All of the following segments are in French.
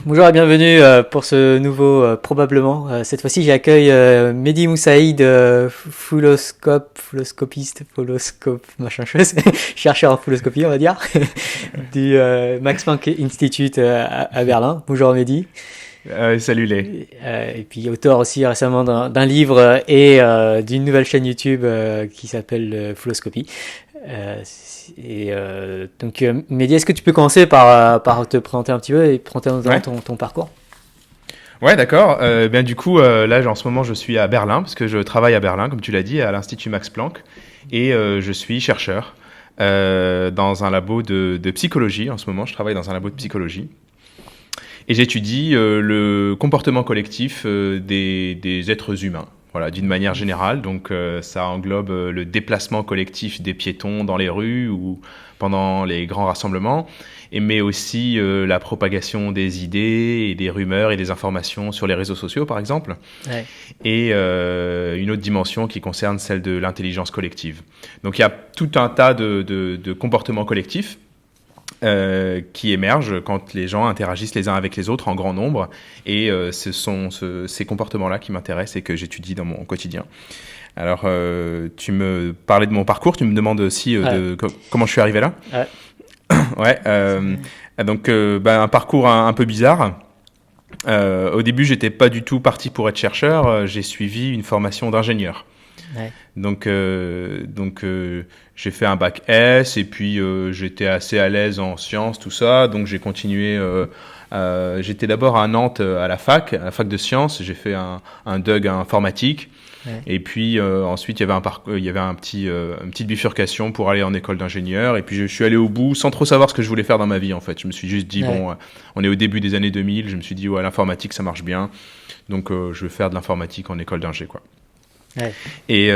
Bonjour et bienvenue pour ce nouveau probablement. Cette fois-ci, j'accueille Mehdi Moussaïd, fouloscope, machin chose, chercheur en fouloscopie, on va dire, du Max Planck Institute à Berlin. Bonjour Mehdi. Salut les. Et puis auteur aussi récemment d'un livre et d'une nouvelle chaîne YouTube qui s'appelle Fouloscopie. Donc Mehdi, est-ce que tu peux commencer par te présenter un petit peu et présenter ton parcours? Ouais, d'accord. Bien du coup, là, en ce moment, je suis à Berlin parce que je travaille à Berlin, comme tu l'as dit, à l'Institut Max Planck, et je suis chercheur dans un labo de psychologie. En ce moment, je travaille dans un labo de psychologie. Et j'étudie le comportement collectif des êtres humains, voilà, d'une manière générale. Donc ça englobe le déplacement collectif des piétons dans les rues ou pendant les grands rassemblements, mais aussi la propagation des idées et des rumeurs et des informations sur les réseaux sociaux, par exemple. Ouais. Et une autre dimension qui concerne celle de l'intelligence collective. Donc il y a tout un tas de comportements collectifs qui émergent quand les gens interagissent les uns avec les autres en grand nombre. Et ce sont ces comportements-là qui m'intéressent et que j'étudie dans mon quotidien. Alors, tu me parlais de mon parcours, tu me demandes aussi comment je suis arrivé là. Ouais. Donc, un parcours un peu bizarre. Au début, j'étais pas du tout parti pour être chercheur. J'ai suivi une formation d'ingénieur. Ouais. Donc j'ai fait un bac S et puis j'étais assez à l'aise en sciences, tout ça. Donc j'ai continué. J'étais d'abord à Nantes à la fac de sciences. J'ai fait un DUG informatique. Ouais. Et puis ensuite il y avait une petite bifurcation pour aller en école d'ingénieur. Et puis je suis allé au bout sans trop savoir ce que je voulais faire dans ma vie en fait. Je me suis juste dit on est au début des années 2000. Je me suis dit l'informatique ça marche bien. Donc je vais faire de l'informatique en école d'ingé quoi. Ouais. Et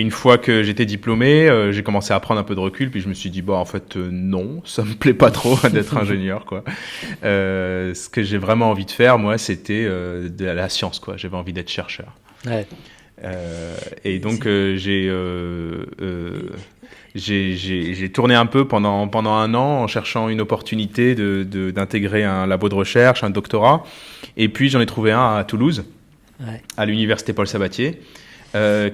une fois que j'étais diplômé, j'ai commencé à prendre un peu de recul, puis je me suis dit en fait non, ça me plaît pas trop d'être ingénieur quoi. Ce que j'ai vraiment envie de faire moi, c'était de la science quoi. J'avais envie d'être chercheur. Ouais. Et donc j'ai tourné un peu pendant un an en cherchant une opportunité d'intégrer un labo de recherche, un doctorat, et puis j'en ai trouvé un à Toulouse, à l'université Paul Sabatier.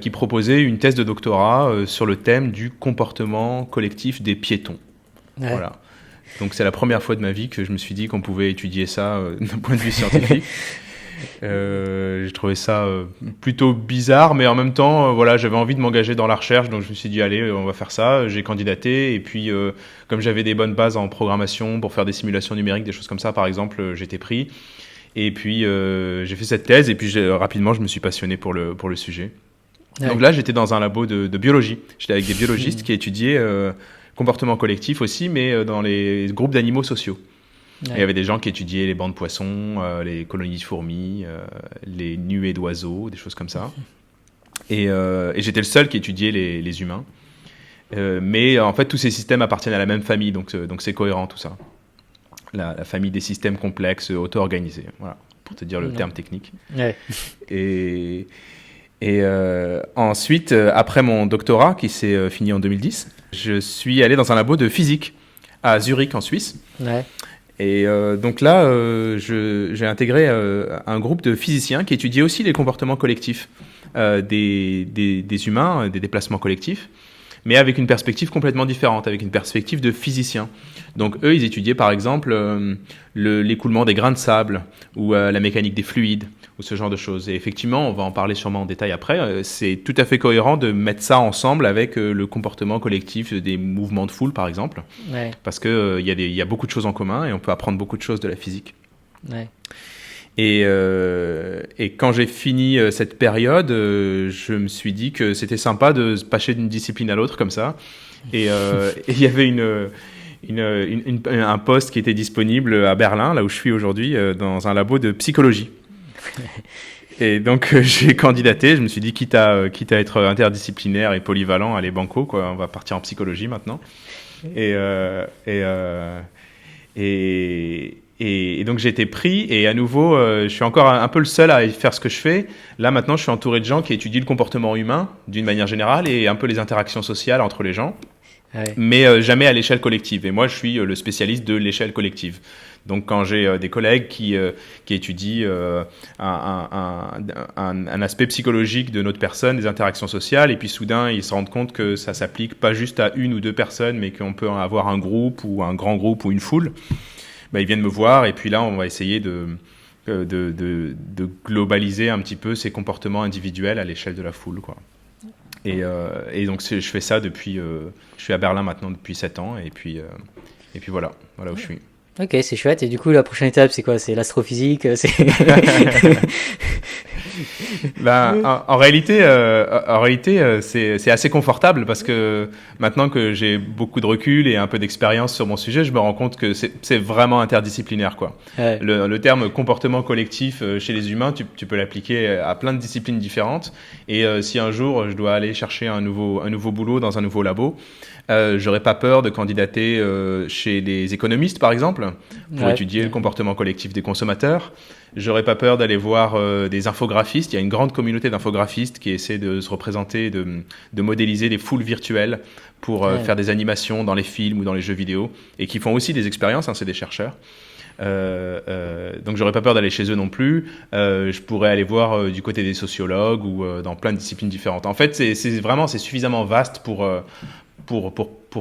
Qui proposait une thèse de doctorat sur le thème du comportement collectif des piétons. Ouais. Voilà. Donc c'est la première fois de ma vie que je me suis dit qu'on pouvait étudier ça d'un point de vue scientifique. J'ai trouvé ça plutôt bizarre, mais en même temps, j'avais envie de m'engager dans la recherche, donc je me suis dit allez, on va faire ça. J'ai candidaté et puis comme j'avais des bonnes bases en programmation pour faire des simulations numériques, des choses comme ça, par exemple, j'étais pris. Et puis j'ai fait cette thèse et puis rapidement je me suis passionné pour le sujet. Ouais. Donc là j'étais dans un labo de biologie. J'étais avec des biologistes qui étudiaient comportement collectif aussi, mais dans les groupes d'animaux sociaux. Ouais. Il y avait des gens qui étudiaient les bancs de poissons, les colonies de fourmis, les nuées d'oiseaux, des choses comme ça. Et j'étais le seul qui étudiait les humains. Mais en fait tous ces systèmes appartiennent à la même famille, donc c'est cohérent tout ça. La famille des systèmes complexes auto-organisés, voilà, pour te dire le terme technique. Ouais. Et ensuite, après mon doctorat qui s'est fini en 2010, je suis allé dans un labo de physique à Zurich en Suisse. Ouais. Et donc là, j'ai intégré un groupe de physiciens qui étudiaient aussi les comportements collectifs des humains, des déplacements collectifs, mais avec une perspective complètement différente, avec une perspective de physiciens. Donc eux, ils étudiaient par exemple l'écoulement des grains de sable ou la mécanique des fluides ou ce genre de choses. Et effectivement, on va en parler sûrement en détail après, c'est tout à fait cohérent de mettre ça ensemble avec le comportement collectif des mouvements de foule par exemple, parce qu'il y a beaucoup de choses en commun et on peut apprendre beaucoup de choses de la physique. Ouais. Et quand j'ai fini cette période, je me suis dit que c'était sympa de se passer d'une discipline à l'autre comme ça. Et il y avait un poste qui était disponible à Berlin, là où je suis aujourd'hui, dans un labo de psychologie. Et donc j'ai candidaté, je me suis dit quitte à être interdisciplinaire et polyvalent, allez banco quoi, on va partir en psychologie maintenant. Et donc j'ai été pris et à nouveau je suis encore un peu le seul à faire ce que je fais. Là maintenant je suis entouré de gens qui étudient le comportement humain d'une manière générale et un peu les interactions sociales entre les gens. mais jamais à l'échelle collective. Et moi, je suis le spécialiste de l'échelle collective. Donc, quand j'ai des collègues qui étudient un aspect psychologique de notre personne, des interactions sociales, et puis soudain, ils se rendent compte que ça s'applique pas juste à une ou deux personnes, mais qu'on peut avoir un groupe ou un grand groupe ou une foule, ils viennent me voir, et puis là, on va essayer de globaliser un petit peu ces comportements individuels à l'échelle de la foule, quoi. Et donc, je fais ça depuis... je suis à Berlin maintenant depuis 7 ans, et puis voilà où je suis. Ok, c'est chouette. Et du coup, la prochaine étape, c'est quoi? C'est l'astrophysique? En réalité, c'est assez confortable parce que maintenant que j'ai beaucoup de recul et un peu d'expérience sur mon sujet, je me rends compte que c'est vraiment interdisciplinaire, quoi. Ouais. Le terme comportement collectif chez les humains, tu peux l'appliquer à plein de disciplines différentes. Et si un jour je dois aller chercher un nouveau boulot dans un nouveau labo, j'aurais pas peur de candidater chez les économistes, par exemple, pour étudier le comportement collectif des consommateurs. J'aurais pas peur d'aller voir des infographistes. Il y a une grande communauté d'infographistes qui essaient de se représenter, de modéliser les foules virtuelles pour faire des animations dans les films ou dans les jeux vidéo, et qui font aussi des expériences, c'est des chercheurs. Donc j'aurais pas peur d'aller chez eux non plus. Je pourrais aller voir du côté des sociologues ou dans plein de disciplines différentes. En fait, c'est suffisamment vaste pour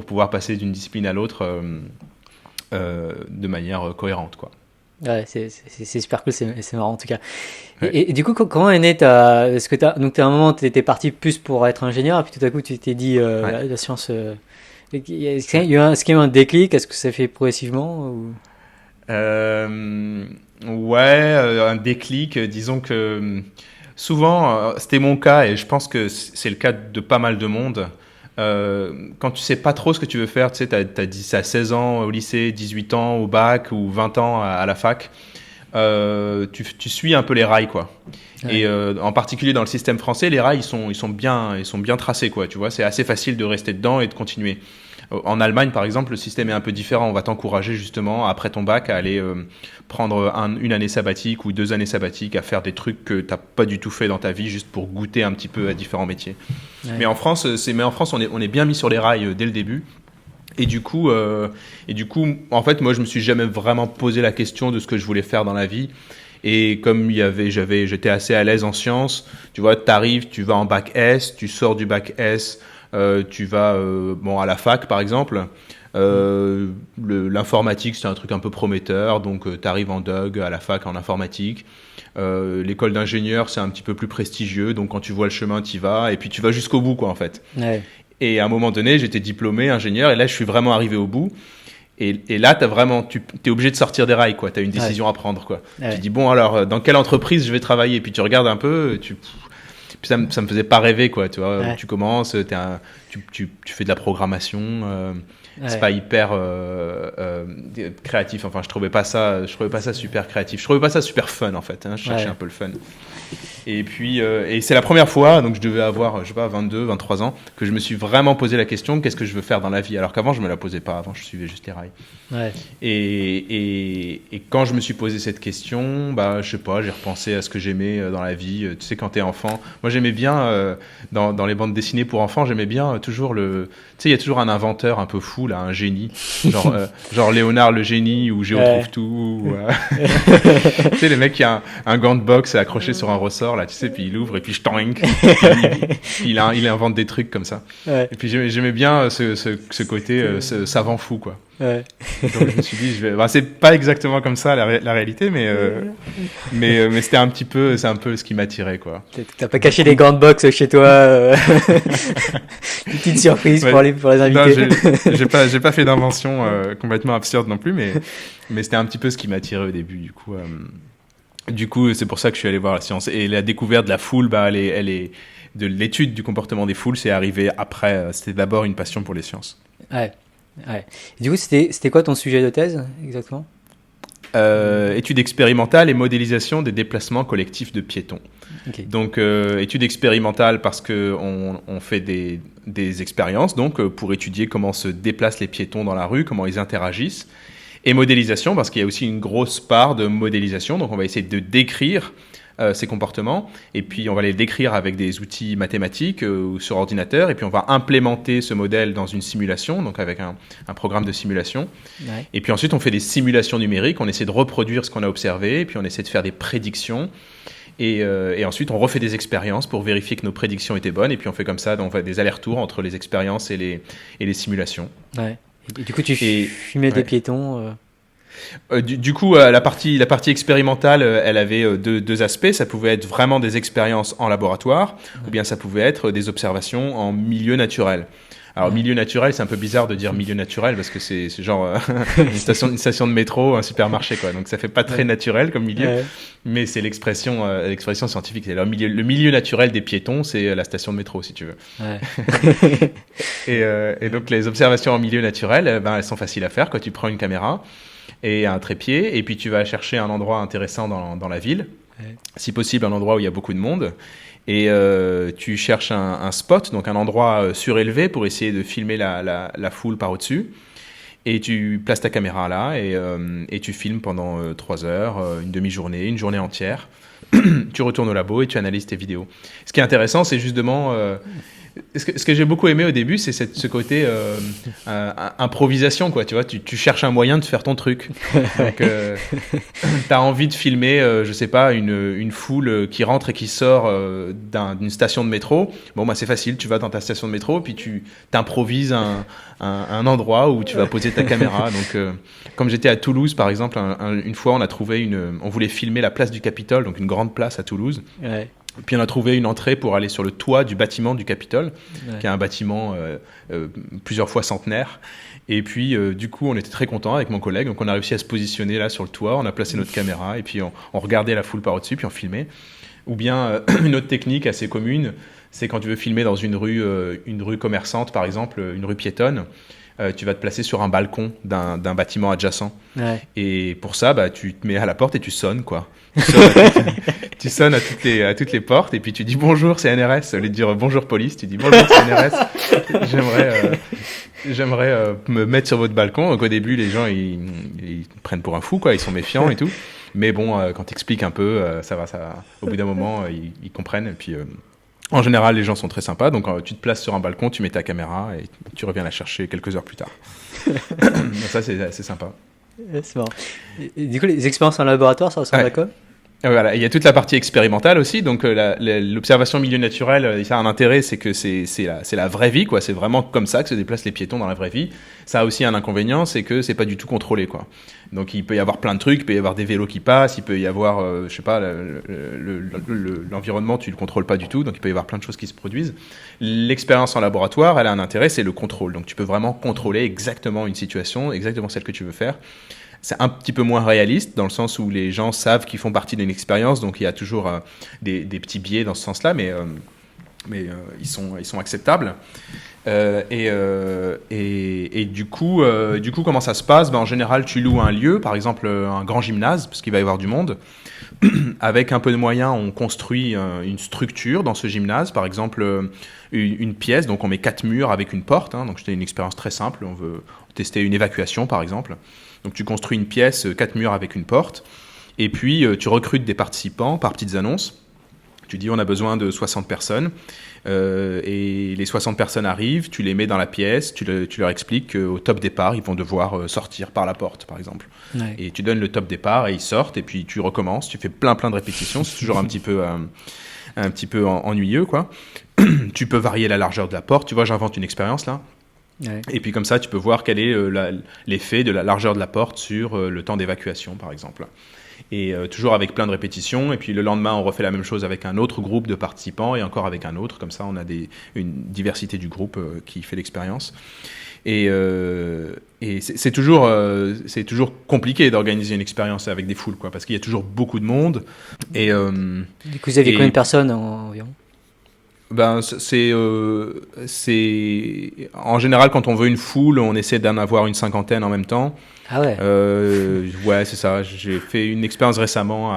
pouvoir passer d'une discipline à l'autre de manière cohérente, quoi. Ouais, c'est super cool, c'est marrant en tout cas. Ouais. Et du coup, comment est né est-ce que donc à un moment, tu étais parti plus pour être ingénieur, et puis tout à coup, tu t'es dit la science. Est-ce qu'il y a eu un déclic? Est-ce que ça fait progressivement ou... un déclic. Disons que souvent, c'était mon cas, et je pense que c'est le cas de pas mal de monde. Quand tu sais pas trop ce que tu veux faire, tu sais, t'as 10 à 16 ans au lycée, 18 ans au bac ou 20 ans à la fac, tu suis un peu les rails, quoi. Ouais. Et en particulier dans le système français, les rails ils sont bien tracés, quoi. Tu vois, c'est assez facile de rester dedans et de continuer. En Allemagne, par exemple, le système est un peu différent. On va t'encourager justement, après ton bac, à aller prendre une année sabbatique ou 2 années sabbatiques, à faire des trucs que tu n'as pas du tout fait dans ta vie, juste pour goûter un petit peu à différents métiers. Ouais. Mais en France, on est bien mis sur les rails dès le début. Et du coup, en fait, moi, je me suis jamais vraiment posé la question de ce que je voulais faire dans la vie. Et comme j'étais assez à l'aise en sciences, tu vois, tu vas en bac S, tu sors du bac S, tu vas à la fac par exemple. L'informatique, c'est un truc un peu prometteur, donc tu arrives en DUG à la fac en informatique. L'école d'ingénieur, c'est un petit peu plus prestigieux, donc quand tu vois le chemin, tu y vas, et puis tu vas jusqu'au bout, quoi, en fait. Ouais. Et à un moment donné, j'étais diplômé ingénieur, et là, je suis vraiment arrivé au bout. Et là, t'es obligé de sortir des rails, quoi. T'as une décision à prendre, quoi. Ouais. Tu dis, bon, alors, dans quelle entreprise je vais travailler? Puis tu regardes un peu, puis ça me faisait pas rêver, quoi. Tu vois, tu commences, tu fais de la programmation, c'est pas hyper créatif. Enfin, je trouvais pas ça super créatif. Je trouvais pas ça super fun, en fait. Je cherchais un peu le fun. Et puis, et c'est la première fois, donc je devais avoir, 22, 23 ans, que je me suis vraiment posé la question, qu'est-ce que je veux faire dans la vie? Alors qu'avant, je me la posais pas. Avant, je suivais juste les rails. Ouais. Et quand je me suis posé cette question, je sais pas, j'ai repensé à ce que j'aimais dans la vie. Tu sais, quand t'es enfant, moi j'aimais bien, dans les bandes dessinées pour enfants, j'aimais bien toujours tu sais, il y a toujours un inventeur un peu fou, là, un génie. Genre Léonard le génie, ou Géo trouve tout. Tu sais, le mec qui a un gant de boxe accroché sur un ressort, là, tu sais, puis il ouvre, et puis il invente des trucs comme ça. Ouais. Et puis j'aimais bien ce côté savant fou, quoi. Ouais. Donc je me suis dit, c'est pas exactement comme ça la réalité, mais c'est un peu ce qui m'attirait, quoi. T'as pas caché des gants de boxe chez toi, une petite surprise pour les invités? Non, j'ai pas fait d'invention complètement absurde non plus, mais c'était un petit peu ce qui m'attirait au début, du coup, c'est pour ça que je suis allé voir la science. Et la découverte de la foule, elle est de l'étude du comportement des foules, c'est arrivé après. C'était d'abord une passion pour les sciences. Ouais. Et du coup, c'était quoi ton sujet de thèse exactement? Étude expérimentale et modélisation des déplacements collectifs de piétons. Okay. Donc, étude expérimentale parce qu'on fait des expériences, donc pour étudier comment se déplacent les piétons dans la rue, comment ils interagissent. Et modélisation parce qu'il y a aussi une grosse part de modélisation, donc on va essayer de décrire ces comportements, et puis on va les décrire avec des outils mathématiques ou sur ordinateur, et puis on va implémenter ce modèle dans une simulation, donc avec un programme de simulation. Ouais. Et puis ensuite, on fait des simulations numériques, on essaie de reproduire ce qu'on a observé, et puis on essaie de faire des prédictions. Et ensuite, on refait des expériences pour vérifier que nos prédictions étaient bonnes, et puis on fait comme ça, donc on fait des allers-retours entre les expériences et les simulations. Ouais. Et du coup, tu filmais des piétons Du coup, la partie expérimentale, elle avait deux aspects. Ça pouvait être vraiment des expériences en laboratoire, ou bien ça pouvait être des observations en milieu naturel. Alors, milieu naturel, c'est un peu bizarre de dire milieu naturel parce que c'est genre une station de métro, un supermarché, quoi. Donc, ça fait pas très naturel comme milieu, mais c'est l'expression scientifique. Alors, le milieu naturel des piétons, c'est la station de métro, si tu veux. Ouais. et donc, les observations en milieu naturel, elles sont faciles à faire quand tu prends une caméra et un trépied, et puis tu vas chercher un endroit intéressant dans la ville, si possible un endroit où il y a beaucoup de monde. Et tu cherches un spot, donc un endroit surélevé pour essayer de filmer la foule par au-dessus. Et tu places ta caméra là et tu filmes pendant 3 heures, une demi-journée, une journée entière. Tu retournes au labo et tu analyses tes vidéos. Ce qui est intéressant, c'est justement... ce que j'ai beaucoup aimé au début, c'est ce côté improvisation, quoi. Tu vois, tu cherches un moyen de faire ton truc. Donc, t'as envie de filmer, je sais pas, une foule qui rentre et qui sort d'une station de métro. Bon, bah c'est facile. Tu vas dans ta station de métro, puis tu t'improvises un endroit où tu vas poser ta caméra. Donc, comme j'étais à Toulouse, par exemple, une fois, on voulait filmer la place du Capitole, donc une grande place à Toulouse. Ouais. Puis on a trouvé une entrée pour aller sur le toit du bâtiment du Capitole, qui est un bâtiment plusieurs fois centenaire. Et puis, du coup, on était très contents avec mon collègue. Donc, on a réussi à se positionner là sur le toit. On a placé notre caméra et puis on regardait la foule par au-dessus, puis on filmait. Ou bien, une autre technique assez commune, c'est quand tu veux filmer dans une rue commerçante, par exemple, une rue piétonne. Tu vas te placer sur un balcon d'un bâtiment adjacent. Ouais. Et pour ça, bah, tu te mets à la porte et tu sonnes, quoi. Tu sonnes à toutes les portes et puis tu dis bonjour, c'est NRS. Au lieu de dire bonjour police, tu dis bonjour, c'est NRS. J'aimerais me mettre sur votre balcon. Donc au début, les gens ils prennent pour un fou, quoi. Ils sont méfiants et tout. Mais bon, quand t'expliques un peu, ça va. Au bout d'un moment, ils comprennent. Et puis en général, les gens sont très sympas. Donc tu te places sur un balcon, tu mets ta caméra et tu reviens la chercher quelques heures plus tard. Donc ça, c'est assez sympa. C'est marrant. Et du coup, les expériences en laboratoire, ça ressemble à quoi ? Voilà, il y a toute la partie expérimentale aussi. Donc l'observation milieu naturel, ça a un intérêt, c'est que c'est la vraie vie, quoi. C'est vraiment comme ça que se déplacent les piétons dans la vraie vie. Ça a aussi un inconvénient, c'est que c'est pas du tout contrôlé, quoi. Donc il peut y avoir plein de trucs, il peut y avoir des vélos qui passent, il peut y avoir, je sais pas, l'environnement, tu le contrôles pas du tout, donc il peut y avoir plein de choses qui se produisent. L'expérience en laboratoire, elle a un intérêt, c'est le contrôle. Donc tu peux vraiment contrôler exactement une situation, exactement celle que tu veux faire. C'est un petit peu moins réaliste dans le sens où les gens savent qu'ils font partie d'une expérience, donc il y a toujours des petits biais dans ce sens-là, mais ils sont acceptables. Et du coup, comment ça se passe ? En général, tu loues un lieu, par exemple un grand gymnase, parce qu'il va y avoir du monde. Avec un peu de moyens, on construit une structure dans ce gymnase, par exemple une pièce, donc on met 4 murs avec une porte. Donc c'était une expérience très simple, on veut tester une évacuation, par exemple. Donc tu construis une pièce, 4 murs avec une porte, et puis tu recrutes des participants par petites annonces. Tu dis on a besoin de 60 personnes, et les 60 personnes arrivent, tu les mets dans la pièce, tu leur expliques qu'au top départ, ils vont devoir sortir par la porte, par exemple. Ouais. Et tu donnes le top départ et ils sortent, et puis tu recommences, tu fais plein de répétitions, c'est toujours un petit peu ennuyeux, quoi. Tu peux varier la largeur de la porte, tu vois, j'invente une expérience là. Ouais. Et puis comme ça, tu peux voir quel est l'effet de la largeur de la porte sur le temps d'évacuation, par exemple. Et toujours avec plein de répétitions. Et puis le lendemain, on refait la même chose avec un autre groupe de participants et encore avec un autre. Comme ça, on a une diversité du groupe qui fait l'expérience. Et c'est toujours compliqué d'organiser une expérience avec des foules, quoi, parce qu'il y a toujours beaucoup de monde. Et, du coup, vous aviez combien de personnes environ ? Ben, c'est en général quand on veut une foule, on essaie d'en avoir une 50aine en même temps. Ah ouais. Ouais, c'est ça. J'ai fait une expérience récemment.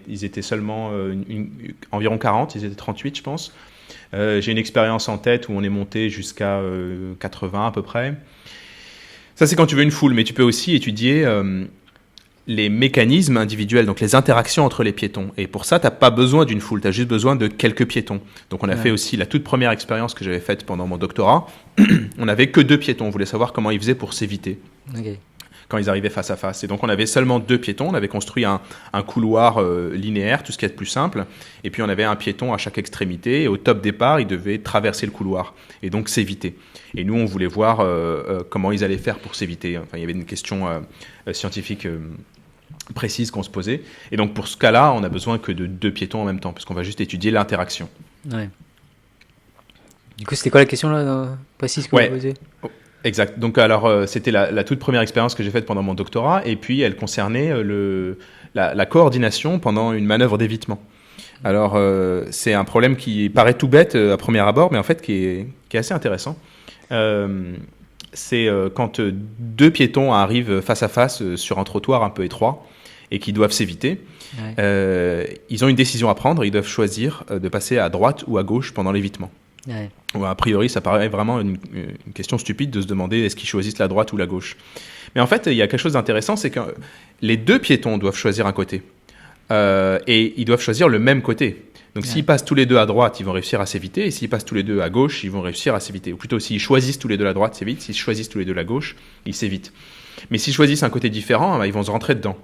Ils étaient seulement environ 40. Ils étaient 38, je pense. J'ai une expérience en tête où on est monté jusqu'à 80 à peu près. Ça, c'est quand tu veux une foule, mais tu peux aussi étudier les mécanismes individuels, donc les interactions entre les piétons. Et pour ça, tu n'as pas besoin d'une foule, tu as juste besoin de quelques piétons. Donc on a fait aussi la toute première expérience que j'avais faite pendant mon doctorat. On n'avait que 2 piétons, on voulait savoir comment ils faisaient pour s'éviter. Quand ils arrivaient face à face. Et donc, on avait seulement 2 piétons. On avait construit un couloir linéaire, tout ce qui est de plus simple. Et puis, on avait un piéton à chaque extrémité. Et au top départ, il devait traverser le couloir et donc s'éviter. Et nous, on voulait voir comment ils allaient faire pour s'éviter. Enfin, il y avait une question scientifique précise qu'on se posait. Et donc, pour ce cas-là, on n'a besoin que de 2 piétons en même temps, parce qu'on va juste étudier l'interaction. Ouais. Du coup, c'était quoi la question là, précise que vous posez ? Exact. Donc, alors, c'était la toute première expérience que j'ai faite pendant mon doctorat, et puis elle concernait la coordination pendant une manœuvre d'évitement. Alors, c'est un problème qui paraît tout bête à premier abord, mais en fait qui est assez intéressant. C'est quand 2 piétons arrivent face à face sur un trottoir un peu étroit et qui doivent s'éviter. Ils ont une décision à prendre. Ils doivent choisir de passer à droite ou à gauche pendant l'évitement. A priori, ça paraît vraiment une question stupide de se demander est-ce qu'ils choisissent la droite ou la gauche. Mais en fait, il y a quelque chose d'intéressant, c'est que les 2 piétons doivent choisir un côté. Et ils doivent choisir le même côté. Donc s'ils passent tous les 2 à droite, ils vont réussir à s'éviter. Et s'ils passent tous les 2 à gauche, ils vont réussir à s'éviter. Ou plutôt, s'ils choisissent tous les 2 la droite, c'est vite. S'ils choisissent tous les 2 la gauche, ils s'évitent. Mais s'ils choisissent un côté différent, ils vont se rentrer dedans.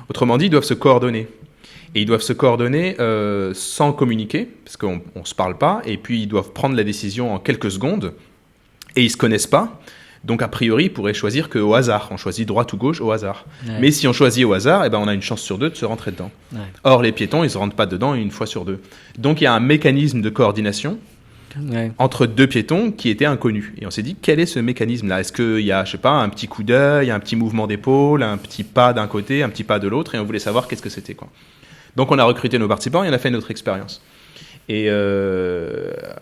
Autrement dit, ils doivent se coordonner. Et ils doivent se coordonner sans communiquer, parce qu'on ne se parle pas, et puis ils doivent prendre la décision en quelques secondes, et ils ne se connaissent pas. Donc, a priori, ils pourraient choisir qu'au hasard. On choisit droite ou gauche au hasard. Mais si on choisit au hasard, on a une chance sur 2 de se rentrer dedans. Or, les piétons, ils ne se rentrent pas dedans une fois sur 2. Donc, il y a un mécanisme de coordination entre 2 piétons qui était inconnu. Et on s'est dit, quel est ce mécanisme-là ? Est-ce qu'il y a, je sais pas, un petit coup d'œil, un petit mouvement d'épaule, un petit pas d'un côté, un petit pas de l'autre, et on voulait savoir qu'est-ce que c'était, quoi. Donc, on a recruté nos participants et on a fait notre expérience. Et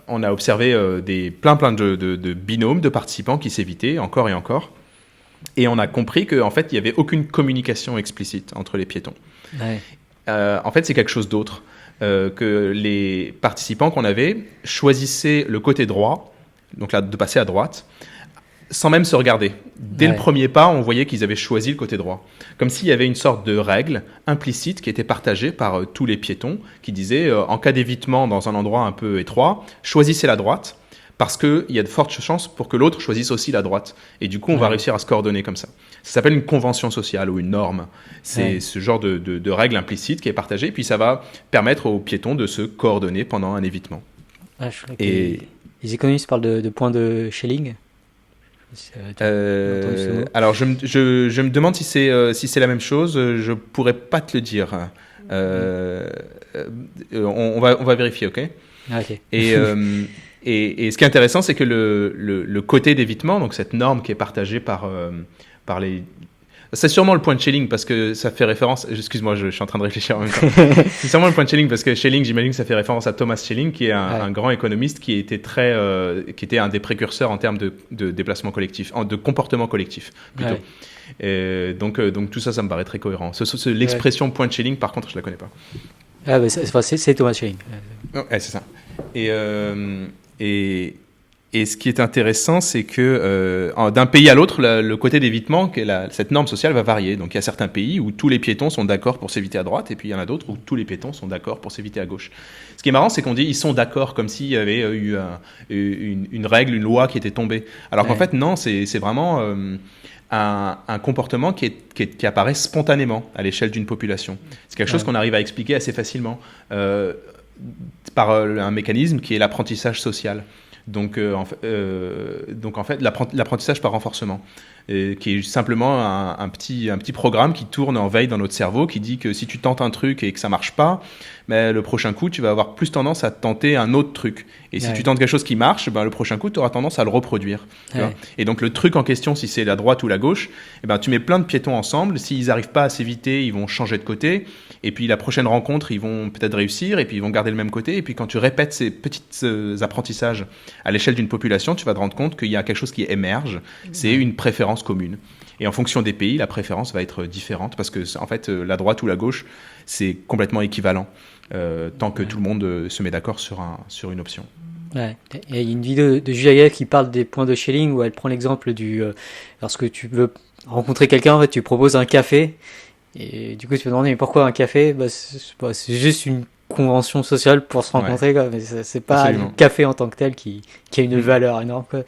on a observé plein de binômes de participants qui s'évitaient encore et encore. Et on a compris qu'en fait, il n'y avait aucune communication explicite entre les piétons. En fait, c'est quelque chose d'autre. Que les participants qu'on avait choisissaient le côté droit, donc là, de passer à droite, sans même se regarder. Dès le premier pas, on voyait qu'ils avaient choisi le côté droit. Comme s'il y avait une sorte de règle implicite qui était partagée par tous les piétons, qui disait, en cas d'évitement dans un endroit un peu étroit, choisissez la droite, parce qu'il y a de fortes chances pour que l'autre choisisse aussi la droite. Et du coup, on va réussir à se coordonner comme ça. Ça s'appelle une convention sociale ou une norme. C'est ce genre de règle implicite qui est partagée, puis ça va permettre aux piétons de se coordonner pendant un évitement. Et les économistes parlent de points de Schelling. Alors, je me demande si c'est la même chose. Je pourrais pas te le dire. On va vérifier, ok. Et ce qui est intéressant, c'est que le côté d'évitement, donc cette norme qui est partagée par les... C'est sûrement le point de Schelling parce que ça fait référence... Excuse-moi, je suis en train de réfléchir en même temps. C'est sûrement le point de Schelling parce que Schelling, j'imagine que ça fait référence à Thomas Schelling, qui est un grand économiste qui était qui était un des précurseurs en termes de déplacement collectif, de comportement collectif plutôt. Donc tout ça me paraît très cohérent. L'expression point de Schelling, par contre, je la connais pas. C'est Thomas Schelling. C'est ça. Et ce qui est intéressant, c'est que d'un pays à l'autre, le côté d'évitement, cette norme sociale va varier. Donc il y a certains pays où tous les piétons sont d'accord pour s'éviter à droite, et puis il y en a d'autres où tous les piétons sont d'accord pour s'éviter à gauche. Ce qui est marrant, c'est qu'on dit ils sont d'accord, comme s'il y avait eu une règle, une loi qui était tombée. Alors qu'en fait, non, c'est vraiment un comportement qui apparaît spontanément à l'échelle d'une population. C'est quelque chose qu'on arrive à expliquer assez facilement par un mécanisme qui est l'apprentissage social. Donc en fait, l'apprentissage par renforcement, qui est simplement un petit programme qui tourne en veille dans notre cerveau, qui dit que si tu tentes un truc et que ça marche pas, mais le prochain coup, tu vas avoir plus tendance à tenter un autre truc. Et si tu tentes quelque chose qui marche, le prochain coup, tu auras tendance à le reproduire. Tu vois. Et donc le truc en question, si c'est la droite ou la gauche, tu mets plein de piétons ensemble. S'ils n'arrivent pas à s'éviter, ils vont changer de côté. Et puis la prochaine rencontre, ils vont peut-être réussir, et puis ils vont garder le même côté. Et puis quand tu répètes ces petits apprentissages à l'échelle d'une population, tu vas te rendre compte qu'il y a quelque chose qui émerge. C'est une préférence commune. Et en fonction des pays, la préférence va être différente, parce que en fait, la droite ou la gauche, c'est complètement équivalent, tant que tout le monde se met d'accord sur une option. Il y a une vidéo de Julia qui parle des points de Schelling, où elle prend l'exemple lorsque tu veux rencontrer quelqu'un, en fait, tu proposes un café. Et du coup, tu te demandes, mais pourquoi un café? C'est juste une convention sociale pour se rencontrer, quoi. Mais c'est pas Absolument. le café en tant que tel qui a une valeur énorme, quoi.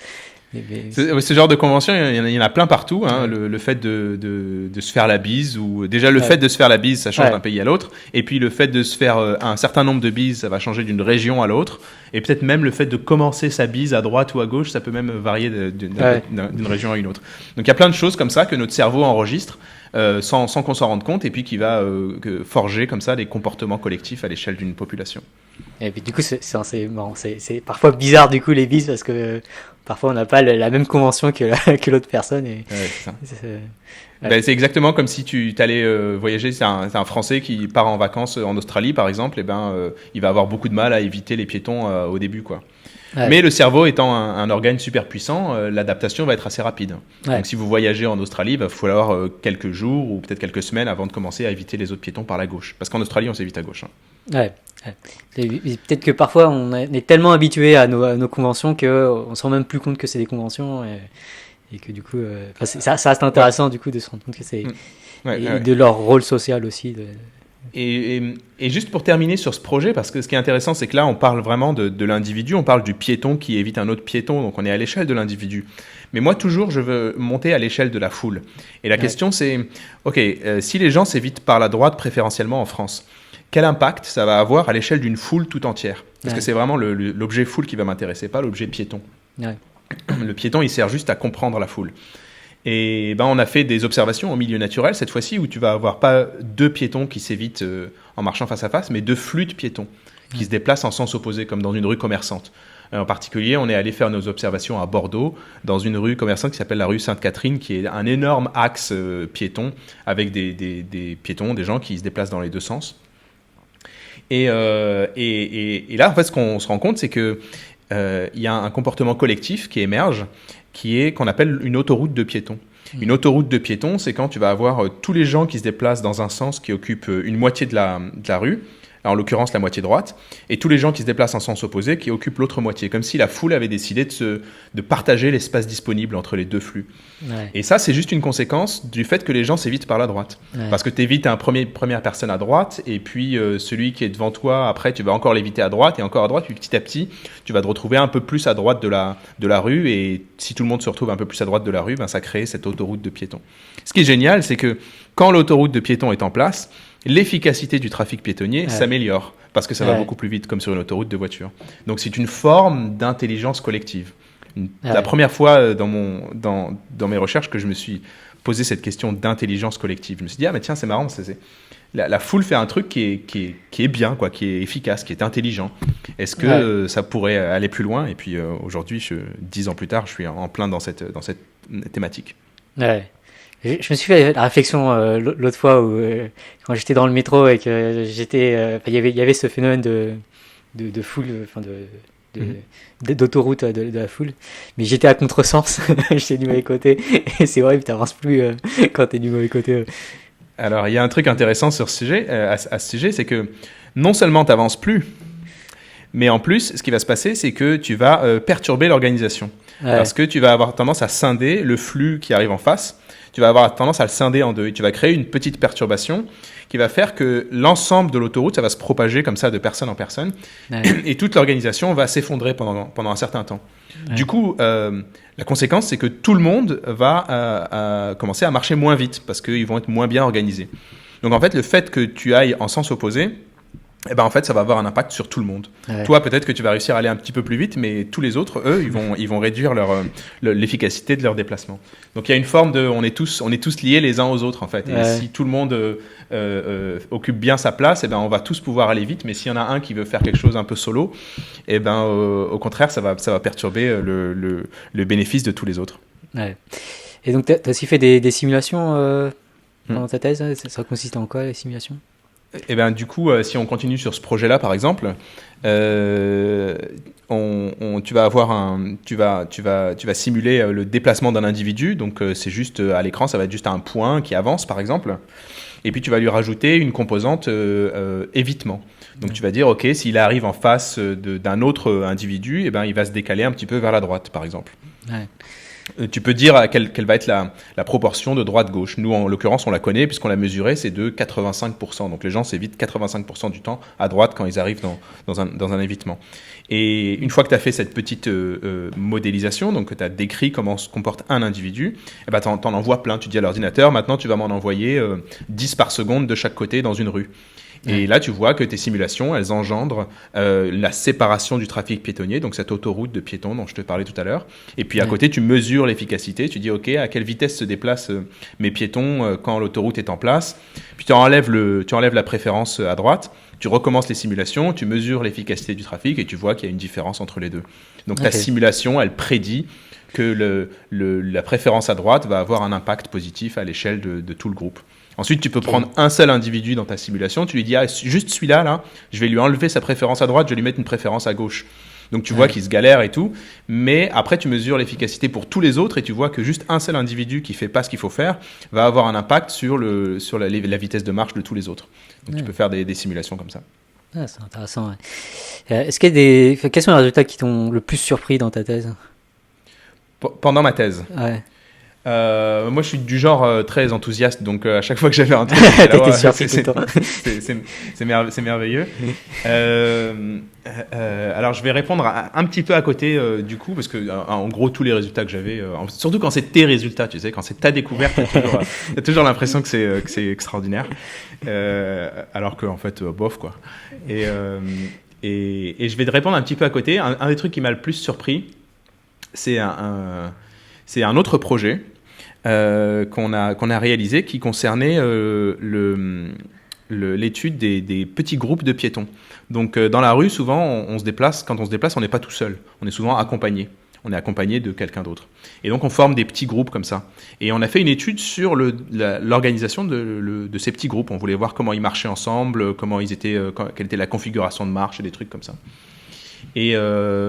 Ce genre de convention, il y en a plein partout. Hein, le fait de se faire la bise, ou déjà le fait de se faire la bise, ça change d'un pays à l'autre. Et puis le fait de se faire un certain nombre de bises, ça va changer d'une région à l'autre. Et peut-être même le fait de commencer sa bise à droite ou à gauche, ça peut même varier d'une région à une autre. Donc il y a plein de choses comme ça que notre cerveau enregistre sans qu'on s'en rende compte, et puis qui va forger comme ça des comportements collectifs à l'échelle d'une population. Et puis du coup, c'est marrant. C'est parfois bizarre du coup les bises parce que parfois on n'a pas la même convention que l'autre personne. Et c'est ça. C'est exactement comme si tu allais voyager. C'est un Français qui part en vacances en Australie, par exemple. Il va avoir beaucoup de mal à éviter les piétons au début, quoi. Ouais. Mais le cerveau étant un organe super puissant, l'adaptation va être assez rapide. Ouais. Donc si vous voyagez en Australie, il va falloir quelques jours ou peut-être quelques semaines avant de commencer à éviter les autres piétons par la gauche. Parce qu'en Australie, on s'évite à gauche. Ouais. Peut-être que parfois on est tellement habitué à nos conventions qu'on ne se rend même plus compte que c'est des conventions et que du coup ça reste intéressant du coup de se rendre compte que c'est de leur rôle social aussi. Et juste pour terminer sur ce projet, parce que ce qui est intéressant, c'est que là on parle vraiment de l'individu, on parle du piéton qui évite un autre piéton, donc on est à l'échelle de l'individu. Mais moi toujours je veux monter à l'échelle de la foule. Et la question c'est, ok, si les gens s'évitent par la droite préférentiellement en France, quel impact ça va avoir à l'échelle d'une foule tout entière? Parce que c'est vraiment l'objet foule qui va m'intéresser, pas l'objet piéton. Ouais. Le piéton, il sert juste à comprendre la foule. Et on a fait des observations au milieu naturel, cette fois-ci, où tu vas avoir pas deux piétons qui s'évitent en marchant face à face, mais deux flux de piétons qui se déplacent en sens opposé, comme dans une rue commerçante. En particulier, on est allé faire nos observations à Bordeaux, dans une rue commerçante qui s'appelle la rue Sainte-Catherine, qui est un énorme axe piéton, avec des piétons, des gens qui se déplacent dans les deux sens. Et là, en fait, ce qu'on se rend compte, c'est que y a un comportement collectif qui émerge, qu'on appelle une autoroute de piétons. Une autoroute de piétons, c'est quand tu vas avoir tous les gens qui se déplacent dans un sens qui occupe une moitié de la rue, en l'occurrence la moitié droite, et tous les gens qui se déplacent en sens opposé qui occupent l'autre moitié, comme si la foule avait décidé de partager l'espace disponible entre les deux flux. Ouais. Et ça, c'est juste une conséquence du fait que les gens s'évitent par la droite. Ouais. Parce que tu évites première personne à droite, et puis celui qui est devant toi, après, tu vas encore l'éviter à droite, et encore à droite, puis petit à petit, tu vas te retrouver un peu plus à droite de la rue, et si tout le monde se retrouve un peu plus à droite de la rue, ça crée cette autoroute de piétons. Ce qui est génial, c'est que quand l'autoroute de piétons est en place, l'efficacité du trafic piétonnier s'améliore parce que ça va beaucoup plus vite, comme sur une autoroute de voiture. Donc c'est une forme d'intelligence collective. La première fois dans mes recherches que je me suis posé cette question d'intelligence collective, je me suis dit mais tiens, c'est marrant, la foule fait un truc qui est bien, quoi, qui est efficace, qui est intelligent. Est-ce que ça pourrait aller plus loin? Et puis aujourd'hui, 10 ans plus tard, je suis en plein dans cette thématique. Ouais. Je me suis fait la réflexion l'autre fois où quand j'étais dans le métro et que il y avait ce phénomène de foule, d'autoroute de la foule, mais j'étais à contresens, j'étais du mauvais côté et c'est vrai que t'avances plus quand t'es du mauvais côté. Alors il y a un truc intéressant sur ce sujet, à ce sujet, c'est que non seulement t'avances plus, mais en plus ce qui va se passer, c'est que tu vas perturber l'organisation, parce que tu vas avoir tendance à scinder le flux qui arrive en face. Tu vas avoir tendance à le scinder en deux et tu vas créer une petite perturbation qui va faire que l'ensemble de l'autoroute, ça va se propager comme ça de personne en personne et toute l'organisation va s'effondrer pendant un certain temps. Ouais. Du coup, la conséquence, c'est que tout le monde va commencer à marcher moins vite parce qu'ils vont être moins bien organisés. Donc en fait, le fait que tu ailles en sens opposé, en fait, ça va avoir un impact sur tout le monde. Ouais. Toi, peut-être que tu vas réussir à aller un petit peu plus vite, mais tous les autres, eux, ils vont réduire l'efficacité de leur déplacement. Donc, il y a une forme on est tous liés les uns aux autres, en fait. Et si tout le monde occupe bien sa place, on va tous pouvoir aller vite. Mais s'il y en a un qui veut faire quelque chose un peu solo, au contraire, ça va perturber le bénéfice de tous les autres. Ouais. Et donc, tu as aussi fait des simulations pendant ta thèse. Ça consiste en quoi, les simulations ? Du coup, si on continue sur ce projet-là, par exemple, tu vas simuler le déplacement d'un individu. Donc, c'est juste à l'écran, ça va être juste un point qui avance, par exemple. Et puis, tu vas lui rajouter une composante évitement. Donc, tu vas dire, OK, s'il arrive en face d'un autre individu, il va se décaler un petit peu vers la droite, par exemple. Ouais. tu peux dire quelle va être la proportion de droite-gauche. Nous, en l'occurrence, on la connaît puisqu'on l'a mesurée, c'est de 85%. Donc les gens s'évitent 85% du temps à droite quand ils arrivent dans un évitement. Et une fois que tu as fait cette petite modélisation, donc que tu as décrit comment se comporte un individu, eh ben, tu en envoies plein. Tu dis à l'ordinateur, maintenant tu vas m'en envoyer 10 par seconde de chaque côté dans une rue. Et là, tu vois que tes simulations, elles engendrent la séparation du trafic piétonnier, donc cette autoroute de piétons dont je te parlais tout à l'heure. Et puis à côté, tu mesures l'efficacité. Tu dis, OK, à quelle vitesse se déplacent mes piétons quand l'autoroute est en place. Puis tu enlèves la préférence à droite. Tu recommences les simulations, tu mesures l'efficacité du trafic et tu vois qu'il y a une différence entre les deux. Donc ta simulation, elle prédit que la préférence à droite va avoir un impact positif à l'échelle de tout le groupe. Ensuite, tu peux prendre un seul individu dans ta simulation, tu lui dis, juste celui-là, là, je vais lui enlever sa préférence à droite, je vais lui mettre une préférence à gauche. Donc tu vois qu'il se galère et tout, mais après tu mesures l'efficacité pour tous les autres et tu vois que juste un seul individu qui fait pas ce qu'il faut faire va avoir un impact sur la vitesse de marche de tous les autres. Donc tu peux faire des simulations comme ça. Ah, c'est intéressant. Est-ce qu'il y a quels sont les résultats qui t'ont le plus surpris dans ta thèse? Pendant ma thèse. Ouais. Moi, je suis du genre très enthousiaste, donc à chaque fois que j'avais un truc, c'est merveilleux. Alors, je vais répondre un petit peu à côté du coup, parce que en gros, tous les résultats que j'avais, surtout quand c'est tes résultats, tu sais, quand c'est ta découverte, t'as toujours l'impression que c'est extraordinaire, alors que en fait, bof quoi. Et je vais te répondre un petit peu à côté. Un des trucs qui m'a le plus surpris, c'est un autre projet qu'on a réalisé qui concernait l'étude des petits groupes de piétons. Donc dans la rue, souvent, quand on se déplace, on n'est pas tout seul. On est souvent accompagné. On est accompagné de quelqu'un d'autre. Et donc on forme des petits groupes comme ça. Et on a fait une étude sur l'organisation de ces petits groupes. On voulait voir comment ils marchaient ensemble, quelle était la configuration de marche et des trucs comme ça. Et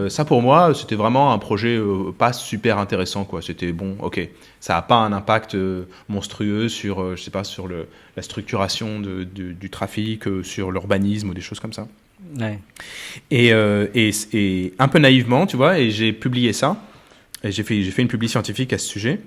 ça pour moi c'était vraiment un projet pas super intéressant quoi. C'était bon, ok, ça n'a pas un impact monstrueux sur je sais pas, sur la structuration du trafic, sur l'urbanisme ou des choses comme ça. Ouais. Et un peu naïvement, tu vois, et j'ai publié ça. Et j'ai fait une publi scientifique à ce sujet.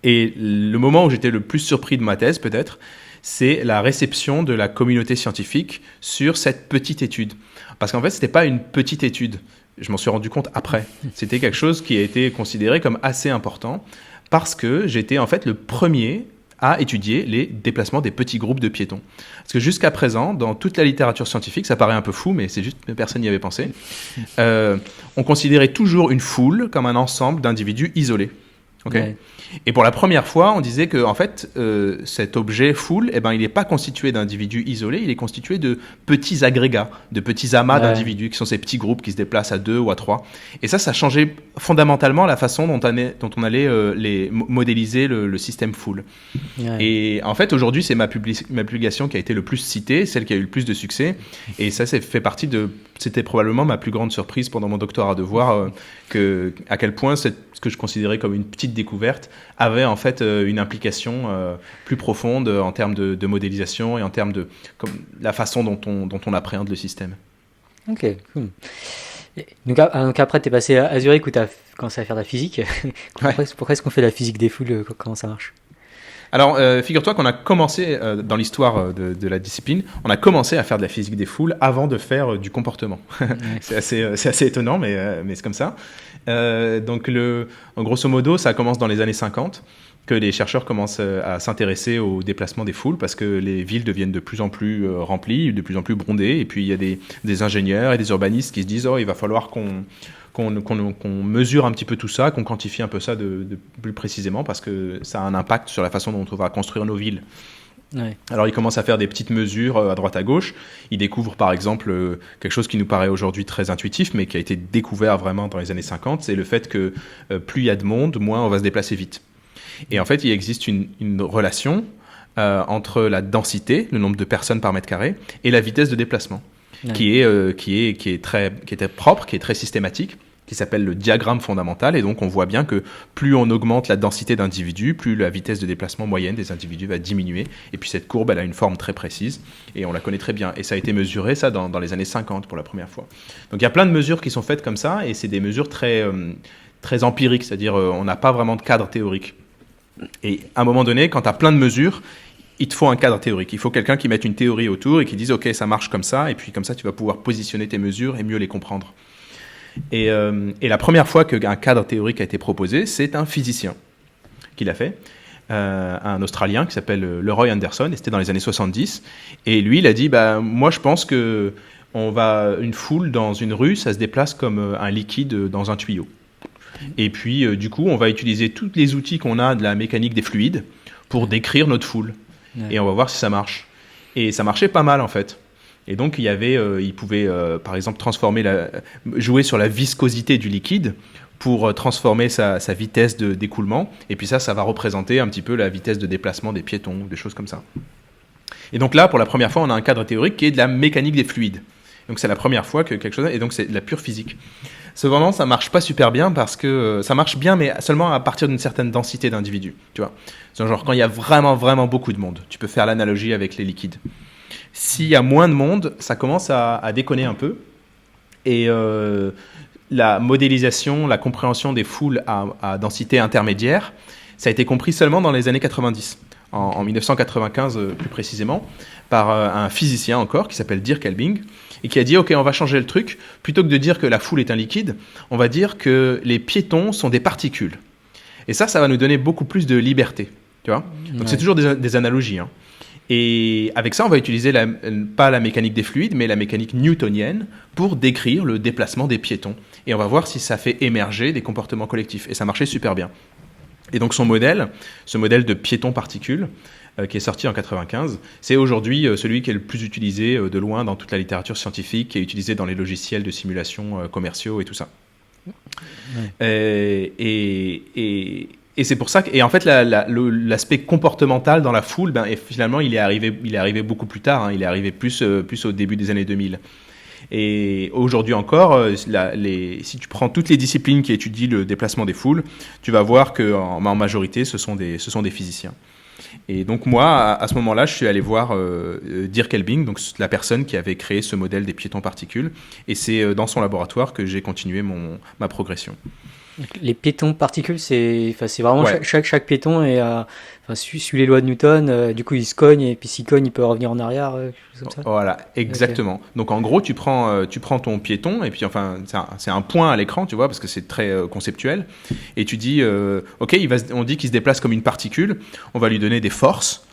Et le moment où j'étais le plus surpris de ma thèse peut-être, c'est la réception de la communauté scientifique sur cette petite étude. Parce qu'en fait, ce n'était pas une petite étude. Je m'en suis rendu compte après. C'était quelque chose qui a été considéré comme assez important parce que j'étais en fait le premier à étudier les déplacements des petits groupes de piétons. Parce que jusqu'à présent, dans toute la littérature scientifique, ça paraît un peu fou, mais c'est juste que personne n'y avait pensé, on considérait toujours une foule comme un ensemble d'individus isolés. Okay. Ouais. Et pour la première fois, on disait que en fait, cet objet foule, il n'est pas constitué d'individus isolés, il est constitué de petits agrégats, de petits amas d'individus qui sont ces petits groupes qui se déplacent à 2 ou à 3. Et ça changeait fondamentalement la façon dont on allait modéliser le système foule. Ouais. Et en fait, aujourd'hui, c'est ma publication qui a été le plus citée, celle qui a eu le plus de succès. Et ça, c'était probablement ma plus grande surprise pendant mon doctorat de voir à quel point ce que je considérais comme une petite découverte avait en fait une implication plus profonde en termes de modélisation et en termes de la façon dont on appréhende le système. Ok, cool. Donc après, tu es passé à Zurich où tu as commencé à faire de la physique. Pourquoi est-ce qu'on fait la physique des foules? Comment ça marche? Alors, figure-toi qu'on a commencé, dans l'histoire de la discipline, on a commencé à faire de la physique des foules avant de faire du comportement. C'est assez étonnant, mais c'est comme ça. Donc, grosso modo, ça commence dans les années 50, que les chercheurs commencent à s'intéresser au déplacement des foules, parce que les villes deviennent de plus en plus remplies, de plus en plus bondées, et puis il y a des ingénieurs et des urbanistes qui se disent « Oh, il va falloir qu'on mesure un petit peu tout ça, qu'on quantifie un peu ça de plus précisément parce que ça a un impact sur la façon dont on va construire nos villes. » Ouais. Alors ils commencent à faire des petites mesures à droite à gauche. Ils découvrent par exemple quelque chose qui nous paraît aujourd'hui très intuitif mais qui a été découvert vraiment dans les années 50, c'est le fait que plus il y a de monde, moins on va se déplacer vite. Et en fait il existe une relation entre la densité, le nombre de personnes par mètre carré, et la vitesse de déplacement. Ouais. qui est propre, qui est très systématique, qui s'appelle le diagramme fondamental. Et donc, on voit bien que plus on augmente la densité d'individus, plus la vitesse de déplacement moyenne des individus va diminuer. Et puis, cette courbe, elle a une forme très précise et on la connaît très bien. Et ça a été mesuré, ça, dans les années 50 pour la première fois. Donc, il y a plein de mesures qui sont faites comme ça et c'est des mesures très très empirique, c'est-à-dire on n'a pas vraiment de cadre théorique. Et à un moment donné, quand tu as plein de mesures, il te faut un cadre théorique. Il faut quelqu'un qui mette une théorie autour et qui dise « Ok, ça marche comme ça », et puis comme ça, tu vas pouvoir positionner tes mesures et mieux les comprendre. Et la première fois qu'un cadre théorique a été proposé, c'est un physicien qui l'a fait, un Australien qui s'appelle Leroy Anderson, et c'était dans les années 70. Et lui, il a dit moi, je pense que une foule dans une rue, ça se déplace comme un liquide dans un tuyau. Et puis, du coup, on va utiliser tous les outils qu'on a de la mécanique des fluides pour décrire notre foule. Ouais. Et on va voir si ça marche. Et ça marchait pas mal, en fait. Et donc, il pouvait, par exemple, jouer sur la viscosité du liquide pour transformer sa vitesse d'écoulement. Et puis ça va représenter un petit peu la vitesse de déplacement des piétons, des choses comme ça. Et donc là, pour la première fois, on a un cadre théorique qui est de la mécanique des fluides. Donc c'est la première fois que quelque chose... Et donc c'est de la pure physique. Cependant, ça marche pas super bien parce que ça marche bien, mais seulement à partir d'une certaine densité d'individus. Tu vois, c'est genre quand il y a vraiment, vraiment beaucoup de monde. Tu peux faire l'analogie avec les liquides. S'il y a moins de monde, ça commence à déconner un peu. Et la modélisation, la compréhension des foules à densité intermédiaire, ça a été compris seulement dans les années 90. En 1995 plus précisément, par un physicien encore qui s'appelle Dirk Elbing, et qui a dit « Ok, on va changer le truc. Plutôt que de dire que la foule est un liquide, on va dire que les piétons sont des particules. » Et ça va nous donner beaucoup plus de liberté. Tu vois ? Donc c'est toujours des analogies. Hein. Et avec ça, on va utiliser pas la mécanique des fluides, mais la mécanique newtonienne pour décrire le déplacement des piétons. Et on va voir si ça fait émerger des comportements collectifs. Et ça marchait super bien. Et donc ce modèle de piéton-particule, qui est sorti en 95, c'est aujourd'hui celui qui est le plus utilisé de loin dans toute la littérature scientifique, qui est utilisé dans les logiciels de simulation commerciaux et tout ça. Ouais. Et c'est pour ça que, et en fait, l'aspect comportemental dans la foule, finalement, il est arrivé beaucoup plus tard. Hein, il est arrivé plus au début des années 2000. Et aujourd'hui encore, si tu prends toutes les disciplines qui étudient le déplacement des foules, tu vas voir qu'en majorité, ce sont des physiciens. Et donc moi, à ce moment-là, je suis allé voir Dirk Elbing, donc la personne qui avait créé ce modèle des piétons-particules. Et c'est dans son laboratoire que j'ai continué ma progression. Les piétons particules, c'est vraiment chaque piéton suit les lois de Newton. Du coup, il se cogne et puis s'il cogne, il peut revenir en arrière, quelque chose comme ça. Voilà, exactement. Okay. Donc en gros, tu prends ton piéton et puis c'est un point à l'écran, tu vois, parce que c'est très conceptuel. Et tu dis, ok, on dit qu'il se déplace comme une particule. On va lui donner des forces.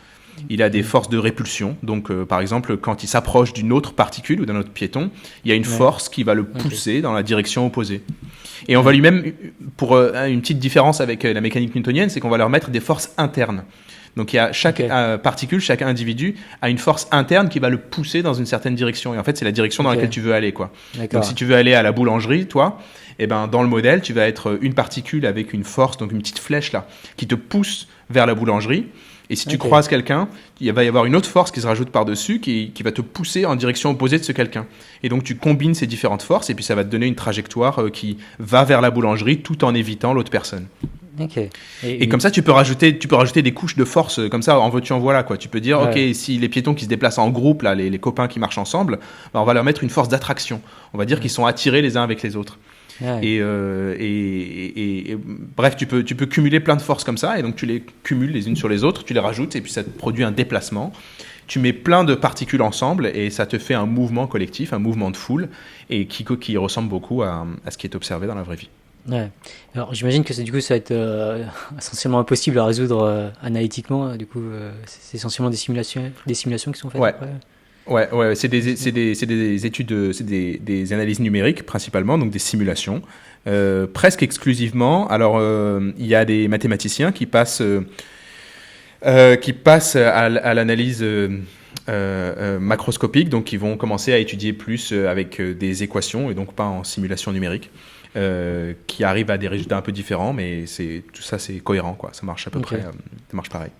Il a des forces de répulsion. Donc, par exemple, quand il s'approche d'une autre particule ou d'un autre piéton, il y a une force qui va le pousser dans la direction opposée. Et on va lui-même, pour une petite différence avec la mécanique newtonienne, c'est qu'on va leur mettre des forces internes. Donc, il y a chaque particule, chaque individu a une force interne qui va le pousser dans une certaine direction. Et en fait, c'est la direction dans laquelle tu veux aller, quoi. Donc, si tu veux aller à la boulangerie, toi, dans le modèle, tu vas être une particule avec une force, donc une petite flèche là, qui te pousse vers la boulangerie. Et si tu croises quelqu'un, il va y avoir une autre force qui se rajoute par-dessus qui va te pousser en direction opposée de ce quelqu'un. Et donc, tu combines ces différentes forces et puis ça va te donner une trajectoire qui va vers la boulangerie tout en évitant l'autre personne. Okay. Et comme ça, tu peux rajouter des couches de force comme ça, en veux-tu, en voilà, quoi. Tu peux dire, ok, si les piétons qui se déplacent en groupe, là, les copains qui marchent ensemble, on va leur mettre une force d'attraction. On va dire qu'ils sont attirés les uns avec les autres. Ouais. Et bref, tu peux cumuler plein de forces comme ça, et donc tu les cumules les unes sur les autres, tu les rajoutes, et puis ça te produit un déplacement. Tu mets plein de particules ensemble, et ça te fait un mouvement collectif, un mouvement de foule, et qui ressemble beaucoup à ce qui est observé dans la vraie vie. Ouais. Alors j'imagine que ça va être essentiellement impossible à résoudre analytiquement. Du coup, c'est essentiellement des simulations qui sont faites. Ouais. Après. Ouais, c'est des études, c'est des analyses numériques principalement, donc des simulations, presque exclusivement. Alors, il y a des mathématiciens qui passent à l'analyse macroscopique, donc qui vont commencer à étudier plus avec des équations et donc pas en simulation numérique, qui arrivent à des résultats un peu différents, mais tout ça c'est cohérent, quoi. Ça marche à peu près, ça marche pareil.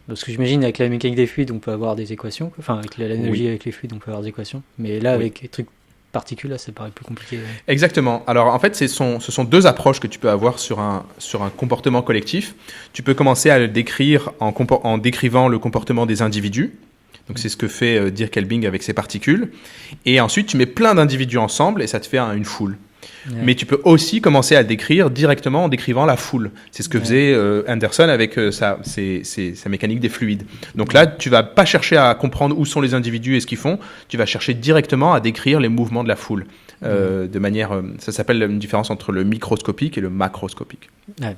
Parce que j'imagine avec la mécanique des fluides, on peut avoir des équations, quoi. Enfin avec l'analogie avec les fluides, on peut avoir des équations. Mais là, avec les trucs particules, là, ça paraît plus compliqué. Exactement. Alors en fait, ce sont deux approches que tu peux avoir sur un comportement collectif. Tu peux commencer à le décrire en décrivant le comportement des individus. Donc c'est ce que fait Dirk Elbing avec ses particules. Et ensuite, tu mets plein d'individus ensemble et ça te fait une foule. Mais tu peux aussi commencer à décrire directement en décrivant la foule. C'est ce que faisait Anderson avec sa mécanique des fluides. Donc là, tu vas pas chercher à comprendre où sont les individus et ce qu'ils font, tu vas chercher directement à décrire les mouvements de la foule. De manière, ça s'appelle une différence entre le microscopique et le macroscopique. Ouais.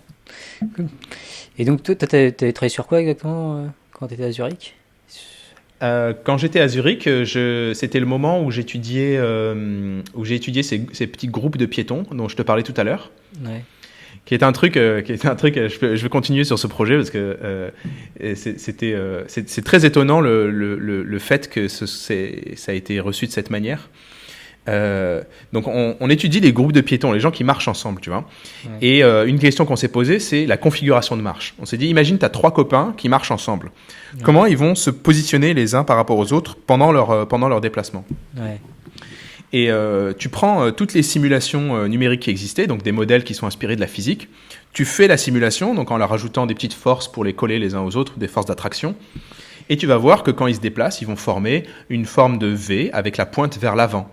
Et donc, toi, tu avais travaillé sur quoi exactement quand tu étais à Zurich ? Quand j'étais à Zurich, c'était le moment où j'étudiais ces petits groupes de piétons dont je te parlais tout à l'heure. Ouais. Qui était un truc, je vais continuer sur ce projet parce que c'est très étonnant le fait que ça a été reçu de cette manière. Donc on étudie les groupes de piétons, les gens qui marchent ensemble, tu vois. Ouais. Et une question qu'on s'est posée, c'est la configuration de marche. On s'est dit, imagine, tu as 3 copains qui marchent ensemble. Ouais. Comment ils vont se positionner les uns par rapport aux autres pendant leur déplacement. Ouais. Et tu prends toutes les simulations numériques qui existaient, donc des modèles qui sont inspirés de la physique. Tu fais la simulation, donc en leur ajoutant des petites forces pour les coller les uns aux autres, des forces d'attraction. Et tu vas voir que quand ils se déplacent, ils vont former une forme de V avec la pointe vers l'avant.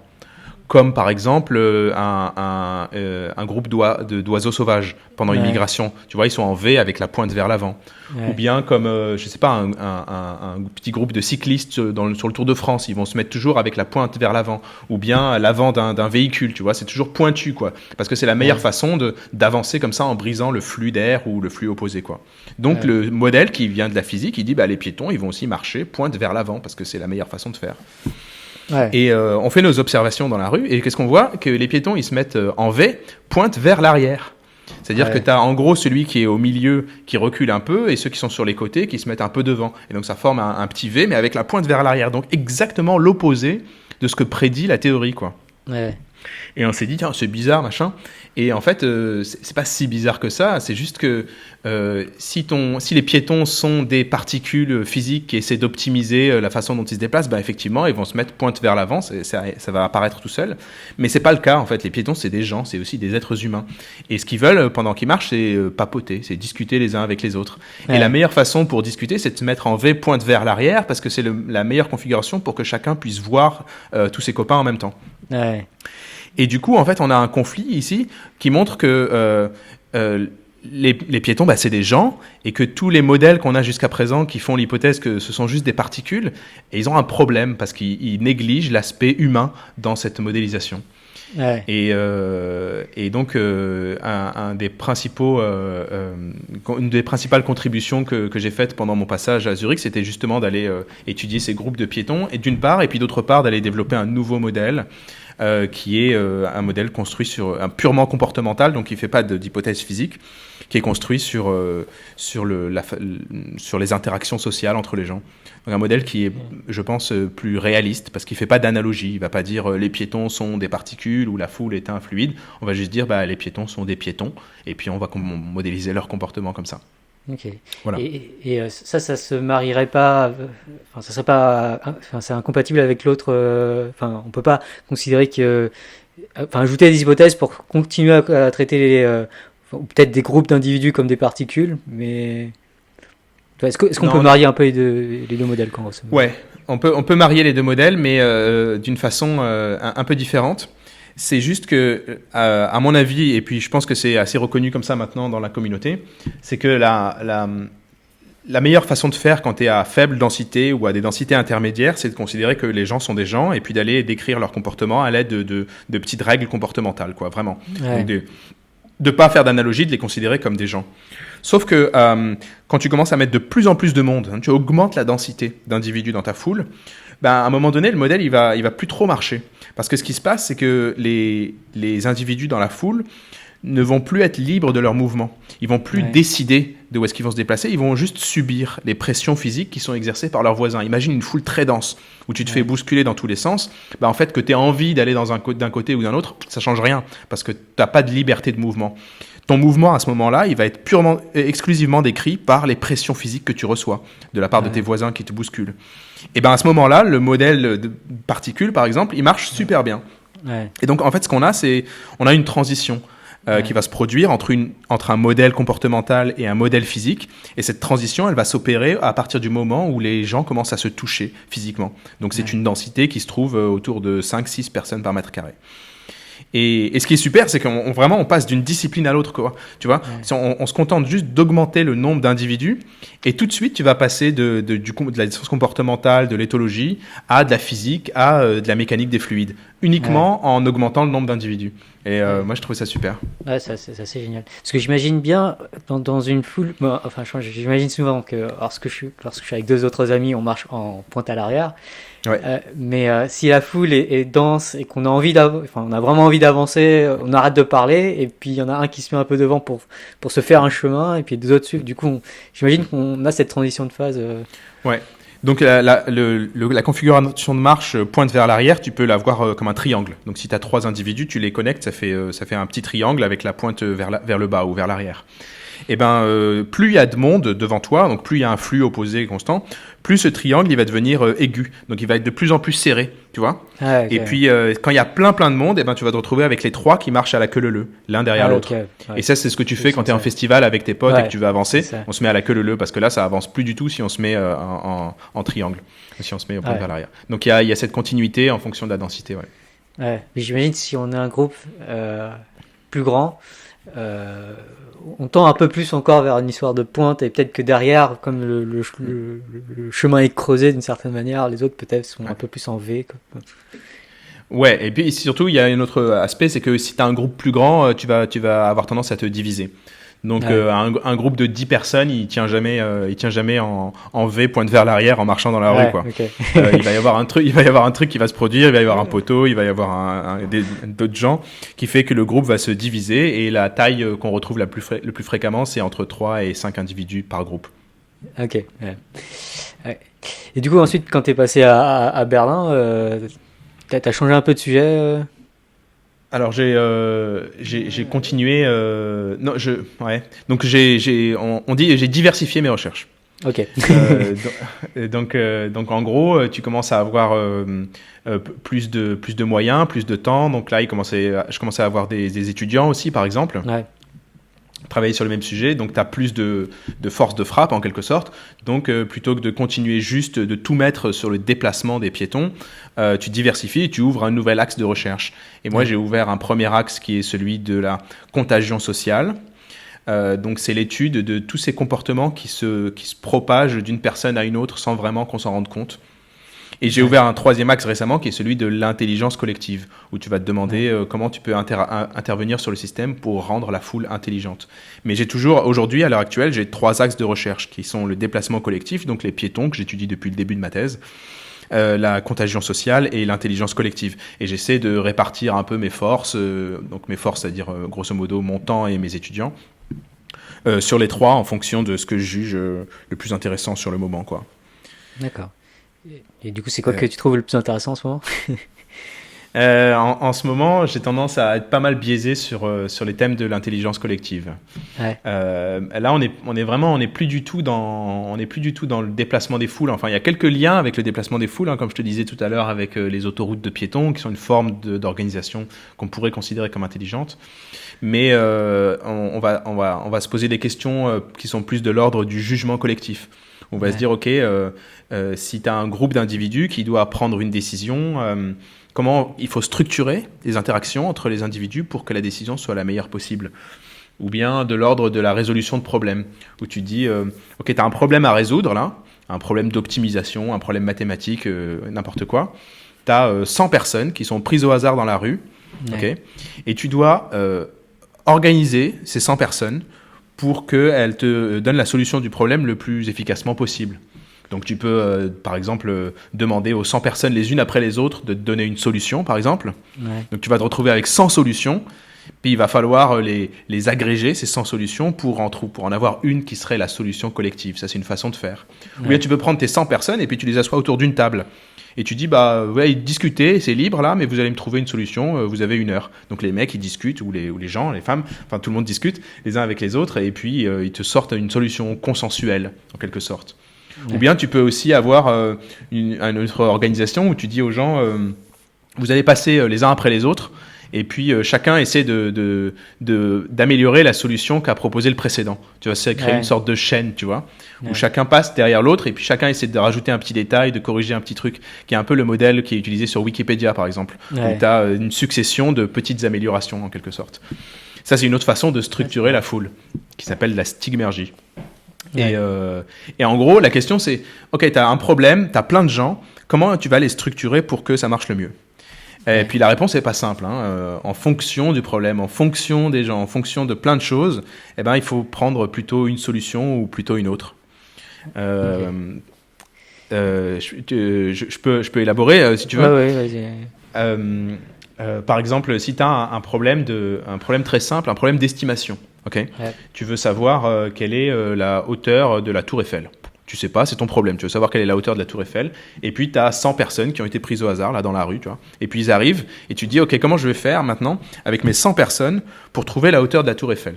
Comme par exemple un groupe d'oiseaux sauvages pendant une migration. Tu vois, ils sont en V avec la pointe vers l'avant. Ouais. Ou bien comme, je sais pas, un petit groupe de cyclistes sur le Tour de France. Ils vont se mettre toujours avec la pointe vers l'avant. Ou bien l'avant d'un véhicule, tu vois. C'est toujours pointu, quoi. Parce que c'est la meilleure façon d'avancer comme ça en brisant le flux d'air ou le flux opposé, quoi. Donc le modèle qui vient de la physique, il dit, les piétons, ils vont aussi marcher pointe vers l'avant parce que c'est la meilleure façon de faire. Ouais. Et on fait nos observations dans la rue et qu'est-ce qu'on voit ? Que les piétons, ils se mettent en V, pointe vers l'arrière. C'est-à-dire que tu as en gros celui qui est au milieu qui recule un peu et ceux qui sont sur les côtés qui se mettent un peu devant. Et donc ça forme un petit V mais avec la pointe vers l'arrière. Donc exactement l'opposé de ce que prédit la théorie, quoi. Ouais. Et on s'est dit, tiens, c'est bizarre, machin. Et en fait, c'est pas si bizarre que ça. C'est juste que si les piétons sont des particules physiques qui essaient d'optimiser la façon dont ils se déplacent, effectivement, ils vont se mettre pointe vers l'avant. Ça va apparaître tout seul. Mais c'est pas le cas, en fait. Les piétons, c'est des gens, c'est aussi des êtres humains. Et ce qu'ils veulent pendant qu'ils marchent, c'est papoter, c'est discuter les uns avec les autres. Ouais. Et la meilleure façon pour discuter, c'est de se mettre en V, pointe vers l'arrière, parce que c'est la meilleure configuration pour que chacun puisse voir tous ses copains en même temps. Ouais. Et du coup, en fait, on a un conflit ici qui montre que les piétons, c'est des gens et que tous les modèles qu'on a jusqu'à présent qui font l'hypothèse que ce sont juste des particules, et ils ont un problème parce qu'ils négligent l'aspect humain dans cette modélisation. Ouais. Et donc, une des principales contributions que j'ai faites pendant mon passage à Zurich, c'était justement d'aller étudier ces groupes de piétons, et d'une part, et puis d'autre part, d'aller développer un nouveau modèle qui est un modèle construit sur un purement comportemental, donc qui ne fait pas d'hypothèse physique, qui est construit sur les interactions sociales entre les gens. Donc un modèle qui est, je pense, plus réaliste, parce qu'il ne fait pas d'analogie. Il ne va pas dire les piétons sont des particules ou la foule est un fluide. On va juste dire les piétons sont des piétons, et puis on va modéliser leur comportement comme ça. Ok. Voilà. Et ça se marierait pas. Ça serait pas. C'est incompatible avec l'autre. On peut pas considérer que. Ajouter des hypothèses pour continuer à traiter peut-être des groupes d'individus comme des particules, mais. Est-ce qu'on peut marier un peu les deux modèles quand on Ouais, on peut marier les deux modèles, mais d'une façon un peu différente. C'est juste que, à mon avis, et puis je pense que c'est assez reconnu comme ça maintenant dans la communauté, c'est que la meilleure façon de faire quand tu es à faible densité ou à des densités intermédiaires, c'est de considérer que les gens sont des gens et puis d'aller décrire leur comportement à l'aide de petites règles comportementales, quoi, vraiment. Ouais. Donc de pas faire d'analogie, de les considérer comme des gens. Sauf que quand tu commences à mettre de plus en plus de monde, tu augmentes la densité d'individus dans ta foule, à un moment donné, le modèle, il va plus trop marcher. Parce que ce qui se passe, c'est que les individus dans la foule ne vont plus être libres de leurs mouvements. Ils vont plus décider de où est-ce qu'ils vont se déplacer. Ils vont juste subir les pressions physiques qui sont exercées par leurs voisins. Imagine une foule très dense où tu te fais bousculer dans tous les sens. En fait, que tu aies envie d'aller d'un côté ou d'un autre, ça change rien parce que tu n'as pas de liberté de mouvement. Ton mouvement, à ce moment-là, il va être exclusivement décrit par les pressions physiques que tu reçois de la part de tes voisins qui te bousculent. Et à ce moment-là, le modèle de particules, par exemple, il marche super bien. Ouais. Et donc, en fait, ce qu'on a, c'est on a une transition qui va se produire entre un modèle comportemental et un modèle physique. Et cette transition, elle va s'opérer à partir du moment où les gens commencent à se toucher physiquement. Donc, c'est une densité qui se trouve autour de 5-6 personnes par mètre carré. Et ce qui est super, c'est qu'on vraiment on passe d'une discipline à l'autre, quoi. Tu vois, si on se contente juste d'augmenter le nombre d'individus, et tout de suite tu vas passer de la science comportementale, de l'éthologie, à de la physique, à de la mécanique des fluides, uniquement en augmentant le nombre d'individus. Et moi je trouve ça super. Ouais, c'est assez génial. Parce que j'imagine bien dans une foule, enfin j'imagine souvent que lorsque je suis avec deux autres amis, on marche en pointe à l'arrière. Ouais. Mais si la foule est dense et qu'on a on a vraiment envie d'avancer, on arrête de parler et puis il y en a un qui se met un peu devant pour se faire un chemin et puis deux autres suivent. Du coup, j'imagine qu'on a cette transition de phase. Ouais. Donc la configuration de marche pointe vers l'arrière, tu peux la voir comme un triangle. Donc si tu as 3 individus, tu les connectes, ça fait un petit triangle avec la pointe vers le bas ou vers l'arrière. Et plus il y a de monde devant toi, donc plus il y a un flux opposé constant, plus ce triangle il va devenir aigu, donc il va être de plus en plus serré, tu vois. Okay. Et puis quand il y a plein de monde, tu vas te retrouver avec les 3 qui marchent à la queue leu, l'un derrière l'autre. Okay. Ouais. Et ça c'est ce que tu fais quand tu es en festival avec tes potes et que tu veux avancer. On se met à la queue leu parce que là ça avance plus du tout si on se met en triangle, si on se met au point vers l'arrière. Donc il y a cette continuité en fonction de la densité. Ouais. Mais j'imagine si on a un groupe plus grand. On tend un peu plus encore vers une histoire de pointe et peut-être que derrière, comme le chemin est creusé d'une certaine manière, les autres peut-être sont un peu plus en V. Quoi. Ouais, et puis surtout il y a un autre aspect, c'est que si tu as un groupe plus grand, tu vas avoir tendance à te diviser. Donc un groupe de 10 personnes, il tient jamais en V pointe vers l'arrière en marchant dans la rue, quoi. Okay. Il va y avoir un truc qui va se produire, il va y avoir un poteau, il va y avoir d'autres gens qui fait que le groupe va se diviser et la taille qu'on retrouve le plus fréquemment, c'est entre 3 et 5 individus par groupe. OK. Ouais. Et du coup ensuite quand tu es passé à Berlin, t'as changé un peu de sujet Alors j'ai continué donc j'ai diversifié mes recherches. OK. Donc en gros tu commences à avoir plus de moyens, plus de temps. Donc là je commençais à avoir des étudiants aussi par exemple. Ouais. Travailler sur le même sujet, donc tu as plus de force de frappe en quelque sorte. Donc plutôt que de continuer juste de tout mettre sur le déplacement des piétons, tu diversifies et tu ouvres un nouvel axe de recherche. Et moi j'ai ouvert un premier axe qui est celui de la contagion sociale. Donc c'est l'étude de tous ces comportements qui se propagent d'une personne à une autre sans vraiment qu'on s'en rende compte. Et j'ai ouvert un troisième axe récemment qui est celui de l'intelligence collective, où tu vas te demander comment tu peux intervenir sur le système pour rendre la foule intelligente. Mais aujourd'hui, à l'heure actuelle, j'ai 3 axes de recherche qui sont le déplacement collectif, donc les piétons que j'étudie depuis le début de ma thèse, la contagion sociale et l'intelligence collective. Et j'essaie de répartir un peu mes forces, donc mes forces, c'est-à-dire grosso modo mon temps et mes étudiants, sur les 3 en fonction de ce que je juge le plus intéressant sur le moment, quoi. D'accord. Et du coup, c'est quoi que tu trouves le plus intéressant en ce moment ? En ce moment, j'ai tendance à être pas mal biaisé sur les thèmes de l'intelligence collective. Ouais. Là, on n'est plus du tout dans le déplacement des foules. Enfin, il y a quelques liens avec le déplacement des foules, comme je te disais tout à l'heure, avec les autoroutes de piétons, qui sont une forme d'organisation qu'on pourrait considérer comme intelligente. Mais on va se poser des questions qui sont plus de l'ordre du jugement collectif. On va se dire, ok, si tu as un groupe d'individus qui doit prendre une décision, comment il faut structurer les interactions entre les individus pour que la décision soit la meilleure possible. Ou bien de l'ordre de la résolution de problèmes, où tu dis, ok, tu as un problème à résoudre là, un problème d'optimisation, un problème mathématique, n'importe quoi. Tu as 100 personnes qui sont prises au hasard dans la rue, okay, et tu dois organiser ces 100 personnes pour qu'elles te donnent la solution du problème le plus efficacement possible. Donc tu peux, par exemple, demander aux 100 personnes les unes après les autres de te donner une solution, par exemple. Ouais. Donc tu vas te retrouver avec 100 solutions, puis il va falloir les agréger, ces 100 solutions, pour en avoir une qui serait la solution collective. Ça, c'est une façon de faire. Ouais. Ou bien tu peux prendre tes 100 personnes et puis tu les assois autour d'une table. Et tu dis, discutez, c'est libre là, mais vous allez me trouver une solution, vous avez 1 heure. Donc les mecs, ils discutent, ou les gens, les femmes, enfin tout le monde discute les uns avec les autres, et puis ils te sortent une solution consensuelle, en quelque sorte. Ouais. Ou bien tu peux aussi avoir une autre organisation où tu dis aux gens, vous allez passer les uns après les autres, Et puis chacun essaie d'améliorer la solution qu'a proposé le précédent. Tu vois, c'est créer une sorte de chaîne, tu vois, où chacun passe derrière l'autre et puis chacun essaie de rajouter un petit détail, de corriger un petit truc, qui est un peu le modèle qui est utilisé sur Wikipédia par exemple, où tu as une succession de petites améliorations en quelque sorte. Ça, c'est une autre façon de structurer la foule, qui s'appelle la stigmergie. Et en gros, la question c'est, ok, tu as un problème, tu as plein de gens, comment tu vas les structurer pour que ça marche le mieux? Et puis la réponse n'est pas simple. En fonction du problème, en fonction des gens, en fonction de plein de choses, il faut prendre plutôt une solution ou plutôt une autre. Je peux élaborer si tu veux. Vas-y. Par exemple, si tu as un problème très simple, un problème d'estimation, tu veux savoir quelle est la hauteur de la Tour Eiffel. Tu sais pas, c'est ton problème. Tu veux savoir quelle est la hauteur de la Tour Eiffel. Et puis, tu as 100 personnes qui ont été prises au hasard, là, dans la rue, tu vois. Et puis, ils arrivent et tu te dis, OK, comment je vais faire maintenant avec mes 100 personnes pour trouver la hauteur de la Tour Eiffel?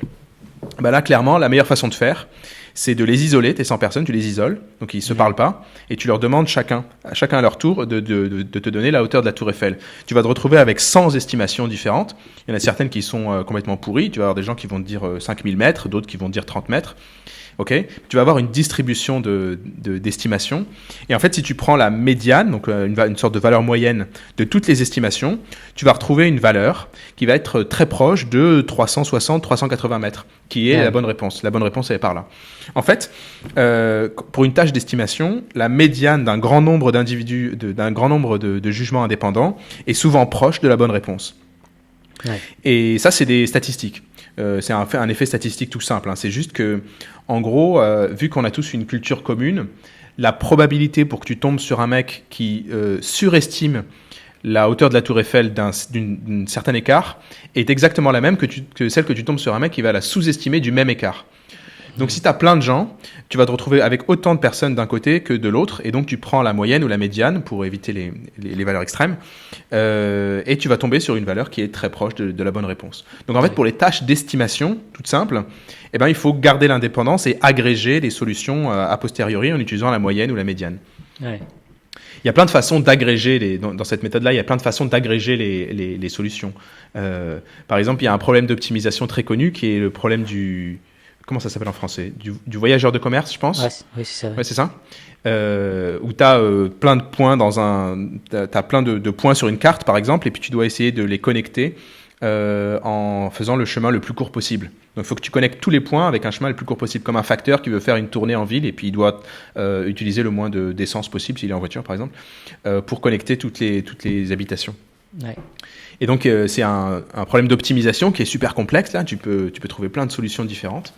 Là, clairement, la meilleure façon de faire, c'est de les isoler, tes 100 personnes, tu les isoles, donc ils ne se parlent pas, et tu leur demandes chacun à leur tour de te donner la hauteur de la Tour Eiffel. Tu vas te retrouver avec 100 estimations différentes. Il y en a certaines qui sont complètement pourries. Tu vas avoir des gens qui vont te dire 5000 mètres, d'autres qui vont te dire 30 mètres. Tu vas avoir une distribution d'estimations. Et en fait, si tu prends la médiane, donc une sorte de valeur moyenne de toutes les estimations, tu vas retrouver une valeur qui va être très proche de 360-380 mètres, qui est la bonne réponse. La bonne réponse, elle est par là. En fait, pour une tâche d'estimation, la médiane d'un grand nombre d'individus, d'un grand nombre de jugements indépendants, est souvent proche de la bonne réponse. Et ça, c'est des statistiques. C'est un effet statistique tout simple. C'est juste que, en gros, vu qu'on a tous une culture commune, la probabilité pour que tu tombes sur un mec qui surestime la hauteur de la Tour Eiffel d'un certain écart est exactement la même que celle que tu tombes sur un mec qui va la sous-estimer du même écart. Donc, si tu as plein de gens, tu vas te retrouver avec autant de personnes d'un côté que de l'autre, et donc tu prends la moyenne ou la médiane pour éviter les valeurs extrêmes, et tu vas tomber sur une valeur qui est très proche de la bonne réponse. Donc, en fait, pour les tâches d'estimation, toutes simples, il faut garder l'indépendance et agréger les solutions a posteriori en utilisant la moyenne ou la médiane. Il y a plein de façons d'agréger, dans cette méthode-là, il y a plein de façons d'agréger les solutions. Par exemple, il y a un problème d'optimisation très connu qui est le problème du... Comment ça s'appelle en français? Du voyageur de commerce, je pense. Oui, c'est ça. Ouais, c'est ça. Où tu as plein de points t'as plein de points sur une carte, par exemple, et puis tu dois essayer de les connecter en faisant le chemin le plus court possible. Donc, il faut que tu connectes tous les points avec un chemin le plus court possible, comme un facteur qui veut faire une tournée en ville et puis il doit utiliser le moins d'essence possible, s'il est en voiture, par exemple, pour connecter toutes les habitations. Et donc, c'est un problème d'optimisation qui est super complexe. Là, tu peux trouver plein de solutions différentes.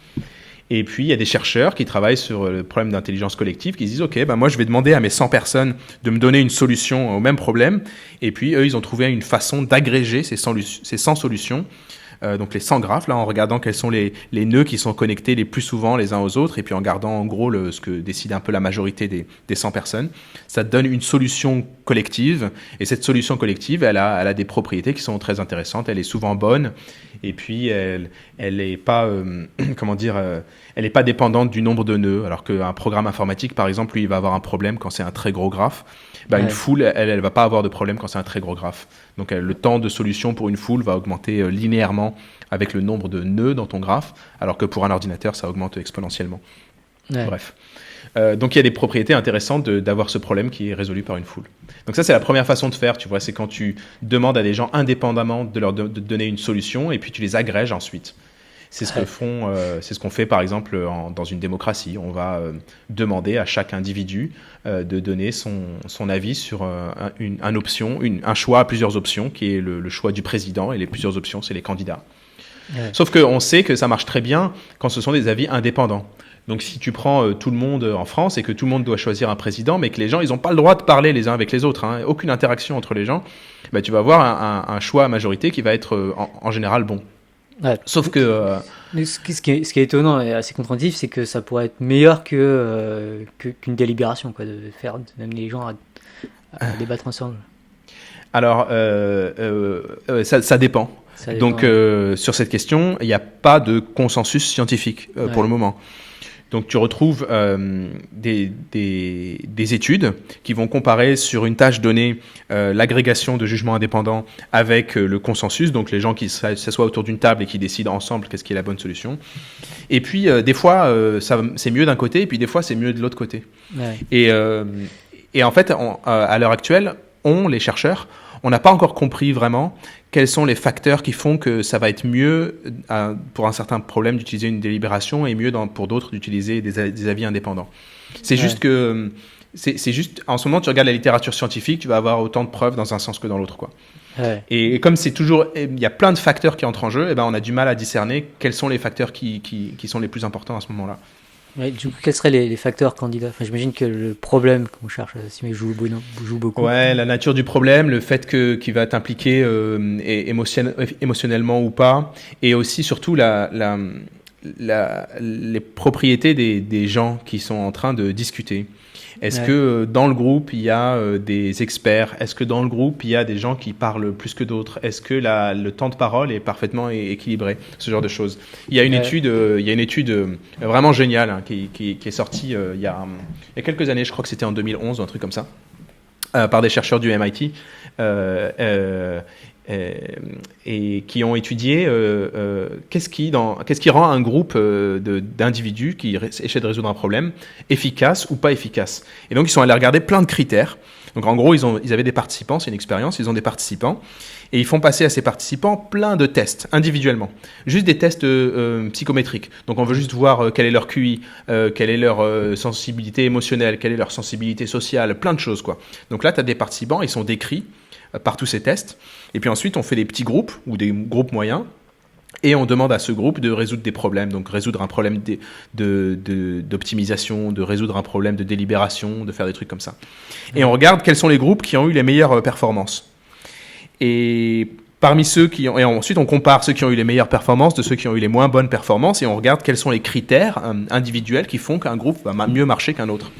Et puis, il y a des chercheurs qui travaillent sur le problème d'intelligence collective qui disent, OK, moi, je vais demander à mes 100 personnes de me donner une solution au même problème. Et puis, eux, ils ont trouvé une façon d'agréger ces 100 solutions. Donc les 100 graphes, là, en regardant quels sont les nœuds qui sont connectés les plus souvent les uns aux autres, et puis en gardant en gros ce que décide un peu la majorité des 100 personnes, ça donne une solution collective, et cette solution collective, elle a des propriétés qui sont très intéressantes, elle est souvent bonne, et puis elle est pas, elle est pas dépendante du nombre de nœuds, alors qu'un programme informatique, par exemple, lui, il va avoir un problème quand c'est un très gros graphe. Une foule, elle va pas avoir de problème quand c'est un très gros graphe. Donc le temps de solution pour une foule va augmenter linéairement avec le nombre de nœuds dans ton graphe, alors que pour un ordinateur, ça augmente exponentiellement. Bref. Donc il y a des propriétés intéressantes d'avoir ce problème qui est résolu par une foule. Donc ça, c'est la première façon de faire, tu vois, c'est quand tu demandes à des gens indépendamment de leur donner une solution et puis tu les agrèges ensuite. C'est ce qu'on fait par exemple dans une démocratie. On va demander à chaque individu de donner son avis sur un choix à plusieurs options, qui est le choix du président, et les plusieurs options, c'est les candidats. Sauf qu'on sait que ça marche très bien quand ce sont des avis indépendants. Donc si tu prends tout le monde en France et que tout le monde doit choisir un président, mais que les gens, ils n'ont pas le droit de parler les uns avec les autres, aucune interaction entre les gens, tu vas avoir un choix à majorité qui va être en général bon. Sauf que... Ce qui est étonnant et assez contre-intuitif, c'est que ça pourrait être meilleur qu'une délibération, quoi, d'amener les gens à débattre ensemble. Alors, ça dépend. Donc, sur cette question, il n'y a pas de consensus scientifique pour le moment. Donc tu retrouves des études qui vont comparer sur une tâche donnée l'agrégation de jugements indépendants avec le consensus, donc les gens qui s'assoient autour d'une table et qui décident ensemble qu'est-ce qui est la bonne solution. Et puis des fois c'est mieux d'un côté et puis des fois c'est mieux de l'autre côté. Ouais. Et en fait à l'heure actuelle, les chercheurs, on n'a pas encore compris vraiment quels sont les facteurs qui font que ça va être mieux pour un certain problème d'utiliser une délibération et mieux pour d'autres d'utiliser des avis indépendants. C'est juste que, c'est juste, en ce moment, tu regardes la littérature scientifique, tu vas avoir autant de preuves dans un sens que dans l'autre, quoi. Ouais. Et comme c'est toujours, il y a plein de facteurs qui entrent en jeu, et ben on a du mal à discerner quels sont les facteurs qui sont les plus importants à ce moment-là. Ouais, du coup, quels seraient les facteurs candidats? J'imagine que le problème qu'on cherche joue beaucoup. Ouais, la nature du problème, le fait qu'il va t'impliquer émotionnellement ou pas, et aussi surtout les propriétés des gens qui sont en train de discuter. Est-ce que dans le groupe, il y a des experts? Est-ce que dans le groupe, il y a des gens qui parlent plus que d'autres? Est-ce que le temps de parole est parfaitement équilibré? Ce genre de choses. Il y a une étude vraiment géniale qui est sortie il y a quelques années, je crois que c'était en 2011 ou un truc comme ça, par des chercheurs du MIT. Et qui ont étudié qu'est-ce qui rend un groupe d'individus qui essaient de résoudre un problème efficace ou pas efficace. Et donc ils sont allés regarder plein de critères. Donc en gros ils avaient des participants, c'est une expérience, ils ont des participants et ils font passer à ces participants plein de tests individuellement, juste des tests psychométriques. Donc on veut juste voir quel est leur QI, quelle est leur sensibilité émotionnelle, quelle est leur sensibilité sociale, plein de choses quoi. Donc là tu as des participants, ils sont décrits par tous ces tests. Et puis ensuite, on fait des petits groupes ou des groupes moyens et on demande à ce groupe de résoudre des problèmes. Donc résoudre un problème d'optimisation, de résoudre un problème de délibération, de faire des trucs comme ça. Et on regarde quels sont les groupes qui ont eu les meilleures performances. Et parmi ceux et ensuite on compare ceux qui ont eu les meilleures performances de ceux qui ont eu les moins bonnes performances et on regarde quels sont les critères individuels qui font qu'un groupe va mieux marcher qu'un autre.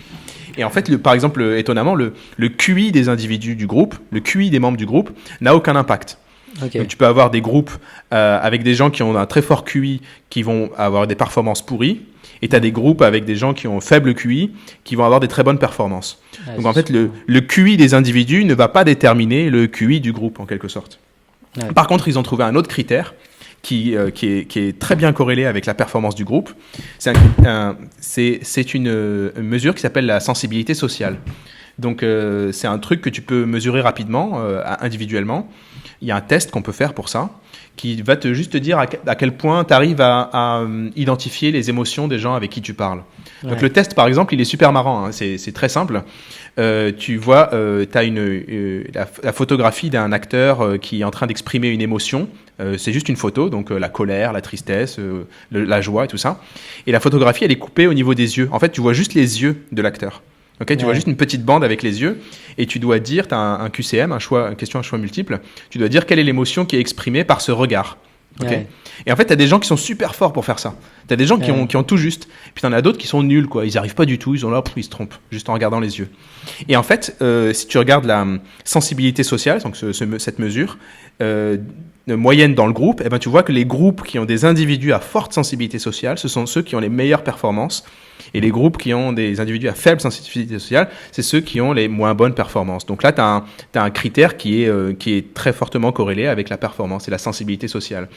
Et en fait, par exemple, étonnamment, le QI des individus du groupe, le QI des membres du groupe, n'a aucun impact. Okay. Donc tu peux avoir des groupes avec des gens qui ont un très fort QI qui vont avoir des performances pourries, et tu as des groupes avec des gens qui ont un faible QI qui vont avoir des très bonnes performances. Ouais, donc en fait, le QI des individus ne va pas déterminer le QI du groupe, en quelque sorte. Ouais. Par contre, ils ont trouvé un autre critère qui est très bien corrélé avec la performance du groupe. C'est une mesure qui s'appelle la sensibilité sociale. Donc, c'est un truc que tu peux mesurer rapidement, individuellement. Il y a un test qu'on peut faire pour ça, qui va juste te dire à quel point tu arrives à identifier les émotions des gens avec qui tu parles. Ouais. Donc, le test, par exemple, il est super marrant. Hein. C'est très simple. Tu vois, tu as la photographie d'un acteur qui est en train d'exprimer une émotion. C'est juste une photo, donc la colère, la tristesse, la joie et tout ça. Et la photographie, elle est coupée au niveau des yeux. En fait, tu vois juste les yeux de l'acteur. Okay, tu vois juste une petite bande avec les yeux et tu dois dire, tu as un QCM, une question à choix multiple, tu dois dire quelle est l'émotion qui est exprimée par ce regard. Okay. Ouais. Et en fait, tu as des gens qui sont super forts pour faire ça. Tu as des gens qui ont tout juste. Puis tu en as d'autres qui sont nuls, quoi. Ils n'y arrivent pas du tout, ils ils se trompent, juste en regardant les yeux. Et en fait, si tu regardes la sensibilité sociale, donc cette mesure, moyenne dans le groupe, eh ben, tu vois que les groupes qui ont des individus à forte sensibilité sociale, ce sont ceux qui ont les meilleures performances. Et les groupes qui ont des individus à faible sensibilité sociale, c'est ceux qui ont les moins bonnes performances. Donc là, tu as un critère qui est très fortement corrélé avec la performance et la sensibilité sociale.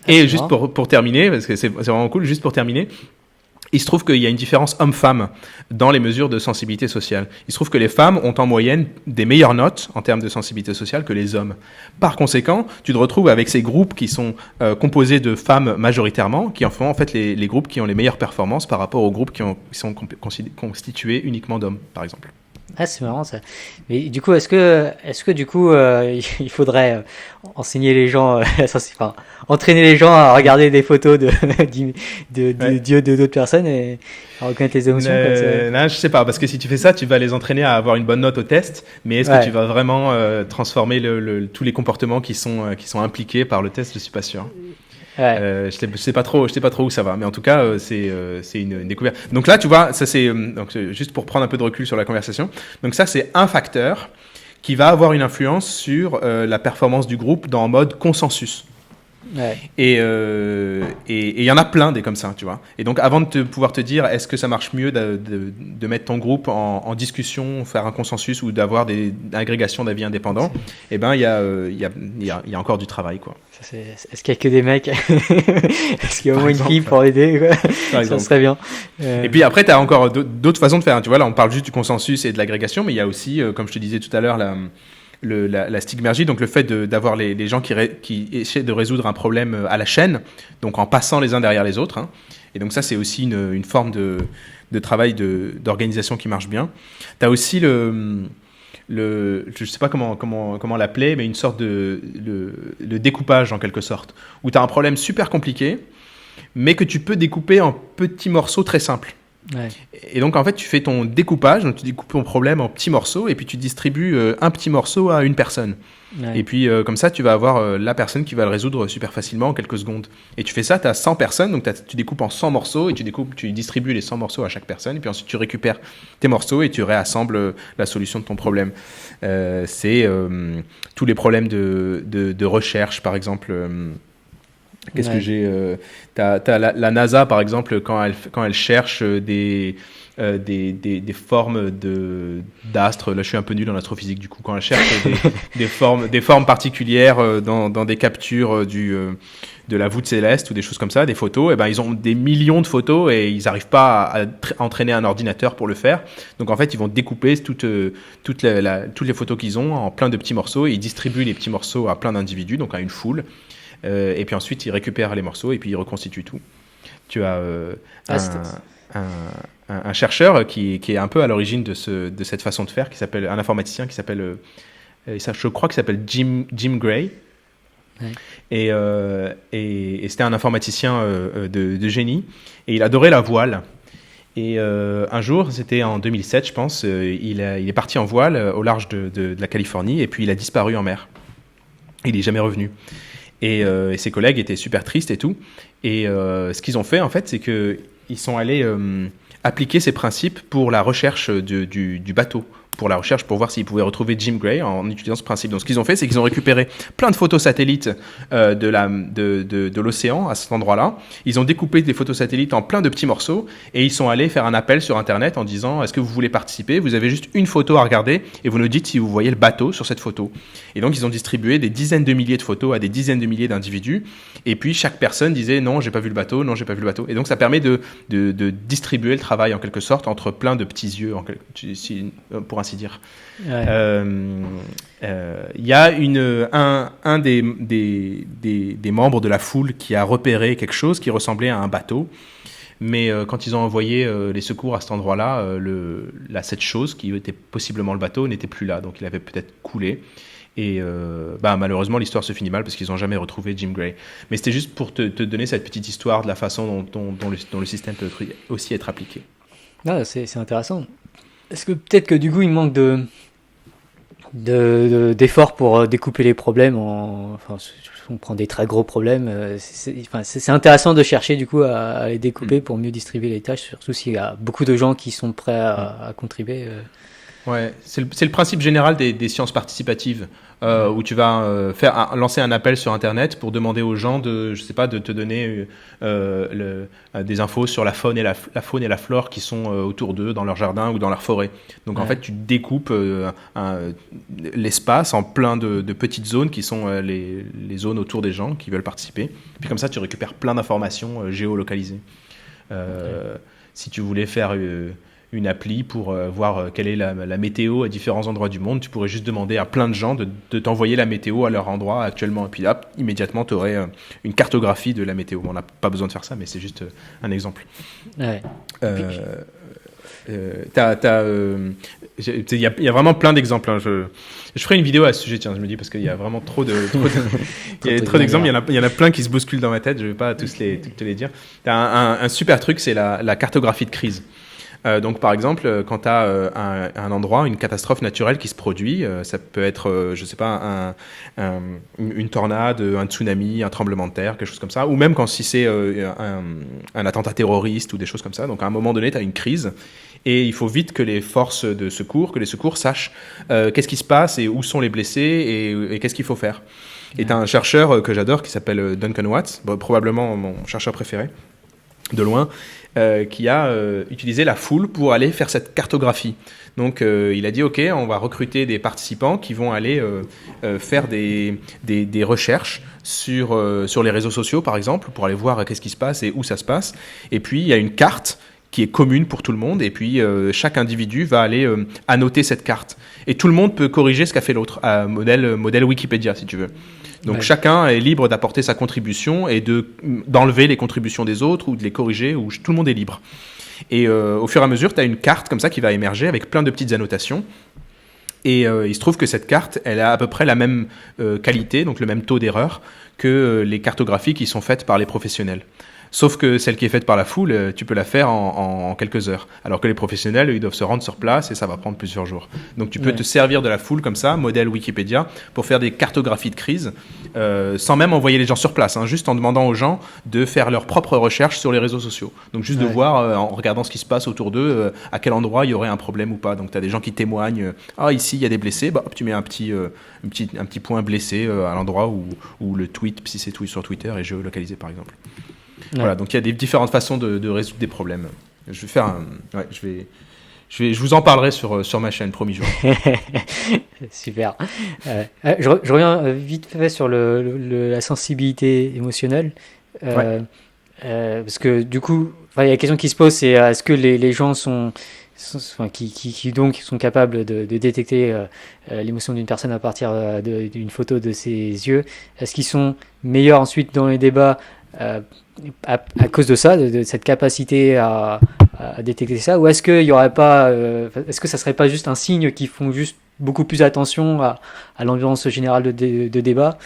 Et juste pour terminer, parce que c'est vraiment cool, juste pour terminer, il se trouve qu'il y a une différence homme-femme dans les mesures de sensibilité sociale. Il se trouve que les femmes ont en moyenne des meilleures notes en termes de sensibilité sociale que les hommes. Par conséquent, tu te retrouves avec ces groupes qui sont composés de femmes majoritairement, qui en font en fait les groupes qui ont les meilleures performances par rapport aux groupes qui sont constitués uniquement d'hommes, par exemple. Ah, c'est marrant ça. Mais du coup, est-ce que du coup, il faudrait enseigner les gens, entraîner les gens à regarder des photos de Dieu de d'autres personnes et à reconnaître les émotions comme ça? Non, je sais pas, parce que si tu fais ça, tu vas les entraîner à avoir une bonne note au test, mais est-ce que tu vas vraiment transformer tous les comportements qui sont impliqués par le test? Je suis pas sûr. Ouais. Je sais pas trop où ça va, mais en tout cas c'est une découverte. Donc là tu vois, ça c'est juste pour prendre un peu de recul sur la conversation. Donc ça c'est un facteur qui va avoir une influence sur la performance du groupe en mode consensus. Ouais. Et il y en a plein des comme ça, tu vois. Et donc, avant de pouvoir te dire, est-ce que ça marche mieux de mettre ton groupe en discussion, faire un consensus ou d'avoir des agrégations d'avis indépendants, eh ben, il y a encore du travail, quoi. Est-ce qu'il y a que des mecs? Est-ce qu'il y a au moins une fille pour aider, quoi? Ça serait bien. Et puis après, tu as encore d'autres façons de faire. Tu vois, là, on parle juste du consensus et de l'agrégation, mais il y a aussi, comme je te disais tout à l'heure, la stigmergie, donc le fait d'avoir les gens qui essaient de résoudre un problème à la chaîne, donc en passant les uns derrière les autres. Hein. Et donc ça, c'est aussi une forme de travail d'organisation qui marche bien. Tu as aussi je ne sais pas comment l'appeler, mais une sorte le découpage en quelque sorte, où tu as un problème super compliqué, mais que tu peux découper en petits morceaux très simples. Ouais. Et donc en fait tu fais ton découpage, donc tu découpes ton problème en petits morceaux et puis tu distribues un petit morceau à une personne. Ouais. Et puis comme ça tu vas avoir la personne qui va le résoudre super facilement en quelques secondes. Et tu fais ça, tu as 100 personnes, donc tu découpes en 100 morceaux et tu distribues les 100 morceaux à chaque personne et puis ensuite tu récupères tes morceaux et tu réassembles la solution de ton problème. C'est tous les problèmes de recherche par exemple. Qu'est-ce que j'ai t'as la NASA par exemple quand elle cherche des formes d'astres. Là je suis un peu nul en astrophysique du coup. Quand elle cherche des formes particulières dans des captures de la voûte céleste ou des choses comme ça, des photos, et ben ils ont des millions de photos et ils n'arrivent pas à entraîner un ordinateur pour le faire. Donc en fait ils vont découper toutes les photos qu'ils ont en plein de petits morceaux et ils distribuent les petits morceaux à plein d'individus, donc à une foule. Et puis ensuite, ils récupèrent les morceaux et puis ils reconstituent tout. Tu as un chercheur qui est un peu à l'origine de cette façon de faire, un informaticien qui s'appelle, je crois qu'il s'appelle Jim Gray. Ouais. Et c'était un informaticien de génie et il adorait la voile. Et un jour, c'était en 2007, je pense, il est parti en voile au large de la Californie et puis il a disparu en mer. Il n'est jamais revenu. Et ses collègues étaient super tristes et tout. Et ce qu'ils ont fait, en fait, c'est qu'ils sont allés appliquer ces principes pour la recherche du bateau. Pour voir s'ils pouvaient retrouver Jim Gray en utilisant ce principe. Donc ce qu'ils ont fait, c'est qu'ils ont récupéré plein de photos satellites de l'océan à cet endroit-là. Ils ont découpé des photos satellites en plein de petits morceaux et ils sont allés faire un appel sur Internet en disant « Est-ce que vous voulez participer ? Vous avez juste une photo à regarder et vous nous dites si vous voyez le bateau sur cette photo. » Et donc ils ont distribué des dizaines de milliers de photos à des dizaines de milliers d'individus et puis chaque personne disait « Non, j'ai pas vu le bateau, non, j'ai pas vu le bateau. » Et donc ça permet de distribuer le travail en quelque sorte entre plein de petits yeux, pour ainsi dire. Ouais. Y a un des membres de la foule qui a repéré quelque chose qui ressemblait à un bateau, mais quand ils ont envoyé les secours à cet endroit-là, cette chose qui était possiblement le bateau n'était plus là, donc il avait peut-être coulé. Et malheureusement, l'histoire se finit mal parce qu'ils n'ont jamais retrouvé Jim Gray. Mais c'était juste pour te donner cette petite histoire de la façon dont le système peut aussi être appliqué. Ah, c'est intéressant. Est-ce que peut-être que du coup il manque d'efforts pour découper les problèmes on prend des très gros problèmes, c'est intéressant de chercher du coup à les découper pour mieux distribuer les tâches, surtout s'il y a beaucoup de gens qui sont prêts à contribuer. Ouais, c'est le principe général des sciences participatives, où tu vas lancer un appel sur Internet pour demander aux gens de te donner des infos sur la faune et la flore qui sont autour d'eux, dans leur jardin ou dans leur forêt. Donc en fait, tu découpes l'espace en plein de petites zones qui sont les zones autour des gens qui veulent participer. Puis comme ça, tu récupères plein d'informations géolocalisées. Si tu voulais faire une appli pour voir quelle est la météo à différents endroits du monde, tu pourrais juste demander à plein de gens de t'envoyer la météo à leur endroit actuellement. Et puis là, immédiatement, tu aurais une cartographie de la météo. Bon, on n'a pas besoin de faire ça, mais c'est juste un exemple. Ouais. Il y a vraiment plein d'exemples. Hein. Je ferai une vidéo à ce sujet, tiens, je me dis, parce qu'il y a vraiment trop d'exemples. Il y en a plein qui se bousculent dans ma tête. Je ne vais pas te les dire. Tu as un super truc, c'est la cartographie de crise. Donc, par exemple, quand tu as un endroit, une catastrophe naturelle qui se produit, ça peut être, je sais pas, une tornade, un tsunami, un tremblement de terre, quelque chose comme ça, ou même si c'est un attentat terroriste ou des choses comme ça. Donc, à un moment donné, tu as une crise et il faut vite que les forces de secours, que les secours sachent qu'est-ce qui se passe et où sont les blessés et qu'est-ce qu'il faut faire. Et tu as un chercheur que j'adore qui s'appelle Duncan Watts, probablement mon chercheur préféré, de loin, qui a utilisé la foule pour aller faire cette cartographie. Donc il a dit ok, on va recruter des participants qui vont aller faire des recherches sur les réseaux sociaux par exemple, pour aller voir qu'est-ce qui se passe et où ça se passe. Et puis il y a une carte qui est commune pour tout le monde, et puis chaque individu va aller annoter cette carte. Et tout le monde peut corriger ce qu'a fait l'autre, modèle Wikipédia si tu veux. Donc chacun est libre d'apporter sa contribution et d'enlever les contributions des autres ou de les corriger, ou tout le monde est libre. Et au fur et à mesure, tu as une carte comme ça qui va émerger avec plein de petites annotations. Et il se trouve que cette carte, elle a à peu près la même qualité, donc le même taux d'erreur que les cartographies qui sont faites par les professionnels. Sauf que celle qui est faite par la foule, tu peux la faire en quelques heures. Alors que les professionnels, ils doivent se rendre sur place et ça va prendre plusieurs jours. Donc tu peux te servir de la foule comme ça, modèle Wikipédia, pour faire des cartographies de crise, sans même envoyer les gens sur place, juste en demandant aux gens de faire leurs propres recherches sur les réseaux sociaux. Donc juste de voir, en regardant ce qui se passe autour d'eux, à quel endroit il y aurait un problème ou pas. Donc tu as des gens qui témoignent, ici il y a des blessés, hop, tu mets un petit point blessé à l'endroit où le tweet, si c'est sur Twitter, est géolocalisé par exemple. Voilà, donc il y a des différentes façons de résoudre des problèmes. Je vais faire je vous en parlerai sur ma chaîne, promis. Super. Je reviens vite fait sur la sensibilité émotionnelle. Parce que du coup, il y a la question qui se pose, c'est est-ce que les gens qui sont capables de détecter l'émotion d'une personne à partir d'une photo de ses yeux, est-ce qu'ils sont meilleurs ensuite dans les débats à cause de ça, de cette capacité à détecter ça, ou est-ce qu'il y aurait pas, est-ce que ça serait pas juste un signe qu'ils font juste beaucoup plus attention à l'ambiance générale de débat?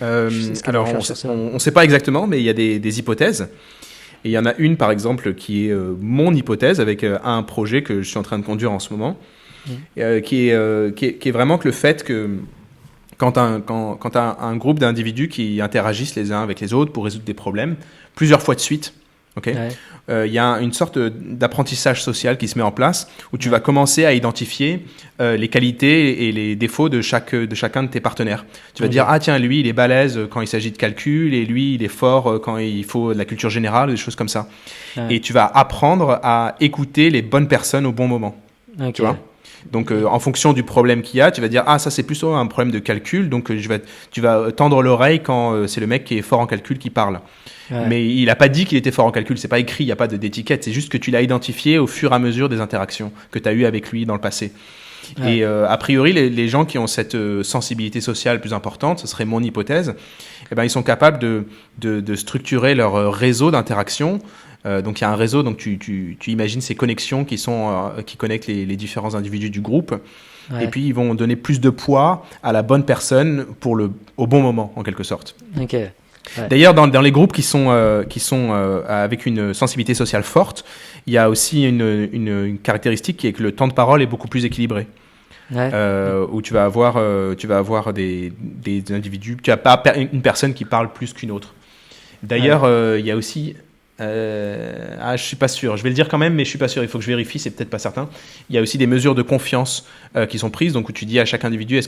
Alors on ne sait pas exactement, mais il y a des hypothèses. Et il y en a une par exemple qui est mon hypothèse avec un projet que je suis en train de conduire en ce moment, qui est vraiment que le fait que quand tu as un groupe d'individus qui interagissent les uns avec les autres pour résoudre des problèmes plusieurs fois de suite, y a une sorte d'apprentissage social qui se met en place où tu vas commencer à identifier les qualités et les défauts de chacun de tes partenaires. Tu vas dire, tiens, lui, il est balèze quand il s'agit de calcul et lui, il est fort quand il faut de la culture générale, des choses comme ça. Et tu vas apprendre à écouter les bonnes personnes au bon moment. Tu vois ? Donc, en fonction du problème qu'il y a, tu vas dire ça c'est plutôt un problème de calcul, donc tu vas tendre l'oreille quand c'est le mec qui est fort en calcul qui parle. Mais il n'a pas dit qu'il était fort en calcul, c'est pas écrit, il n'y a pas d'étiquette, c'est juste que tu l'as identifié au fur et à mesure des interactions que tu as eues avec lui dans le passé. Et a priori, les gens qui ont cette sensibilité sociale plus importante, ce serait mon hypothèse, ils sont capables de structurer leur réseau d'interaction. Donc il y a un réseau, donc tu imagines ces connexions qui connectent les différents individus du groupe, et puis ils vont donner plus de poids à la bonne personne au bon moment en quelque sorte. D'ailleurs dans les groupes qui sont avec une sensibilité sociale forte, il y a aussi une caractéristique qui est que le temps de parole est beaucoup plus équilibré. Où tu vas avoir des individus, tu n'as pas une personne qui parle plus qu'une autre. D'ailleurs il y a aussi je suis pas sûr, je vais le dire quand même, mais je suis pas sûr, il faut que je vérifie, c'est peut-être pas certain. Il y a aussi des mesures de confiance qui sont prises, donc où tu dis à chaque individu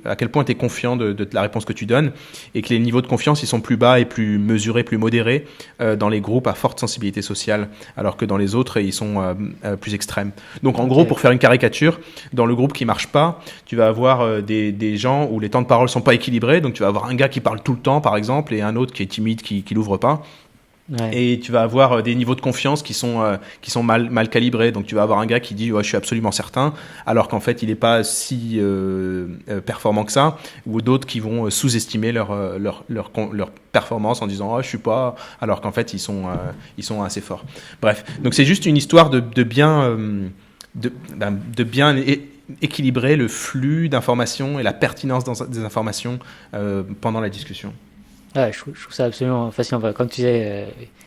à quel point tu es confiant de la réponse que tu donnes, et que les niveaux de confiance ils sont plus bas et plus mesurés, plus modérés dans les groupes à forte sensibilité sociale, alors que dans les autres ils sont plus extrêmes. Donc en gros, pour faire une caricature, dans le groupe qui marche pas, tu vas avoir des gens où les temps de parole sont pas équilibrés, donc tu vas avoir un gars qui parle tout le temps par exemple et un autre qui est timide, qui l'ouvre pas. Et tu vas avoir des niveaux de confiance qui sont mal calibrés. Donc tu vas avoir un gars qui dit je suis absolument certain, alors qu'en fait il n'est pas si performant que ça, ou d'autres qui vont sous-estimer leur performance en disant je suis pas, alors qu'en fait ils sont assez forts. Bref, donc c'est juste une histoire de bien équilibrer le flux d'informations et la pertinence des informations pendant la discussion. Je trouve ça absolument fascinant. Comme tu disais,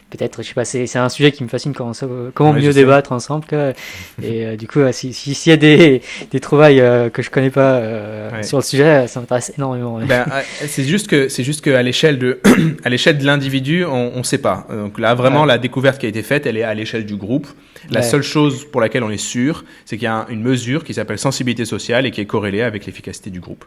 peut-être, je sais pas, c'est un sujet qui me fascine, comment mieux débattre ensemble, quoi. Et du coup, s'il y a des trouvailles que je connais pas sur le sujet, ça m'intéresse énormément. Ouais. C'est juste que à l'échelle de l'individu, on sait pas. Donc là, vraiment, la découverte qui a été faite, elle est à l'échelle du groupe. La seule chose pour laquelle on est sûr, c'est qu'il y a une mesure qui s'appelle sensibilité sociale et qui est corrélée avec l'efficacité du groupe.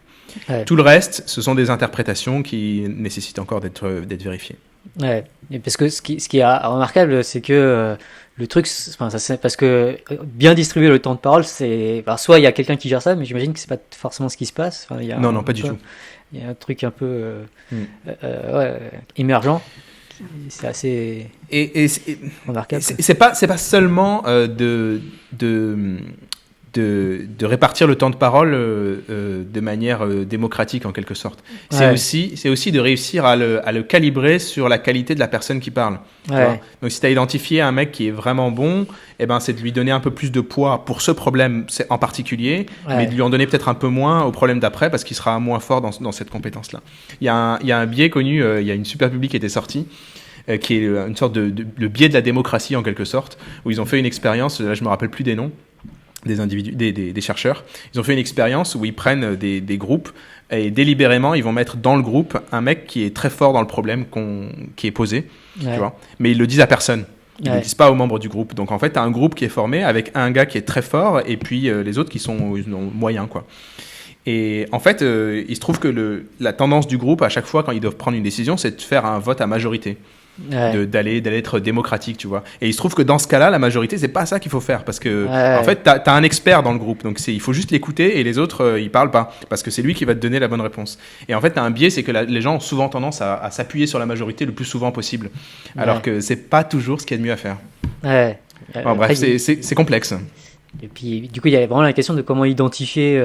Tout le reste, ce sont des interprétations qui nécessitent encore d'être vérifiées. Ouais, et parce que ce qui est remarquable, c'est que le truc, c'est parce que bien distribuer le temps de parole, c'est soit il y a quelqu'un qui gère ça, mais j'imagine que c'est pas forcément ce qui se passe. Non, pas du tout. Il y a un truc un peu émergent. C'est assez remarquable. C'est pas seulement de répartir le temps de parole de manière démocratique en quelque sorte. C'est aussi de réussir à le calibrer sur la qualité de la personne qui parle. Donc si tu as identifié un mec qui est vraiment bon, c'est de lui donner un peu plus de poids pour ce problème en particulier, mais de lui en donner peut-être un peu moins au problème d'après parce qu'il sera moins fort dans cette compétence-là. Il y a un biais connu, il y a une super publique qui était sortie, qui est une sorte le biais de la démocratie en quelque sorte, où ils ont fait une expérience, là je me rappelle plus des noms, des individus, des chercheurs. Ils ont fait une expérience où ils prennent des groupes et délibérément ils vont mettre dans le groupe un mec qui est très fort dans le problème qui est posé, tu vois, mais ils le disent à personne. Ils ne le disent pas aux membres du groupe. Donc en fait, tu as un groupe qui est formé avec un gars qui est très fort et puis les autres qui sont moyens, quoi. Et en fait, il se trouve que la tendance du groupe à chaque fois quand ils doivent prendre une décision, c'est de faire un vote à majorité. D'aller être démocratique, tu vois. Et il se trouve que dans ce cas-là, la majorité, c'est pas ça qu'il faut faire parce que en fait, t'as un expert dans le groupe, donc il faut juste l'écouter et les autres, ils parlent pas parce que c'est lui qui va te donner la bonne réponse. Et en fait, t'as un biais, c'est que les gens ont souvent tendance à s'appuyer sur la majorité le plus souvent possible, alors que c'est pas toujours ce qu'il y a de mieux à faire. Bref, c'est complexe. Et puis, du coup, il y a vraiment la question de comment identifier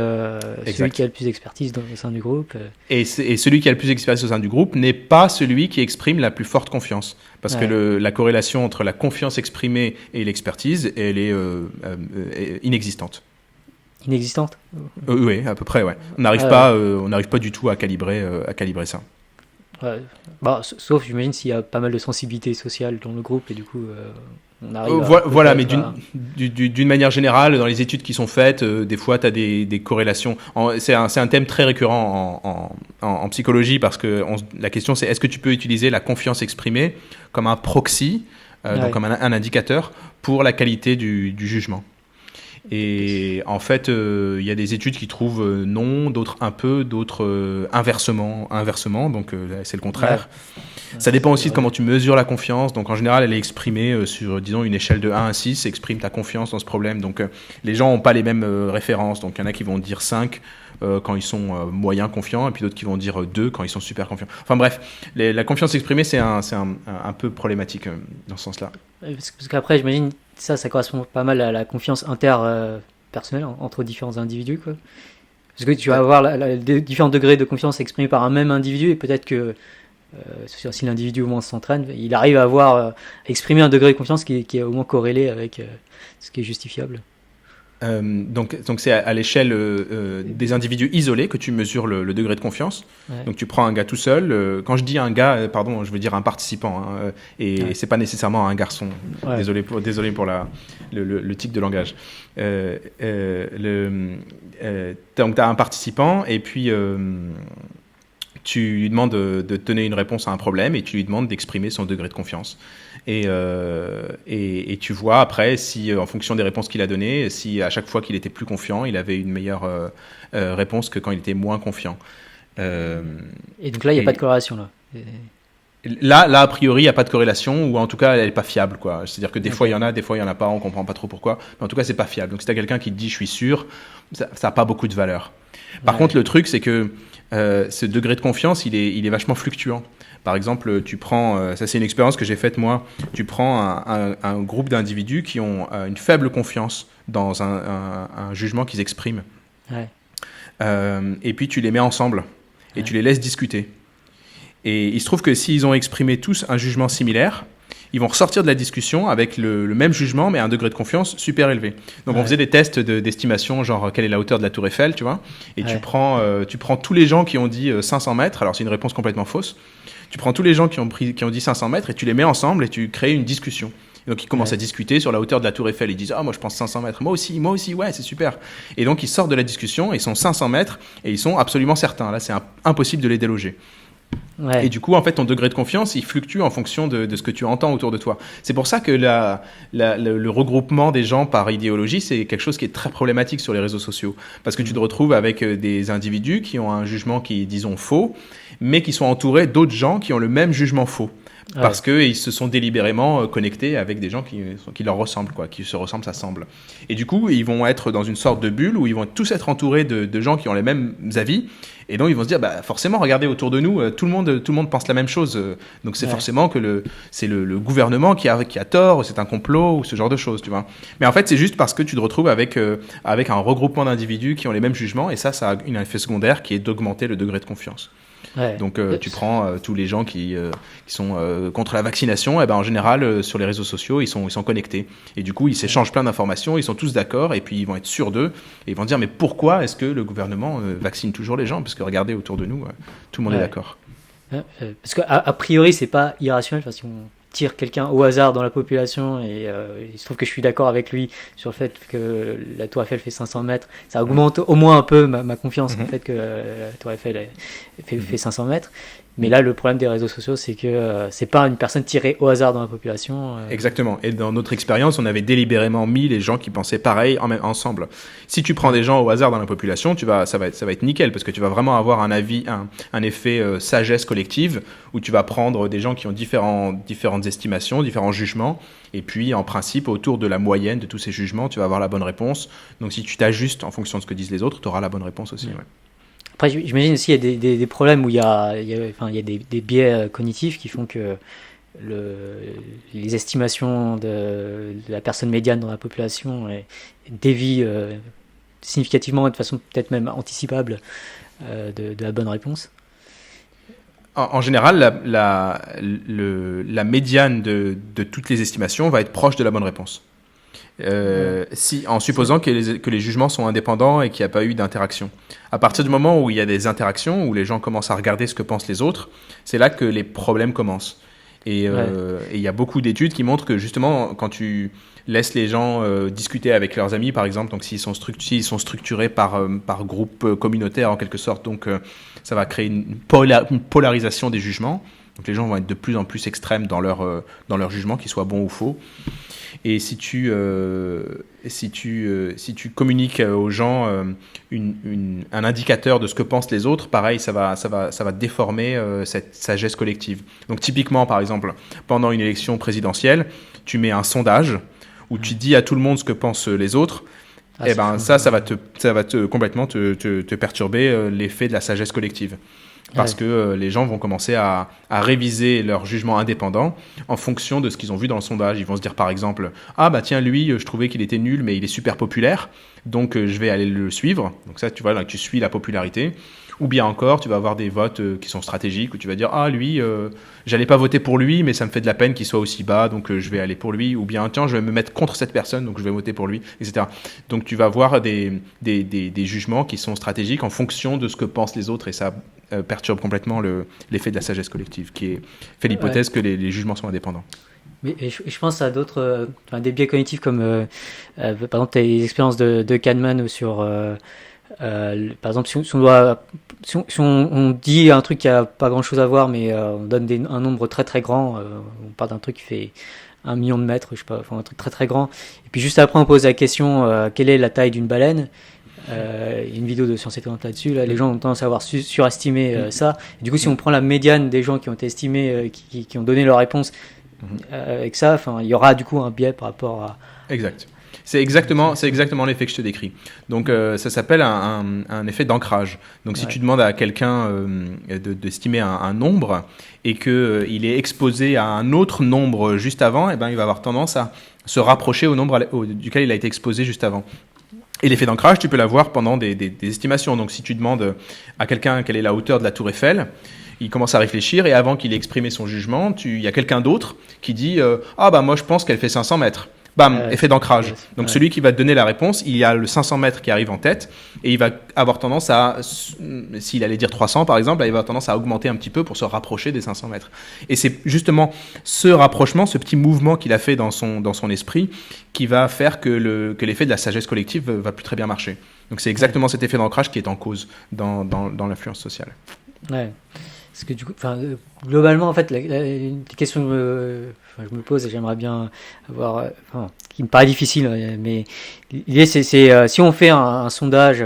celui qui a le plus d'expertise au sein du groupe. Et celui qui a le plus d'expertise au sein du groupe n'est pas celui qui exprime la plus forte confiance. Parce que la corrélation entre la confiance exprimée et l'expertise, elle est inexistante. Inexistante ? Oui, à peu près, ouais. On n'arrive pas du tout à calibrer ça. Sauf, j'imagine, s'il y a pas mal de sensibilité sociale dans le groupe et du coup... on arrive voilà, mais d'une manière générale, dans les études qui sont faites, des fois, tu as des corrélations. C'est un thème très récurrent en psychologie parce que la question, c'est est-ce que tu peux utiliser la confiance exprimée comme un proxy, donc comme un indicateur pour la qualité du jugement. Et en fait, il y a des études qui trouvent non, d'autres un peu, d'autres inversement. Donc, c'est le contraire. Ça dépend aussi de comment tu mesures la confiance. Donc, en général, elle est exprimée sur, disons, une échelle de 1 à 6. Exprime ta confiance dans ce problème. Donc, les gens n'ont pas les mêmes références. Donc, il y en a qui vont dire 5 quand ils sont moyens confiants, et puis d'autres qui vont dire 2 quand ils sont super confiants. Enfin bref, la confiance exprimée, c'est un peu problématique dans ce sens-là. Parce qu'après, j'imagine, ça correspond pas mal à la confiance interpersonnelle entre différents individus, quoi. Parce que tu vas avoir différents degrés de confiance exprimés par un même individu, et peut-être que si l'individu au moins s'entraîne, il arrive à exprimer un degré de confiance qui est au moins corrélé avec ce qui est justifiable. Donc c'est à l'échelle des individus isolés que tu mesures le degré de confiance. Donc tu prends un gars tout seul. Quand je dis un gars, pardon, je veux dire un participant, hein, et c'est pas nécessairement un garçon. Désolé pour le tic de langage. Donc tu as un participant et puis tu lui demandes de te donner une réponse à un problème et tu lui demandes d'exprimer son degré de confiance. Et tu vois après si, en fonction des réponses qu'il a données, si à chaque fois qu'il était plus confiant, il avait une meilleure réponse que quand il était moins confiant. Et donc là, il n'y a pas de corrélation là. Là, a priori, il n'y a pas de corrélation, ou en tout cas, elle n'est pas fiable, quoi. C'est-à-dire que des fois, il y en a, des fois, il n'y en a pas, on ne comprend pas trop pourquoi. Mais en tout cas, ce n'est pas fiable. Donc, si tu as quelqu'un qui te dit « je suis sûr », ça n'a pas beaucoup de valeur. Par contre, le truc, c'est que ce degré de confiance, il est vachement fluctuant. Par exemple, tu prends, ça c'est une expérience que j'ai faite moi, tu prends un groupe d'individus qui ont une faible confiance dans un jugement qu'ils expriment. Et puis tu les mets ensemble et tu les laisses discuter. Et il se trouve que s'ils ont exprimé tous un jugement similaire, ils vont ressortir de la discussion avec le même jugement, mais à un degré de confiance super élevé. Donc on faisait des tests d'estimation, genre quelle est la hauteur de la tour Eiffel, tu vois. Et tu prends tous les gens qui ont dit 500 mètres, alors c'est une réponse complètement fausse. Tu prends tous les gens qui ont dit 500 mètres et tu les mets ensemble et tu crées une discussion. Et donc ils commencent à discuter sur la hauteur de la tour Eiffel. Ils disent moi je pense 500 mètres. Moi aussi, ouais, c'est super. Et donc ils sortent de la discussion, ils sont 500 mètres et ils sont absolument certains. Là, c'est impossible de les déloger. Ouais. Et du coup, en fait, ton degré de confiance, il fluctue en fonction de ce que tu entends autour de toi. C'est pour ça que le regroupement des gens par idéologie, c'est quelque chose qui est très problématique sur les réseaux sociaux. Parce que tu te retrouves avec des individus qui ont un jugement qui est, disons, faux, mais qui sont entourés d'autres gens qui ont le même jugement faux. Parce qu'ils se sont délibérément connectés avec des gens qui leur ressemblent, quoi, qui se ressemblent, ça semble. Et du coup, ils vont être dans une sorte de bulle où ils vont tous être entourés de gens qui ont les mêmes avis. Et donc, ils vont se dire, forcément, regardez autour de nous, tout le monde pense la même chose. Donc, c'est forcément que c'est le gouvernement qui a tort, c'est un complot ou ce genre de choses, tu vois. Mais en fait, c'est juste parce que tu te retrouves avec un regroupement d'individus qui ont les mêmes jugements. Et ça a un effet secondaire qui est d'augmenter le degré de confiance. Ouais. Donc tu prends tous les gens qui sont contre la vaccination, et en général sur les réseaux sociaux ils sont connectés et du coup ils s'échangent plein d'informations, ils sont tous d'accord et puis ils vont être sûrs d'eux et ils vont dire mais pourquoi est-ce que le gouvernement vaccine toujours les gens, parce que regardez autour de nous tout le monde est d'accord. Parce qu'a priori c'est pas irrationnel, si on tire quelqu'un au hasard dans la population et il se trouve que je suis d'accord avec lui sur le fait que la tour Eiffel fait 500 mètres, ça augmente au moins un peu ma confiance en fait que la tour Eiffel fait 500 mètres. Mais là, le problème des réseaux sociaux, c'est que c'est pas une personne tirée au hasard dans la population. Exactement. Et dans notre expérience, on avait délibérément mis les gens qui pensaient pareil ensemble. Si tu prends des gens au hasard dans la population, ça va être nickel, parce que tu vas vraiment avoir un effet sagesse collective, où tu vas prendre des gens qui ont différentes estimations, différents jugements, et puis en principe, autour de la moyenne de tous ces jugements, tu vas avoir la bonne réponse. Donc si tu t'ajustes en fonction de ce que disent les autres, tu auras la bonne réponse aussi. Ouais. Après, j'imagine aussi qu'il y a des problèmes où il y a des biais cognitifs qui font que les estimations de la personne médiane dans la population dévient significativement, de façon peut-être même anticipable, de la bonne réponse. En général, la médiane de toutes les estimations va être proche de la bonne réponse. En supposant que les jugements sont indépendants et qu'il n'y a pas eu d'interaction. À partir du moment où il y a des interactions, où les gens commencent à regarder ce que pensent les autres, c'est là que les problèmes commencent. Et il y a beaucoup d'études qui montrent que justement, quand tu laisses les gens discuter avec leurs amis, par exemple, donc s'ils sont structurés par groupe communautaire en quelque sorte, donc ça va créer une polarisation des jugements. Donc les gens vont être de plus en plus extrêmes dans leur jugement, qu'ils soient bons ou faux. Et si tu communiques aux gens un indicateur de ce que pensent les autres, pareil, ça va déformer cette sagesse collective. Donc typiquement, par exemple, pendant une élection présidentielle, tu mets un sondage où tu dis à tout le monde ce que pensent les autres. Ça va complètement te perturber l'effet de la sagesse collective. Parce que les gens vont commencer à réviser leur jugement indépendant en fonction de ce qu'ils ont vu dans le sondage. Ils vont se dire par exemple, tiens, lui, je trouvais qu'il était nul, mais il est super populaire, donc je vais aller le suivre. Donc ça, tu vois, là, tu suis la popularité. Ou bien encore, tu vas avoir des votes qui sont stratégiques, où tu vas dire, lui, j'allais pas voter pour lui, mais ça me fait de la peine qu'il soit aussi bas, donc je vais aller pour lui. Ou bien, tiens, je vais me mettre contre cette personne, donc je vais voter pour lui, etc. Donc tu vas avoir des jugements qui sont stratégiques en fonction de ce que pensent les autres, et ça perturbe complètement l'effet de la sagesse collective, qui fait l'hypothèse que les jugements sont indépendants. Mais je pense à d'autres, des biais cognitifs comme, par exemple, tu as les expériences de Kahneman sur... par exemple, si on dit un truc qui a pas grand chose à voir, mais on donne un nombre très très grand, on parle d'un truc qui fait 1 million de mètres, je sais pas, un truc très très grand, et puis juste après on pose la question quelle est la taille d'une baleine. Il y a une vidéo de Science Étonnante là-dessus, les gens ont tendance à avoir surestimé ça, et du coup si on prend la médiane des gens qui ont été estimés, qui ont donné leur réponse avec ça, il y aura du coup un biais par rapport à... Exact. C'est exactement l'effet que je te décris. Donc, ça s'appelle un effet d'ancrage. Donc, si tu demandes à quelqu'un d'estimer un nombre et qu'il est exposé à un autre nombre juste avant, il va avoir tendance à se rapprocher au nombre duquel il a été exposé juste avant. Et l'effet d'ancrage, tu peux l'avoir pendant des estimations. Donc, si tu demandes à quelqu'un quelle est la hauteur de la tour Eiffel, il commence à réfléchir et avant qu'il ait exprimé son jugement, il y a quelqu'un d'autre qui dit « moi, je pense qu'elle fait 500 mètres ». bam, effet d'ancrage. Donc celui qui va te donner la réponse, il y a le 500 mètres qui arrive en tête et il va avoir tendance à, s'il allait dire 300 par exemple, il va avoir tendance à augmenter un petit peu pour se rapprocher des 500 mètres. Et c'est justement ce rapprochement, ce petit mouvement qu'il a fait dans son esprit qui va faire que l'effet de la sagesse collective va plus très bien marcher. Donc c'est exactement cet effet d'ancrage qui est en cause dans l'influence sociale. Ouais. Parce que du coup, globalement, en fait, une question que je me pose et j'aimerais bien avoir, qui me paraît difficile, mais l'idée c'est si on fait un sondage,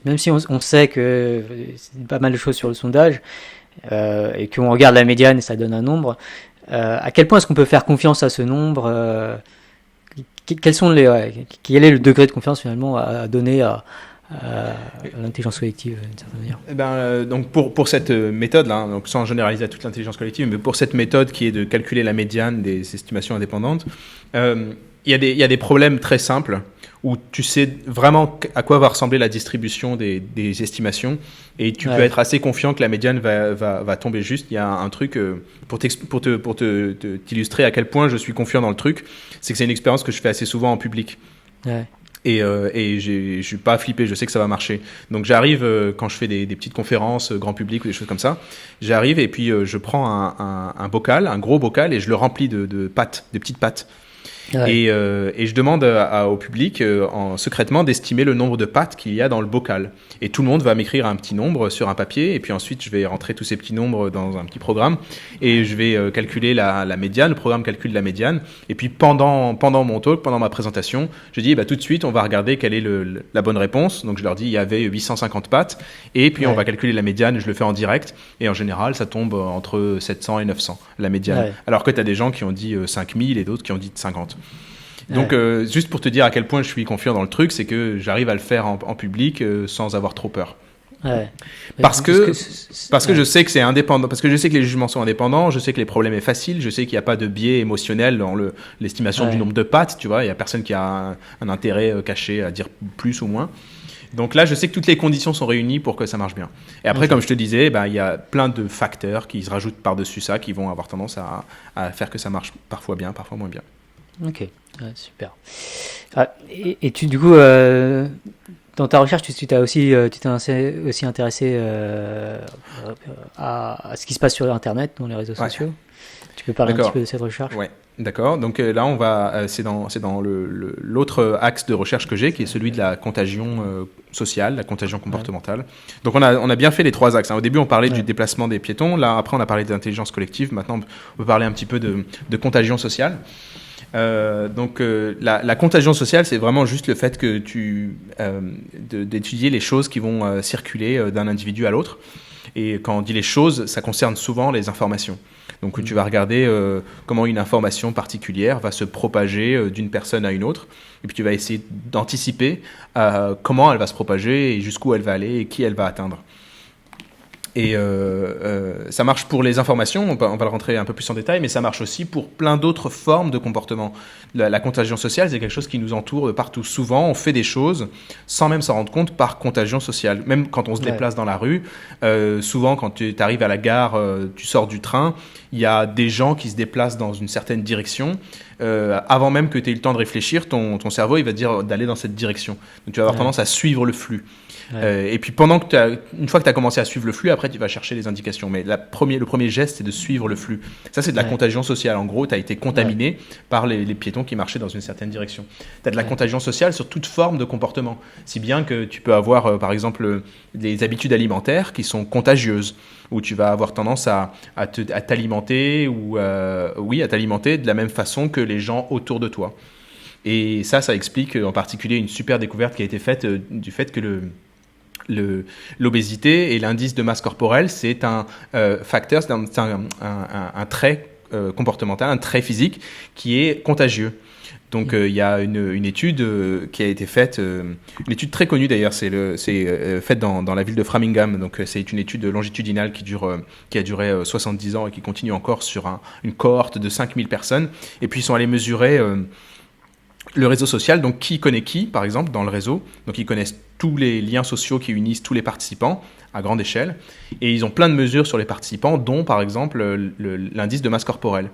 même si on sait que c'est pas mal de choses sur le sondage, et qu'on regarde la médiane et ça donne un nombre, à quel point est-ce qu'on peut faire confiance à ce nombre, quel est le degré de confiance finalement à donner à l'intelligence collective d'une certaine manière. Donc pour cette méthode-là, donc sans généraliser à toute l'intelligence collective, mais pour cette méthode qui est de calculer la médiane des estimations indépendantes, il y a des problèmes très simples où tu sais vraiment à quoi va ressembler la distribution des estimations et tu peux être assez confiant que la médiane va tomber juste. Il y a un truc pour t'illustrer à quel point je suis confiant dans le truc, c'est que c'est une expérience que je fais assez souvent en public. Ouais. Et je suis pas flippé, je sais que ça va marcher. Donc j'arrive quand je fais des petites conférences grand public ou des choses comme ça, j'arrive et puis je prends un bocal, un gros bocal et je le remplis de petites pâtes. Ouais. Et je demande au public secrètement d'estimer le nombre de pâtes qu'il y a dans le bocal. Et tout le monde va m'écrire un petit nombre sur un papier et puis ensuite je vais rentrer tous ces petits nombres dans un petit programme et je vais calculer la médiane, le programme calcule la médiane et puis pendant mon talk, pendant ma présentation, je dis tout de suite on va regarder quelle est la bonne réponse. Donc je leur dis il y avait 850 pâtes et puis on va calculer la médiane, je le fais en direct et en général ça tombe entre 700 et 900 la médiane. Ouais. Alors que tu as des gens qui ont dit 5000 et d'autres qui ont dit 50. Donc, juste pour te dire à quel point je suis confiant dans le truc, c'est que j'arrive à le faire en public sans avoir trop peur. Ouais. Parce que je sais que c'est indépendant, parce que je sais que les jugements sont indépendants, je sais que les problèmes est facile, je sais qu'il n'y a pas de biais émotionnel dans l'estimation du nombre de pattes, tu vois, il n'y a personne qui a un intérêt caché à dire plus ou moins. Donc là, je sais que toutes les conditions sont réunies pour que ça marche bien. Et après, comme je te disais, il y a plein de facteurs qui se rajoutent par-dessus ça, qui vont avoir tendance à faire que ça marche parfois bien, parfois moins bien. Ok, super. Et tu, du coup, dans ta recherche, tu t'es aussi intéressé à ce qui se passe sur Internet, dans les réseaux sociaux. Tu peux parler un petit peu de cette recherche? Ouais, d'accord. Donc là, on va, c'est dans l'autre axe de recherche que j'ai, qui est celui de la contagion sociale, la contagion comportementale. Ouais. Donc on a bien fait les trois axes. Au début, on parlait du déplacement des piétons. Là, après, on a parlé d'intelligence collective. Maintenant, on peut parler un petit peu de contagion sociale. La contagion sociale, c'est vraiment juste le fait que d'étudier les choses qui vont circuler d'un individu à l'autre. Et quand on dit les choses, ça concerne souvent les informations. Donc tu vas regarder comment une information particulière va se propager d'une personne à une autre. Et puis tu vas essayer d'anticiper comment elle va se propager et jusqu'où elle va aller et qui elle va atteindre. Et ça marche pour les informations, on va le rentrer un peu plus en détail, mais ça marche aussi pour plein d'autres formes de comportement. La contagion sociale, c'est quelque chose qui nous entoure de partout. Souvent, on fait des choses sans même s'en rendre compte par contagion sociale. Même quand on se déplace dans la rue, souvent quand tu arrives à la gare, tu sors du train, il y a des gens qui se déplacent dans une certaine direction. Avant même que tu aies eu le temps de réfléchir, ton cerveau il va te dire d'aller dans cette direction. Donc tu vas avoir tendance à suivre le flux. Et puis une fois que tu as commencé à suivre le flux, après tu vas chercher les indications. Mais le premier geste, c'est de suivre le flux. Ça, c'est de la contagion sociale. En gros, tu as été contaminé par les piétons qui marchaient dans une certaine direction. Tu as de la contagion sociale sur toute forme de comportement. Si bien que tu peux avoir, par exemple, des habitudes alimentaires qui sont contagieuses, où tu vas avoir tendance à t'alimenter à t'alimenter de la même façon que les gens autour de toi. Et ça explique en particulier une super découverte qui a été faite du fait que l'obésité et l'indice de masse corporelle, c'est un facteur, c'est un trait comportemental, un trait physique qui est contagieux. Donc il y a une étude qui a été faite, une étude très connue d'ailleurs, c'est faite dans la ville de Framingham. Donc c'est une étude longitudinale qui a duré 70 ans et qui continue encore sur une cohorte de 5000 personnes. Et puis ils sont allés mesurer le réseau social, donc qui connaît qui, par exemple, dans le réseau. Donc ils connaissent tous les liens sociaux qui unissent tous les participants à grande échelle. Et ils ont plein de mesures sur les participants, dont par exemple l'indice de masse corporelle.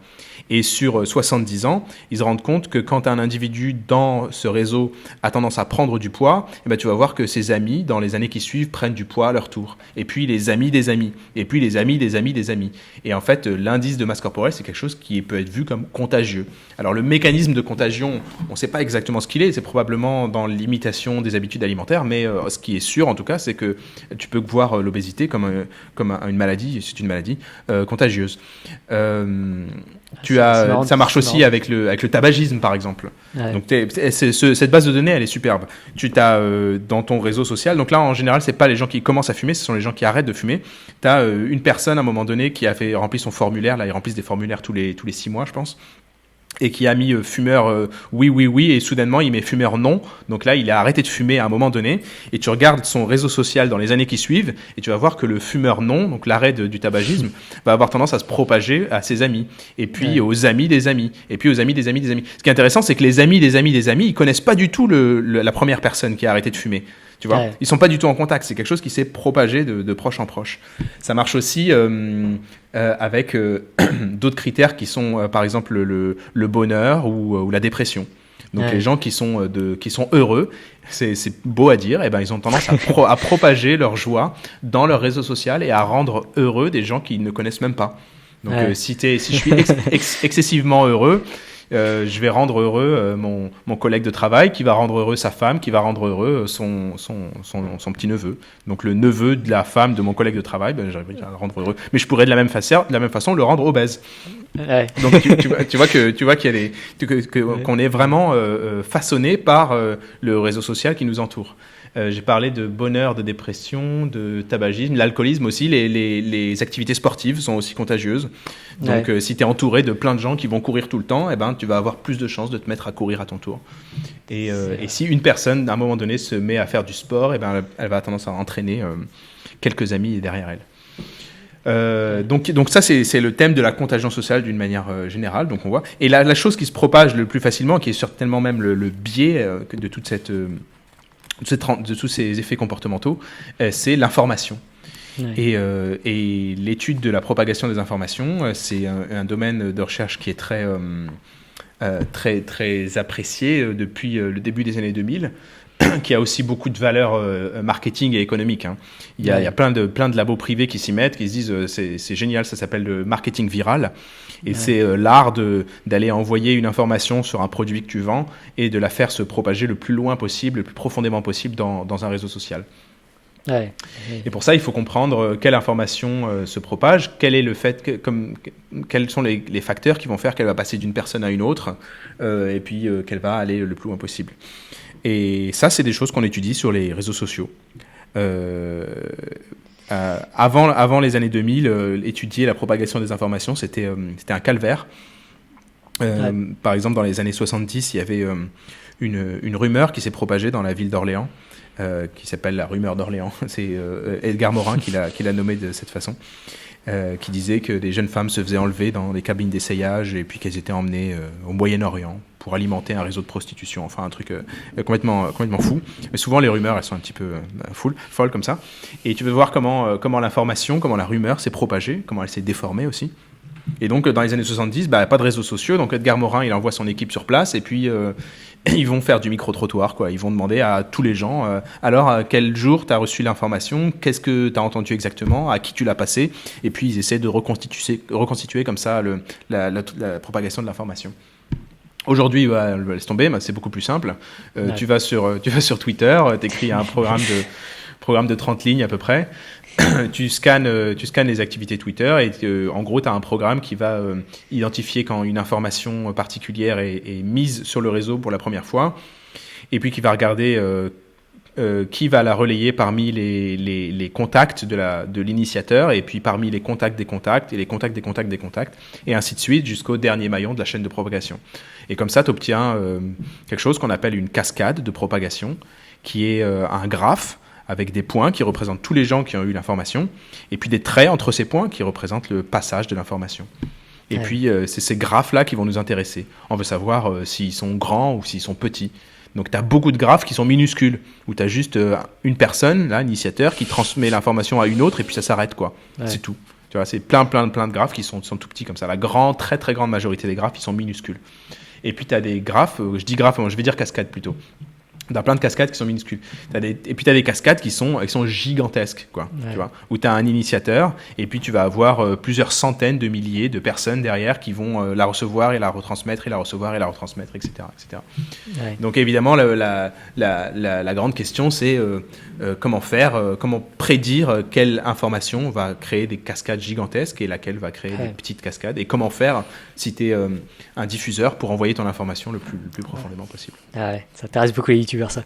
Et sur 70 ans, ils se rendent compte que quand un individu dans ce réseau a tendance à prendre du poids, eh ben, tu vas voir que ses amis, dans les années qui suivent, prennent du poids à leur tour. Et puis les amis des amis. Et puis les amis des amis des amis. Et en fait, l'indice de masse corporelle, c'est quelque chose qui peut être vu comme contagieux. Alors le mécanisme de contagion, on ne sait pas exactement ce qu'il est. C'est probablement dans l'imitation des habitudes alimentaires. Mais ce qui est sûr, en tout cas, c'est que tu peux voir l'obésité comme une maladie, c'est une maladie contagieuse. Ça marche aussi avec le tabagisme, par exemple. Ouais. Donc cette base de données, elle est superbe. Tu as dans ton réseau social, donc là en général, c'est pas les gens qui commencent à fumer, ce sont les gens qui arrêtent de fumer. Tu as une personne à un moment donné qui a rempli son formulaire. Là, ils remplissent des formulaires tous les 6 mois, je pense. Et qui a mis fumeur oui, et soudainement il met fumeur non. Donc là, il a arrêté de fumer à un moment donné. Et tu regardes son réseau social dans les années qui suivent, et tu vas voir que le fumeur non, donc l'arrêt du tabagisme, va avoir tendance à se propager à ses amis. Et puis aux amis des amis. Et puis aux amis des amis des amis. Ce qui est intéressant, c'est que les amis des amis des amis, ils connaissent pas du tout la première personne qui a arrêté de fumer. Tu vois, ils sont pas du tout en contact. C'est quelque chose qui s'est propagé de proche en proche. Ça marche aussi avec d'autres critères qui sont, par exemple, le bonheur ou la dépression. Donc les gens qui sont heureux, c'est beau à dire, et ben ils ont tendance à propager leur joie dans leur réseau social et à rendre heureux des gens qu'ils ne connaissent même pas. Donc si je suis excessivement heureux, je vais rendre heureux mon collègue de travail, qui va rendre heureux sa femme, qui va rendre heureux son petit neveu. Donc le neveu de la femme de mon collègue de travail, j'arrive à le rendre heureux. Mais je pourrais de la même façon le rendre obèse. Ouais. Donc tu vois qu'il y a qu'on est vraiment façonné par le réseau social qui nous entoure. J'ai parlé de bonheur, de dépression, de tabagisme, l'alcoolisme aussi, les activités sportives sont aussi contagieuses. Donc si tu es entouré de plein de gens qui vont courir tout le temps, eh ben, tu vas avoir plus de chances de te mettre à courir à ton tour. Et si une personne, à un moment donné, se met à faire du sport, eh ben, elle va avoir tendance à entraîner quelques amis derrière elle. Donc ça, c'est le thème de la contagion sociale d'une manière générale. Donc on voit. Et la chose qui se propage le plus facilement, qui est certainement même le biais de toute cette... de tous ces effets comportementaux, c'est l'information. Ouais. Et l'étude de la propagation des informations, c'est un domaine de recherche qui est très, très apprécié depuis le début des années 2000, qui a aussi beaucoup de valeur marketing et économique. Hein. Il y a plein de labos privés qui s'y mettent, qui se disent c'est génial, ça s'appelle le marketing viral. Et c'est l'art d'aller envoyer une information sur un produit que tu vends et de la faire se propager le plus loin possible, le plus profondément possible dans un réseau social. Ouais. Et pour ça, il faut comprendre quelle information se propage, quels sont les facteurs qui vont faire qu'elle va passer d'une personne à une autre, et puis qu'elle va aller le plus loin possible. Et ça, c'est des choses qu'on étudie sur les réseaux sociaux. Avant les années 2000, étudier la propagation des informations, c'était un calvaire. Par exemple, dans les années 70, il y avait une rumeur qui s'est propagée dans la ville d'Orléans, qui s'appelle la rumeur d'Orléans. C'est Edgar Morin qui l'a nommée de cette façon, qui disait que des jeunes femmes se faisaient enlever dans des cabines d'essayage et puis qu'elles étaient emmenées au Moyen-Orient pour alimenter un réseau de prostitution. Enfin, un truc complètement fou. Mais souvent, les rumeurs, elles sont un petit peu folles comme ça. Et tu veux voir comment l'information, comment la rumeur s'est propagée, comment elle s'est déformée aussi. Et donc, dans les années 70, pas de réseaux sociaux. Donc, Edgar Morin, il envoie son équipe sur place et puis ils vont faire du micro-trottoir, quoi. Ils vont demander à tous les gens alors, quel jour tu as reçu l'information, qu'est-ce que tu as entendu exactement, à qui tu l'as passé. Et puis, ils essaient de reconstituer comme ça la propagation de l'information. Aujourd'hui, laisse tomber, c'est beaucoup plus simple. Tu vas sur Twitter, tu écris un programme de 30 lignes à peu près. Tu scannes les activités Twitter et en gros, tu as un programme qui va identifier quand une information particulière est mise sur le réseau pour la première fois et puis qui va regarder qui va la relayer parmi les contacts de l'initiateur et puis parmi les contacts des contacts et les contacts des contacts des contacts et ainsi de suite jusqu'au dernier maillon de la chaîne de propagation. Et comme ça, tu obtiens quelque chose qu'on appelle une cascade de propagation qui est un graphe avec des points qui représentent tous les gens qui ont eu l'information, et puis des traits entre ces points qui représentent le passage de l'information. Et puis, c'est ces graphes-là qui vont nous intéresser. On veut savoir s'ils sont grands ou s'ils sont petits. Donc, tu as beaucoup de graphes qui sont minuscules, où tu as juste une personne, là, initiateur, qui transmet l'information à une autre, et puis ça s'arrête, quoi. Ouais. C'est tout. Tu vois, c'est plein de graphes qui sont tout petits comme ça. La très très grande majorité des graphes, ils sont minuscules. Et puis, tu as des graphes, je dis graphes, je vais dire cascades plutôt. T'as plein de cascades qui sont minuscules. Et puis tu as des cascades qui sont gigantesques, quoi. Ouais. Tu vois, où tu as un initiateur, et puis tu vas avoir plusieurs centaines de milliers de personnes derrière qui vont la recevoir et la retransmettre, et la recevoir et la retransmettre, etc. etc. Ouais. Donc évidemment, la grande question, c'est comment prédire quelle information va créer des cascades gigantesques et laquelle va créer des petites cascades, et comment faire si tu es un diffuseur pour envoyer ton information le plus profondément possible. Ah ouais, ça intéresse beaucoup les youtubeurs, ça.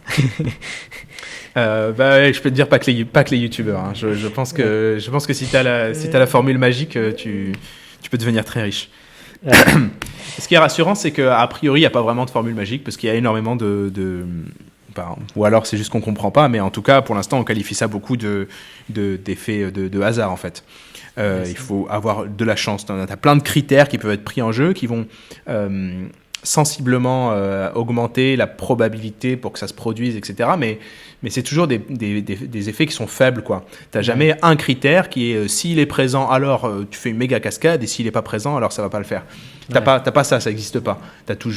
Je peux te dire pas que les youtubeurs. Hein. Je pense que si tu as la formule magique, tu peux devenir très riche. Ouais. Ce qui est rassurant, c'est qu'a priori, il n'y a pas vraiment de formule magique, parce qu'il y a énormément ou alors c'est juste qu'on ne comprend pas, mais en tout cas, pour l'instant, on qualifie ça beaucoup d'effets de hasard, en fait. Il faut avoir de la chance. Tu as plein de critères qui peuvent être pris en jeu, qui vont sensiblement augmenter la probabilité pour que ça se produise, etc. Mais c'est toujours des effets qui sont faibles, quoi. Tu n'as jamais un critère qui est s'il est présent, alors tu fais une méga cascade, et s'il n'est pas présent, alors ça ne va pas le faire. T'as pas ça n'existe pas. Tu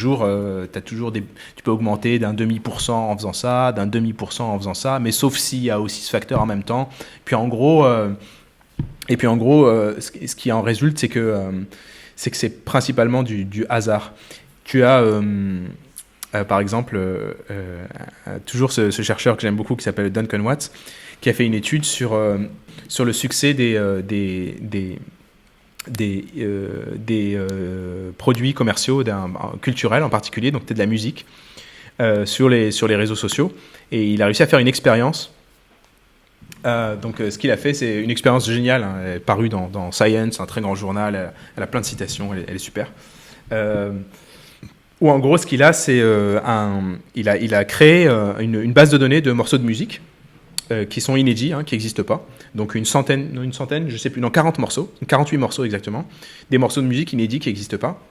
peux augmenter d'un 0,5% en faisant ça, d'un 0,5% en faisant ça, mais sauf s'il y a aussi ce facteur en même temps. Puis en gros, ce qui en résulte, c'est que c'est principalement du hasard. Tu as, par exemple, toujours ce chercheur que j'aime beaucoup qui s'appelle Duncan Watts, qui a fait une étude sur le succès des produits commerciaux culturels en particulier, donc de la musique, sur les réseaux sociaux. Et il a réussi à faire une expérience. Donc ce qu'il a fait, c'est une expérience géniale, hein. Elle est parue dans Science, un très grand journal. Elle a plein de citations, elle est super. Où en gros, ce qu'il a, c'est il a créé une base de données de morceaux de musique qui sont inédits, hein, qui n'existent pas. Donc une centaine, je sais plus, 40 morceaux, 48 morceaux exactement, des morceaux de musique inédits qui n'existent pas.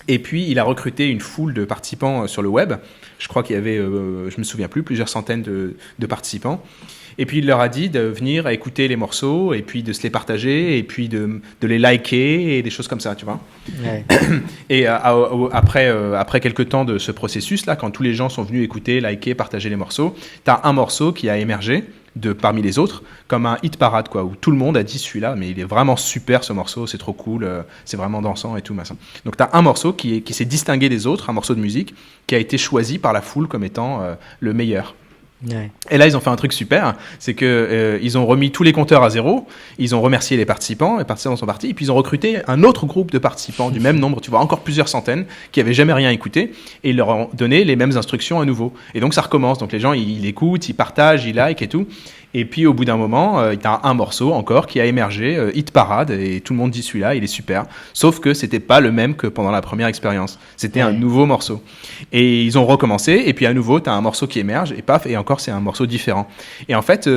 Et puis, il a recruté une foule de participants sur le web. Je crois qu'il y avait, je me souviens plus, plusieurs centaines de participants. Et puis, il leur a dit de venir écouter les morceaux et puis de se les partager et puis de les liker et des choses comme ça, tu vois. Ouais. Et après quelques temps de ce processus-là, quand tous les gens sont venus écouter, liker, partager les morceaux, tu as un morceau qui a émergé parmi les autres, comme un hit parade, quoi, où tout le monde a dit celui-là, mais il est vraiment super ce morceau, c'est trop cool, c'est vraiment dansant et tout, machin. Donc tu as un morceau qui s'est distingué des autres, un morceau de musique, qui a été choisi par la foule comme étant le meilleur. Ouais. Et là, ils ont fait un truc super, c'est que ils ont remis tous les compteurs à zéro, ils ont remercié les participants sont partis, et puis ils ont recruté un autre groupe de participants du même nombre, tu vois, encore plusieurs centaines, qui n'avaient jamais rien écouté, et ils leur ont donné les mêmes instructions à nouveau. Et donc ça recommence, donc les gens, ils écoutent, ils partagent, ils likent et tout. Et puis au bout d'un moment, il y a un morceau encore qui a émergé, hit parade, et tout le monde dit celui-là, il est super. Sauf que c'était pas le même que pendant la première expérience. C'était un nouveau morceau. Et ils ont recommencé, et puis à nouveau, tu as un morceau qui émerge, et paf, et encore c'est un morceau différent. Et en fait,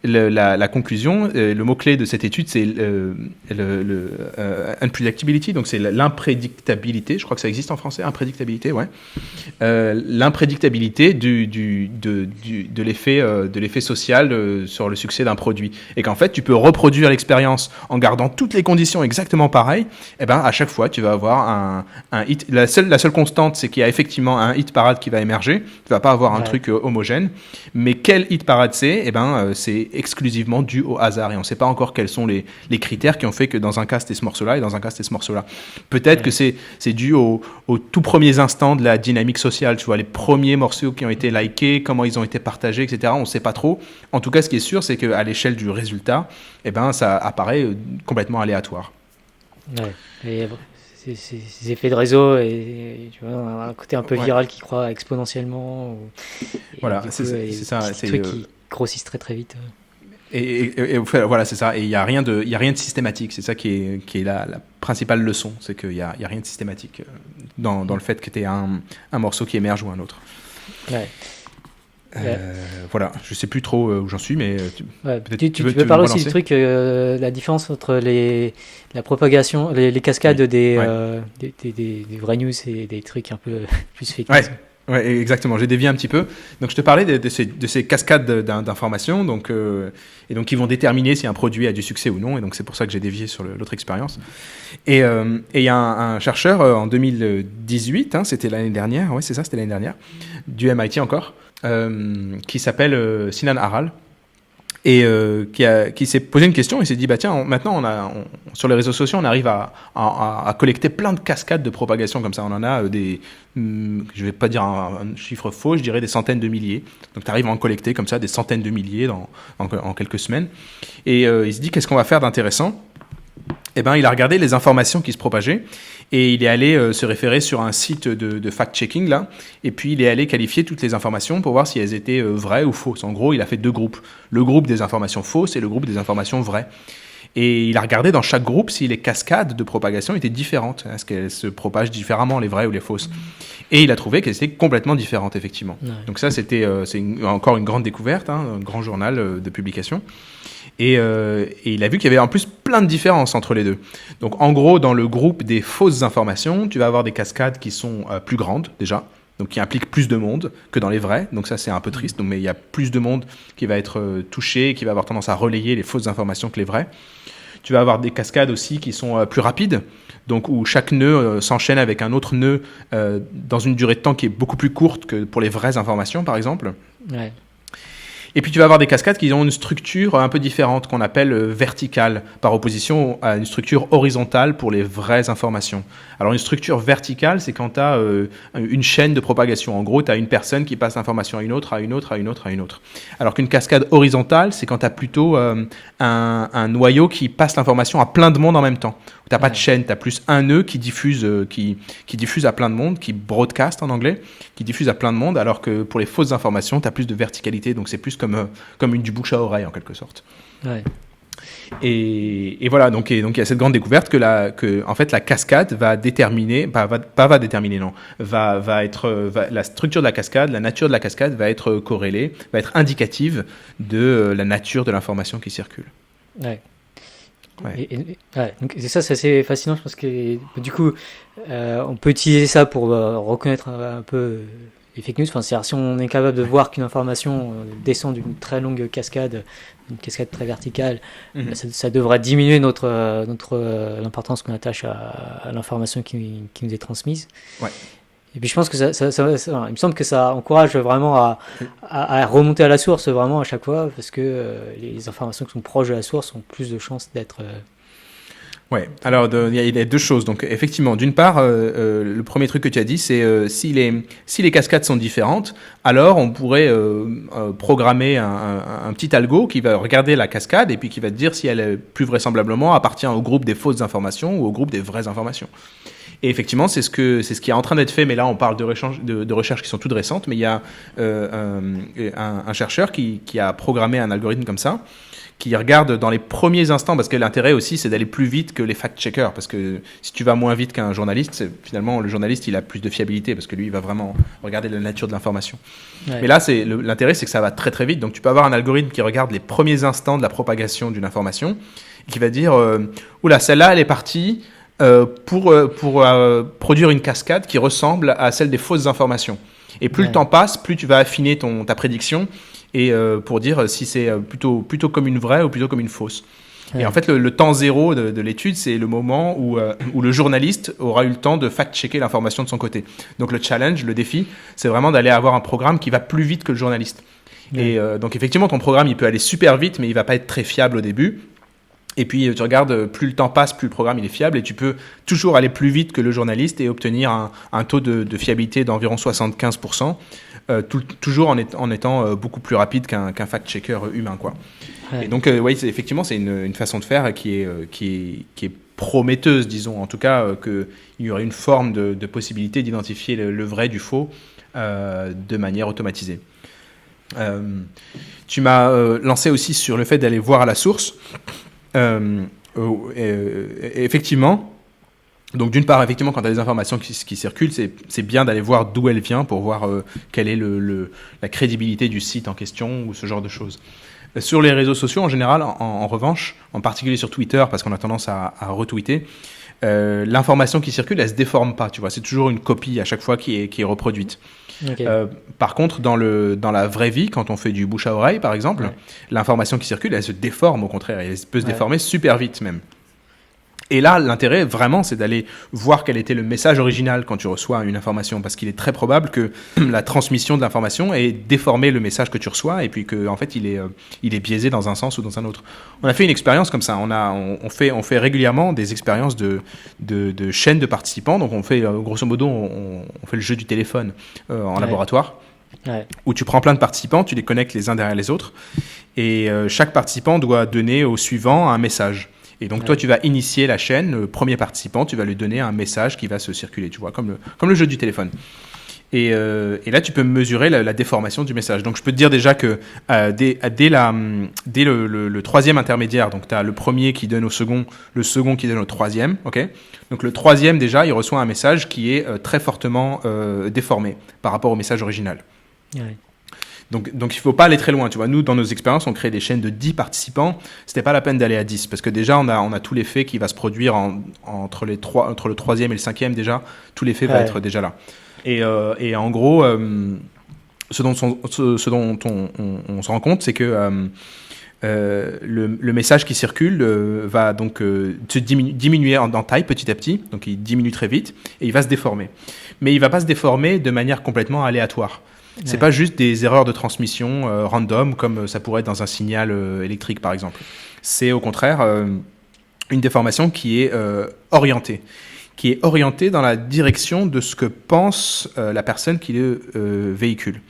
la conclusion, le mot-clé de cette étude, c'est unpredictability, donc c'est l'imprédictabilité, je crois que ça existe en français, imprédictabilité, ouais. L'imprédictabilité de l'effet social sur le succès d'un produit, et qu'en fait tu peux reproduire l'expérience en gardant toutes les conditions exactement pareilles, et ben à chaque fois tu vas avoir un hit. La seule constante, c'est qu'il y a effectivement un hit parade qui va émerger, tu vas pas avoir un truc homogène, mais quel hit parade c'est c'est exclusivement dû au hasard, et on sait pas encore quels sont les critères qui ont fait que dans un cas c'était ce morceau là et dans un cas c'était ce morceau là. Peut-être que c'est dû aux tout premiers instants de la dynamique sociale, tu vois, les premiers morceaux qui ont été likés, comment ils ont été partagés, etc. On sait pas trop. En tout cas, ce qui est sûr, c'est qu'à l'échelle du résultat, ça apparaît complètement aléatoire. Ouais. Et ces effets de réseau, et tu vois, un côté un peu viral qui croît exponentiellement. Voilà, c'est ça. C'est des trucs qui grossissent très très vite. Et voilà, c'est ça. Et il n'y a rien de systématique. C'est ça qui est la principale leçon. C'est qu'il n'y a rien de systématique dans le fait que tu aies un morceau qui émerge ou un autre. Ouais. Voilà, je sais plus trop où j'en suis, mais tu veux parler aussi du truc, la différence entre la propagation, les cascades des vraies news et des trucs un peu plus fake news. Ouais, exactement. J'ai dévié un petit peu. Donc, je te parlais de ces cascades d'informations, et donc qui vont déterminer si un produit a du succès ou non. Et donc, c'est pour ça que j'ai dévié sur l'autre expérience. Et il y a un chercheur en 2018, c'était l'année dernière. Ouais, c'est ça, c'était l'année dernière, du MIT encore, qui s'appelle Sinan Aral. Et qui s'est posé une question. Il s'est dit, tiens, maintenant, sur les réseaux sociaux, on arrive à collecter plein de cascades de propagation comme ça. On en a je vais pas dire un chiffre faux, je dirais des centaines de milliers. Donc, tu arrives à en collecter comme ça des centaines de milliers en quelques semaines. Et il se dit, qu'est-ce qu'on va faire d'intéressant ? Eh ben, il a regardé les informations qui se propageaient et il est allé se référer sur un site de fact-checking là, et puis il est allé qualifier toutes les informations pour voir si elles étaient vraies ou fausses. En gros, il a fait 2 groupes, le groupe des informations fausses et le groupe des informations vraies. Et il a regardé dans chaque groupe si les cascades de propagation étaient différentes, est-ce qu'elles se propagent différemment, les vraies ou les fausses. Et il a trouvé qu'elles étaient complètement différentes, effectivement. Ouais. Donc ça, c'est encore une grande découverte, un grand journal de publication. Et il a vu qu'il y avait en plus plein de différences entre les deux. Donc en gros, dans le groupe des fausses informations, tu vas avoir des cascades qui sont plus grandes déjà, donc qui impliquent plus de monde que dans les vraies. Donc ça, c'est un peu triste. Mais il y a plus de monde qui va être touché, qui va avoir tendance à relayer les fausses informations que les vraies. Tu vas avoir des cascades aussi qui sont plus rapides, donc où chaque nœud s'enchaîne avec un autre nœud dans une durée de temps qui est beaucoup plus courte que pour les vraies informations, par exemple. Ouais. Et puis tu vas avoir des cascades qui ont une structure un peu différente qu'on appelle verticale, par opposition à une structure horizontale pour les vraies informations. Alors une structure verticale, c'est quand tu as une chaîne de propagation. En gros, tu as une personne qui passe l'information à une autre, à une autre, à une autre, à une autre. Alors qu'une cascade horizontale, c'est quand tu as plutôt un noyau qui passe l'information à plein de monde en même temps. Tu n'as pas de chaîne, tu as plus un nœud qui diffuse à plein de monde, qui broadcast en anglais, qui diffuse à plein de monde, alors que pour les fausses informations, tu as plus de verticalité, donc c'est plus comme du bouche à oreille en quelque sorte. Ouais. Et voilà, donc il y a cette grande découverte que en fait la cascade va déterminer, la structure de la cascade, la nature de la cascade va être corrélée, va être indicative de la nature de l'information qui circule. Ouais. Ouais. Donc c'est ça, c'est assez fascinant. Je pense que du coup, on peut utiliser ça pour reconnaître un peu les fake news. Enfin, c'est-à-dire, si on est capable de voir qu'une information descend d'une très longue cascade, une cascade très verticale, ça devrait diminuer l'importance qu'on attache à l'information qui nous est transmise. Ouais. Et puis je pense que ça, il me semble que ça encourage vraiment à remonter à la source vraiment à chaque fois, parce que les informations qui sont proches de la source ont plus de chances d'être... Ouais, alors il y a 2 choses. Donc effectivement, d'une part, le premier truc que tu as dit, c'est si les cascades sont différentes, alors on pourrait programmer un petit algo qui va regarder la cascade et puis qui va te dire si elle plus vraisemblablement appartient au groupe des fausses informations ou au groupe des vraies informations. Et effectivement, c'est ce qui est en train d'être fait, mais là on parle de recherches qui sont toutes récentes, mais il y a un chercheur qui a programmé un algorithme comme ça, qui regarde dans les premiers instants, parce que l'intérêt aussi c'est d'aller plus vite que les fact-checkers, parce que si tu vas moins vite qu'un journaliste, finalement le journaliste il a plus de fiabilité, parce que lui il va vraiment regarder la nature de l'information. Ouais. Mais là l'intérêt c'est que ça va très très vite, donc tu peux avoir un algorithme qui regarde les premiers instants de la propagation d'une information, et qui va dire oula, celle-là elle est partie pour produire une cascade qui ressemble à celle des fausses informations. Et plus le temps passe, plus tu vas affiner ta prédiction et pour dire si c'est plutôt comme une vraie ou plutôt comme une fausse. Ouais. Et en fait, le temps zéro de l'étude, c'est le moment où le journaliste aura eu le temps de fact-checker l'information de son côté. Donc le challenge, le défi, c'est vraiment d'aller avoir un programme qui va plus vite que le journaliste. Ouais. Et donc effectivement, ton programme, il peut aller super vite, mais il va pas être très fiable au début. Et puis tu regardes, plus le temps passe, plus le programme il est fiable, et tu peux toujours aller plus vite que le journaliste et obtenir un taux de fiabilité d'environ 75%, toujours en étant beaucoup plus rapide qu'un fact-checker humain, quoi. Ouais. Et donc oui, effectivement c'est une façon de faire qui est prometteuse, disons, en tout cas qu'il y aurait une forme de possibilité d'identifier le vrai du faux de manière automatisée. Tu m'as lancé aussi sur le fait d'aller voir à la source. Effectivement, donc d'une part, effectivement, quand tu as des informations qui circulent, c'est bien d'aller voir d'où elle vient pour voir quelle est la crédibilité du site en question ou ce genre de choses. Sur les réseaux sociaux en général, en revanche, en particulier sur Twitter, parce qu'on a tendance à retweeter, l'information qui circule, elle se déforme pas, tu vois. C'est toujours une copie à chaque fois qui est reproduite. Okay. Par contre, dans la vraie vie, quand on fait du bouche à oreille, par exemple, l'information qui circule, elle se déforme au contraire. Elle peut se déformer super vite même. Et là, l'intérêt, vraiment, c'est d'aller voir quel était le message original quand tu reçois une information, parce qu'il est très probable que la transmission de l'information ait déformé le message que tu reçois, et puis qu'en fait, il est biaisé dans un sens ou dans un autre. On a fait une expérience comme ça. On fait régulièrement des expériences de chaînes de participants. Donc, on fait, grosso modo, on fait le jeu du téléphone en laboratoire. Ouais. Où tu prends plein de participants, tu les connectes les uns derrière les autres, et chaque participant doit donner au suivant un message. Et donc, toi, tu vas initier la chaîne, le premier participant, tu vas lui donner un message qui va se circuler, tu vois, comme le jeu du téléphone. Et là, tu peux mesurer la déformation du message. Donc, je peux te dire déjà que dès le troisième intermédiaire, donc tu as le premier qui donne au second, le second qui donne au troisième, ok ? Donc, le troisième, déjà, il reçoit un message qui est très fortement déformé par rapport au message original. Ouais. Donc, il ne faut pas aller très loin. Tu vois, nous, dans nos expériences, on crée des chaînes de 10 participants. Ce n'était pas la peine d'aller à 10 parce que déjà, on a tout l'effet qui va se produire entre le troisième et le cinquième déjà. Tout l'effet va être déjà là. Et en gros, ce dont on se rend compte, c'est que le message qui circule va donc se diminuer en taille petit à petit. Donc, il diminue très vite et il va se déformer. Mais il ne va pas se déformer de manière complètement aléatoire. C'est pas juste des erreurs de transmission random comme ça pourrait être dans un signal électrique par exemple. C'est au contraire une déformation qui est orientée dans la direction de ce que pense la personne qui le véhicule.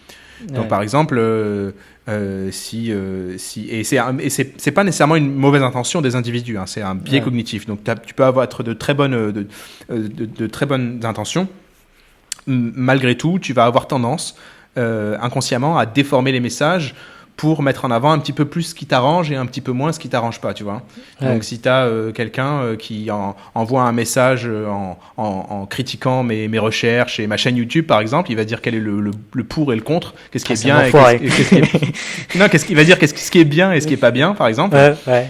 Donc par exemple, et c'est pas nécessairement une mauvaise intention des individus, hein, c'est un biais cognitif. Donc tu peux avoir de très bonnes intentions. Malgré tout, tu vas avoir tendance inconsciemment à déformer les messages pour mettre en avant un petit peu plus ce qui t'arrange et un petit peu moins ce qui t'arrange pas, tu vois. Donc si tu as quelqu'un qui envoie un message en critiquant mes recherches et ma chaîne YouTube par exemple, il va dire quel est le pour et le contre, qu'est-ce qui est bien et qu'est-ce qu'il va dire ce qui est bien et ce qui est pas bien par exemple.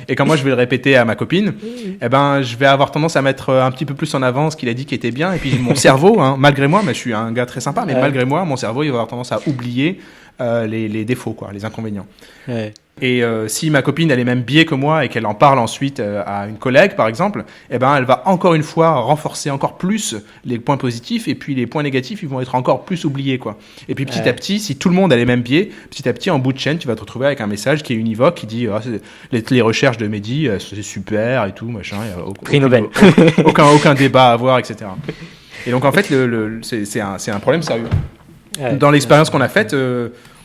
Et quand moi je vais le répéter à ma copine, eh ben je vais avoir tendance à mettre un petit peu plus en avant ce qu'il a dit qui était bien, et puis mon cerveau, hein, malgré moi, mais je suis un gars très sympa, mais malgré moi, mon cerveau il va avoir tendance à oublier les défauts, quoi, les inconvénients. Et si ma copine a les mêmes biais que moi et qu'elle en parle ensuite à une collègue, par exemple, eh ben, elle va encore une fois renforcer encore plus les points positifs, et puis les points négatifs, ils vont être encore plus oubliés, quoi. Et puis petit à petit, si tout le monde a les mêmes biais, petit à petit, en bout de chaîne, tu vas te retrouver avec un message qui est univoque, qui dit les recherches de Mehdi, c'est super et tout, machin. Prix Nobel. aucun débat à avoir, etc. Et donc, en fait, c'est un problème sérieux. Dans l'expérience qu'on a faite,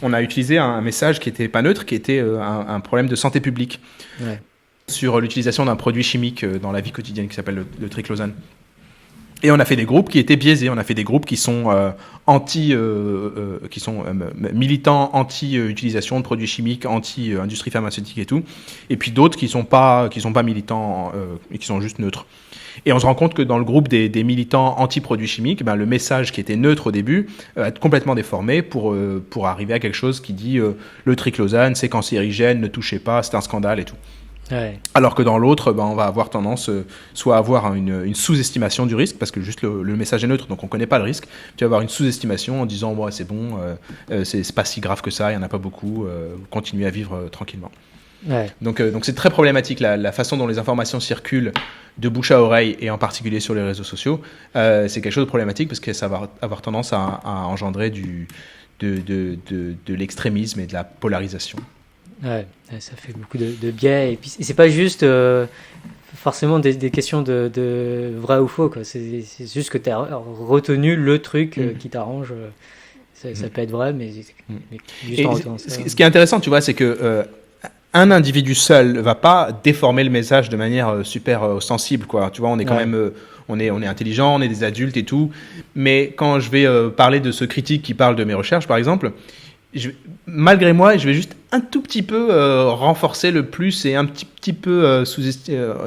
on a utilisé un message qui n'était pas neutre, qui était un problème de santé publique sur l'utilisation d'un produit chimique dans la vie quotidienne qui s'appelle le triclosane. Et on a fait des groupes qui étaient biaisés. On a fait des groupes qui sont militants anti-utilisation de produits chimiques, anti-industrie pharmaceutique et tout. Et puis d'autres qui sont pas militants et qui sont juste neutres. Et on se rend compte que dans le groupe des militants anti-produits chimiques, ben, le message qui était neutre au début va être complètement déformé pour arriver à quelque chose qui dit le triclosane, c'est cancérigène, ne touchez pas, c'est un scandale et tout. Alors que dans l'autre, ben, on va avoir tendance soit à avoir une sous-estimation du risque, parce que juste le message est neutre, donc on ne connaît pas le risque. Tu vas avoir une sous-estimation en disant ouais, c'est bon, c'est pas si grave que ça, il n'y en a pas beaucoup, continuez à vivre tranquillement. Donc c'est très problématique la façon dont les informations circulent de bouche à oreille, et en particulier sur les réseaux sociaux. C'est quelque chose de problématique parce que ça va avoir tendance à engendrer de l'extrémisme et de la polarisation. Ça fait beaucoup de biais, et puis c'est pas juste forcément des questions de vrai ou faux, quoi. C'est juste que tu as retenu le truc qui t'arrange. Ça peut être vrai, mais juste en retenant ça. Ce qui est intéressant, tu vois, c'est que un individu seul va pas déformer le message de manière super sensible, quoi. Tu vois, on est quand même on est intelligent, on est des adultes et tout, mais quand je vais parler de ce critique qui parle de mes recherches par exemple, malgré moi, je vais juste un tout petit peu renforcer le plus et un petit peu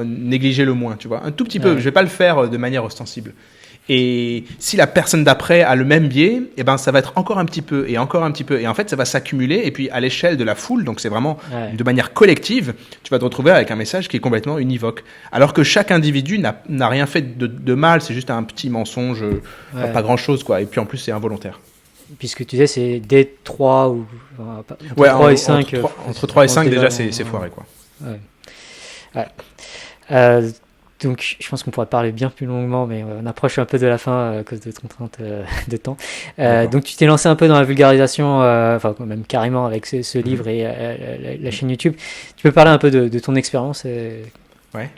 négliger le moins, tu vois, un tout petit peu. Je vais pas le faire de manière ostensible. Et si la personne d'après a le même biais, eh ben, ça va être encore un petit peu et encore un petit peu. Et en fait, ça va s'accumuler. Et puis, à l'échelle de la foule, donc c'est vraiment de manière collective, tu vas te retrouver avec un message qui est complètement univoque. Alors que chaque individu n'a rien fait de mal, c'est juste un petit mensonge, pas grand-chose, quoi. Et puis, en plus, c'est involontaire. Puisque tu disais, c'est dès 3 ou... Entre 3 et 5. Entre 3 et 5, déjà, c'est foiré, quoi. Donc, je pense qu'on pourrait parler bien plus longuement, mais on approche un peu de la fin à cause de contraintes de temps. Donc, tu t'es lancé un peu dans la vulgarisation, enfin, même carrément avec ce livre et la chaîne YouTube. Tu peux parler un peu de ton expérience Ouais.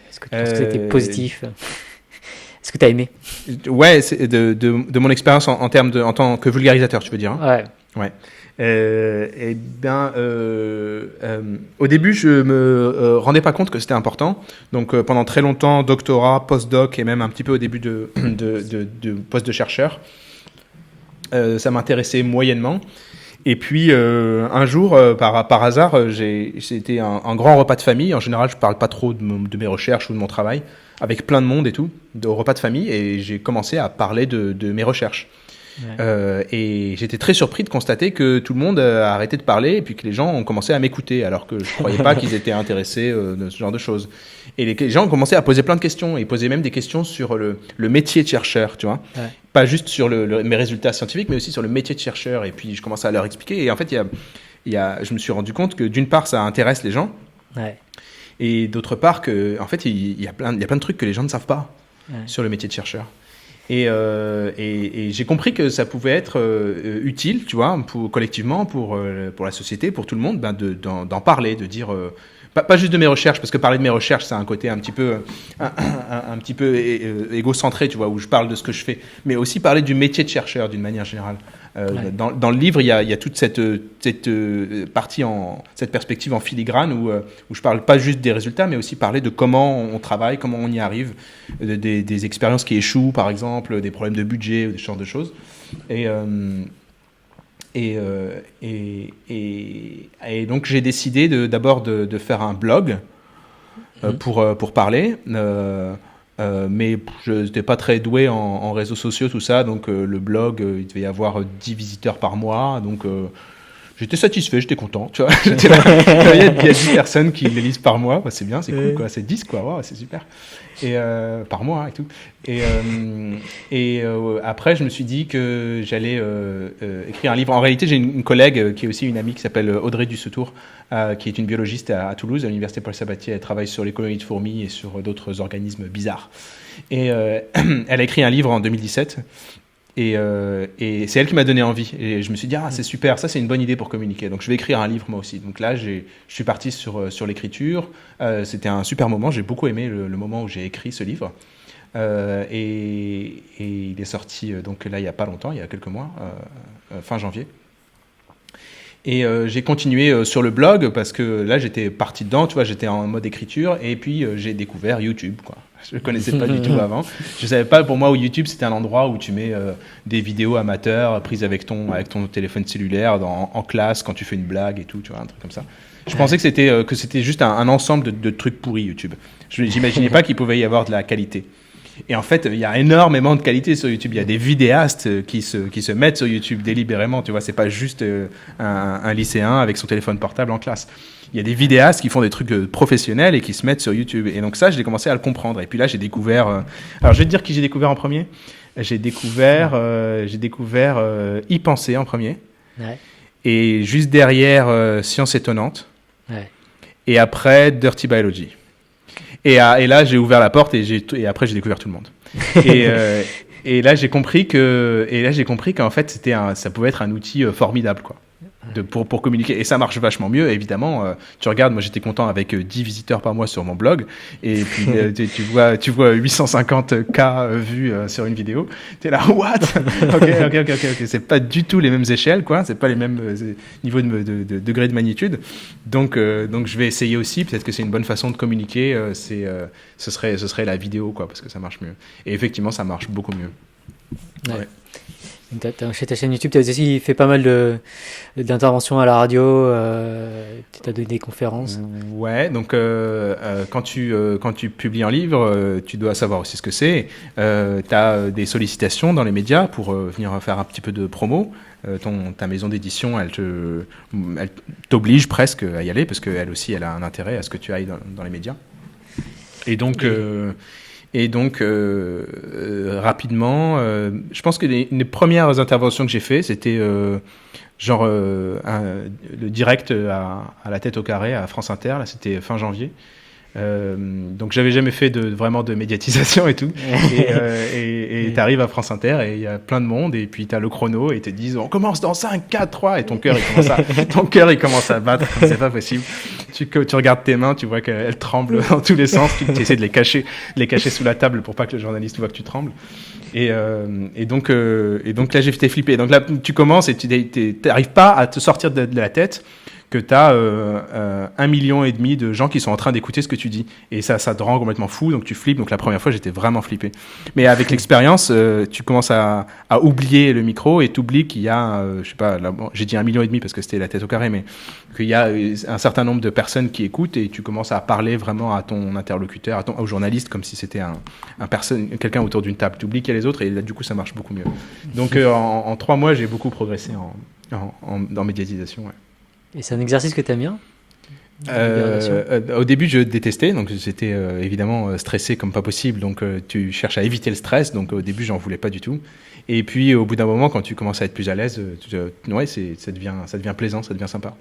Est-ce que tu penses que c'était positif? Est-ce que tu as aimé? Ouais, c'est de mon expérience en tant que vulgarisateur, tu veux dire, hein? Ouais. Eh bien, au début, je me rendais pas compte que c'était important. Donc, pendant très longtemps, doctorat, postdoc et même un petit peu au début de poste de chercheur, ça m'intéressait moyennement. Et puis, un jour, par hasard, c'était un grand repas de famille. En général, je parle pas trop de mes recherches ou de mon travail, avec plein de monde et tout, au repas de famille. Et j'ai commencé à parler de mes recherches. Et j'étais très surpris de constater que tout le monde a arrêté de parler et puis que les gens ont commencé à m'écouter alors que je ne croyais pas qu'ils étaient intéressés de ce genre de choses. Et les gens ont commencé à poser plein de questions et poser même des questions sur le métier de chercheur, tu vois. Pas juste sur mes résultats scientifiques, mais aussi sur le métier de chercheur. Et puis je commençais à leur expliquer. Et en fait, je me suis rendu compte que d'une part, ça intéresse les gens. Et d'autre part, en fait, il y a plein de trucs que les gens ne savent pas sur le métier de chercheur. Et j'ai compris que ça pouvait être utile, tu vois, collectivement, pour la société, pour tout le monde, d'en parler, de dire, pas juste de mes recherches, parce que parler de mes recherches, c'est un côté un petit peu égocentré, tu vois, où je parle de ce que je fais, mais aussi parler du métier de chercheur d'une manière générale. Dans le livre, il y a toute cette partie, cette perspective en filigrane où je parle pas juste des résultats, mais aussi parler de comment on travaille, comment on y arrive, des expériences qui échouent, par exemple, des problèmes de budget, des genres de choses. Et donc j'ai décidé d'abord de faire un blog pour parler. Mais je n'étais pas très doué en réseaux sociaux, tout ça, donc le blog, il devait y avoir 10 visiteurs par mois, donc j'étais satisfait, j'étais content, tu vois. J'étais là, il y a 10 personnes qui les lisent par mois, bah, c'est bien, c'est cool, quoi, c'est 10, quoi, wow, c'est super, et par mois hein, et tout. Et après, je me suis dit que j'allais écrire un livre. En réalité, j'ai une collègue qui est aussi une amie qui s'appelle Audrey Dussetour, qui est une biologiste à Toulouse, à l'université Paul Sabatier. Elle travaille sur les colonies de fourmis et sur d'autres organismes bizarres. Et elle a écrit un livre en 2017. Et c'est elle qui m'a donné envie. Et je me suis dit, c'est super, ça c'est une bonne idée pour communiquer. Donc je vais écrire un livre moi aussi. Donc là, je suis parti sur l'écriture. C'était un super moment. J'ai beaucoup aimé le moment où j'ai écrit ce livre. Et il est sorti donc là il n'y a pas longtemps, il y a quelques mois, fin janvier. Et j'ai continué sur le blog parce que là j'étais parti dedans, tu vois, j'étais en mode écriture et puis j'ai découvert YouTube, quoi. Je ne connaissais pas du tout avant. Je ne savais pas pour moi où YouTube c'était un endroit où tu mets des vidéos amateurs prises avec ton téléphone cellulaire en classe quand tu fais une blague et tout, tu vois, un truc comme ça. Je pensais que c'était juste un ensemble de trucs pourris YouTube. Je n'imaginais pas qu'il pouvait y avoir de la qualité. Et en fait, il y a énormément de qualité sur YouTube. Il y a des vidéastes qui se mettent sur YouTube délibérément. Tu vois, c'est pas juste un lycéen avec son téléphone portable en classe. Il y a des vidéastes qui font des trucs professionnels et qui se mettent sur YouTube. Et donc ça, j'ai commencé à le comprendre. Et puis là, j'ai découvert... Alors, je vais te dire qui j'ai découvert en premier. J'ai découvert Y penser en premier. Ouais. Et juste derrière, Science étonnante. Ouais. Et après, Dirty Biology. Et là, j'ai ouvert la porte et après, j'ai découvert tout le monde. Et là, j'ai compris qu'en fait, ça pouvait être un outil formidable, quoi, pour communiquer. Et ça marche vachement mieux, évidemment. Tu regardes, moi, j'étais content avec 10 visiteurs par mois sur mon blog. Et puis, tu vois 850K vues sur une vidéo. T'es là, what? Ok. C'est pas du tout les mêmes échelles, quoi. C'est pas les mêmes niveaux de degrés de magnitude. Donc, je vais essayer aussi. Peut-être que c'est une bonne façon de communiquer. Ce serait la vidéo, quoi, parce que ça marche mieux. Et effectivement, ça marche beaucoup mieux. Ouais. Chez ta chaîne YouTube, tu as aussi fait pas mal d'interventions à la radio, tu as donné des conférences. Ouais, donc quand tu publies un livre, tu dois savoir aussi ce que c'est. Tu as des sollicitations dans les médias pour venir faire un petit peu de promo. Ta maison d'édition, elle t'oblige presque à y aller parce qu'elle aussi, elle a un intérêt à ce que tu ailles dans les médias. Et donc, rapidement, je pense que les premières interventions que j'ai fait, c'était le direct à la tête au carré à France Inter. Là, c'était fin janvier. Donc j'avais jamais fait vraiment de médiatisation et tout. Et t'arrives à France Inter et il y a plein de monde et puis t'as le chrono et ils te disent on commence dans 5, 4, 3 et ton cœur il commence à battre. C'est pas possible. Tu regardes tes mains, tu vois qu'elles tremblent dans tous les sens. Tu essaies de les cacher sous la table pour pas que le journaliste voit que tu trembles. Et donc là j'étais flippé. Donc là tu commences et tu n'arrives pas à te sortir de la tête que tu as 1,5 million de gens qui sont en train d'écouter ce que tu dis. Et ça te rend complètement fou, donc tu flippes. Donc la première fois, j'étais vraiment flippé. Mais avec l'expérience, tu commences à oublier le micro et tu oublies qu'il y a, je sais pas, là, bon, j'ai dit 1,5 million parce que c'était la tête au carré, mais qu'il y a un certain nombre de personnes qui écoutent et tu commences à parler vraiment à ton interlocuteur, au journaliste, comme si c'était quelqu'un autour d'une table. Tu oublies qu'il y a les autres et là, du coup, ça marche beaucoup mieux. Donc en 3 mois, j'ai beaucoup progressé dans médiatisation, ouais. Et c'est un exercice que tu aimes bien? Au début, je détestais, donc j'étais évidemment stressé comme pas possible, donc tu cherches à éviter le stress, donc au début, j'en voulais pas du tout. Et puis, au bout d'un moment, quand tu commences à être plus à l'aise, ouais, ça devient plaisant, ça devient sympa.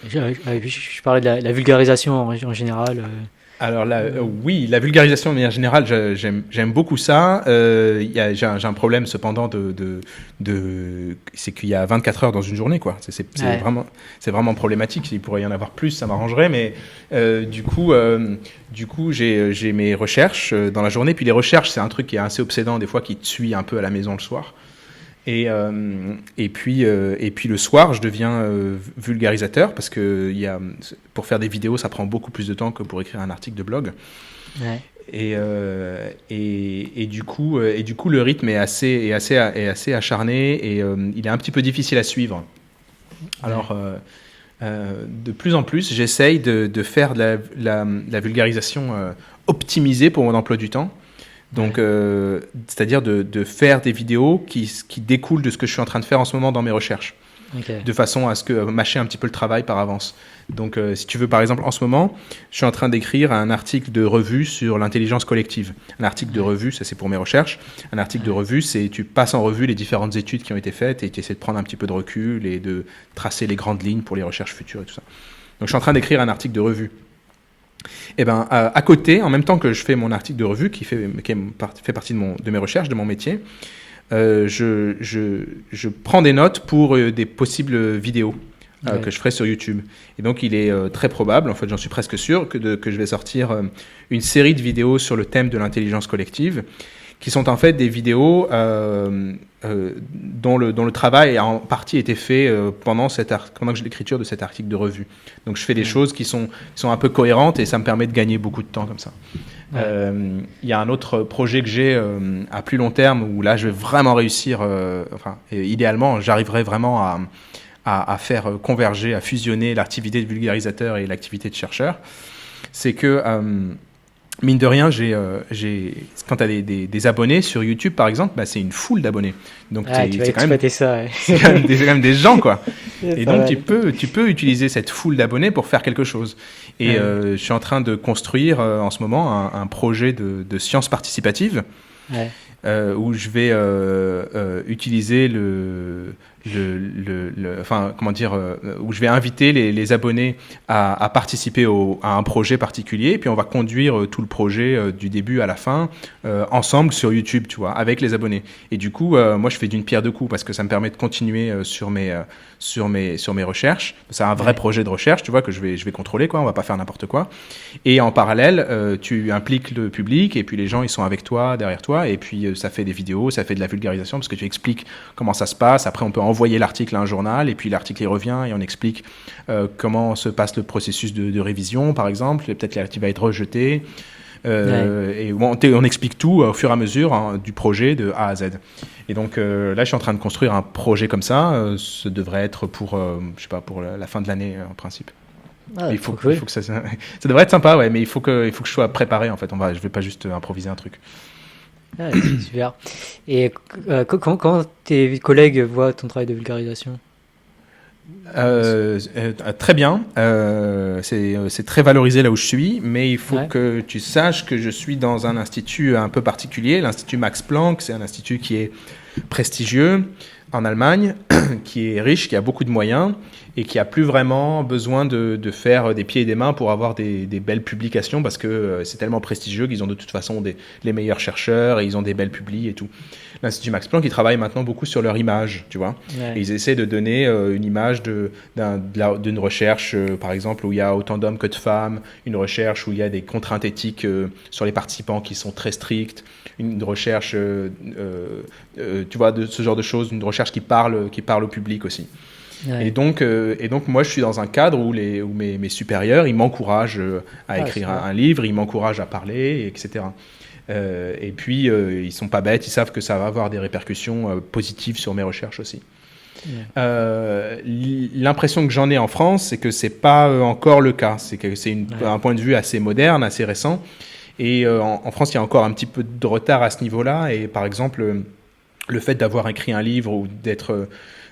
Je parlais de la vulgarisation en général. Alors là, oui, la vulgarisation de manière générale, j'aime beaucoup ça. J'ai un problème cependant c'est qu'il y a 24 heures dans une journée, quoi. C'est vraiment problématique. Il pourrait y en avoir plus, ça m'arrangerait, mais du coup, j'ai mes recherches dans la journée. Puis les recherches, c'est un truc qui est assez obsédant des fois, qui te suit un peu à la maison le soir. Et puis le soir, je deviens vulgarisateur parce que pour faire des vidéos, ça prend beaucoup plus de temps que pour écrire un article de blog. Ouais. Et du coup, le rythme est assez acharné et il est un petit peu difficile à suivre. Alors, de plus en plus, j'essaye de faire de la vulgarisation optimisée pour mon emploi du temps. Donc, c'est-à-dire de faire des vidéos qui découlent de ce que je suis en train de faire en ce moment dans mes recherches, de façon à mâcher un petit peu le travail par avance. Donc, si tu veux, par exemple, en ce moment, je suis en train d'écrire un article de revue sur l'intelligence collective. Un article de revue, ça c'est pour mes recherches. Un article de revue, c'est tu passes en revue les différentes études qui ont été faites et tu essaies de prendre un petit peu de recul et de tracer les grandes lignes pour les recherches futures et tout ça. Donc, je suis en train d'écrire un article de revue. Et ben à côté, en même temps que je fais mon article de revue qui fait partie de mes recherches, de mon métier, je prends des notes pour des possibles vidéos que je ferai sur YouTube. Et donc il est très probable, en fait j'en suis presque sûr, que je vais sortir une série de vidéos sur le thème de l'intelligence collective, qui sont en fait des vidéos dont le travail a en partie été fait pendant l'écriture de cet article de revue. Donc je fais des choses qui sont un peu cohérentes et ça me permet de gagner beaucoup de temps comme ça. Il y a un autre projet que j'ai à plus long terme où là je vais vraiment réussir, idéalement j'arriverai vraiment à faire converger, à fusionner l'activité de vulgarisateur et l'activité de chercheur. C'est que mine de rien, quand tu as des abonnés sur YouTube, par exemple, c'est une foule d'abonnés. Donc, c'est quand même ça. Ouais. C'est quand même des gens, quoi. Et donc, tu peux utiliser cette foule d'abonnés pour faire quelque chose. Et je suis en train de construire en ce moment un projet de science participative où je vais utiliser où je vais inviter les abonnés à participer à un projet particulier, et puis on va conduire tout le projet du début à la fin ensemble sur YouTube, tu vois, avec les abonnés. Et du coup, moi je fais d'une pierre deux coups parce que ça me permet de continuer sur mes recherches. C'est un vrai projet de recherche, tu vois, que je vais contrôler, quoi. On va pas faire n'importe quoi. Et en parallèle, tu impliques le public, et puis les gens ils sont avec toi, derrière toi, et puis ça fait des vidéos, ça fait de la vulgarisation parce que tu expliques comment ça se passe. Après, on peut envoyer l'article à un journal, et puis l'article il revient et on explique comment se passe le processus de révision, par exemple, et peut-être l'article va être rejeté. Et on explique tout au fur et à mesure, hein, du projet de A à Z. Et donc là, je suis en train de construire un projet comme ça. Ça devrait être pour, je sais pas, pour la fin de l'année en principe. Il faut que ça devrait être sympa, ouais, mais il faut que je sois préparé en fait. Je vais pas juste improviser un truc. Ah, c'est super. Et comment tes collègues voient ton travail de vulgarisation? Très bien. C'est très valorisé là où je suis, mais il faut que tu saches que je suis dans un institut un peu particulier, l'Institut Max Planck. C'est un institut qui est prestigieux en Allemagne, qui est riche, qui a beaucoup de moyens et qui a plus vraiment besoin de faire des pieds et des mains pour avoir des belles publications, parce que c'est tellement prestigieux qu'ils ont de toute façon les meilleurs chercheurs et ils ont des belles publis et tout. L'Institut Max Planck, ils travaillent maintenant beaucoup sur leur image, tu vois. Et ils essaient de donner une image d'une recherche, par exemple, où il y a autant d'hommes que de femmes, une recherche où il y a des contraintes éthiques sur les participants qui sont très strictes, une recherche, tu vois, de ce genre de choses, une recherche qui parle au public aussi. Et donc moi, je suis dans un cadre où mes supérieurs, ils m'encouragent à écrire un livre, ils m'encouragent à parler, etc. Et puis, ils sont pas bêtes, ils savent que ça va avoir des répercussions positives sur mes recherches aussi. L'impression que j'en ai en France, c'est que c'est pas encore le cas. C'est que c'est un point de vue assez moderne, assez récent. Et en France, il y a encore un petit peu de retard à ce niveau-là. Et par exemple, le fait d'avoir écrit un livre ou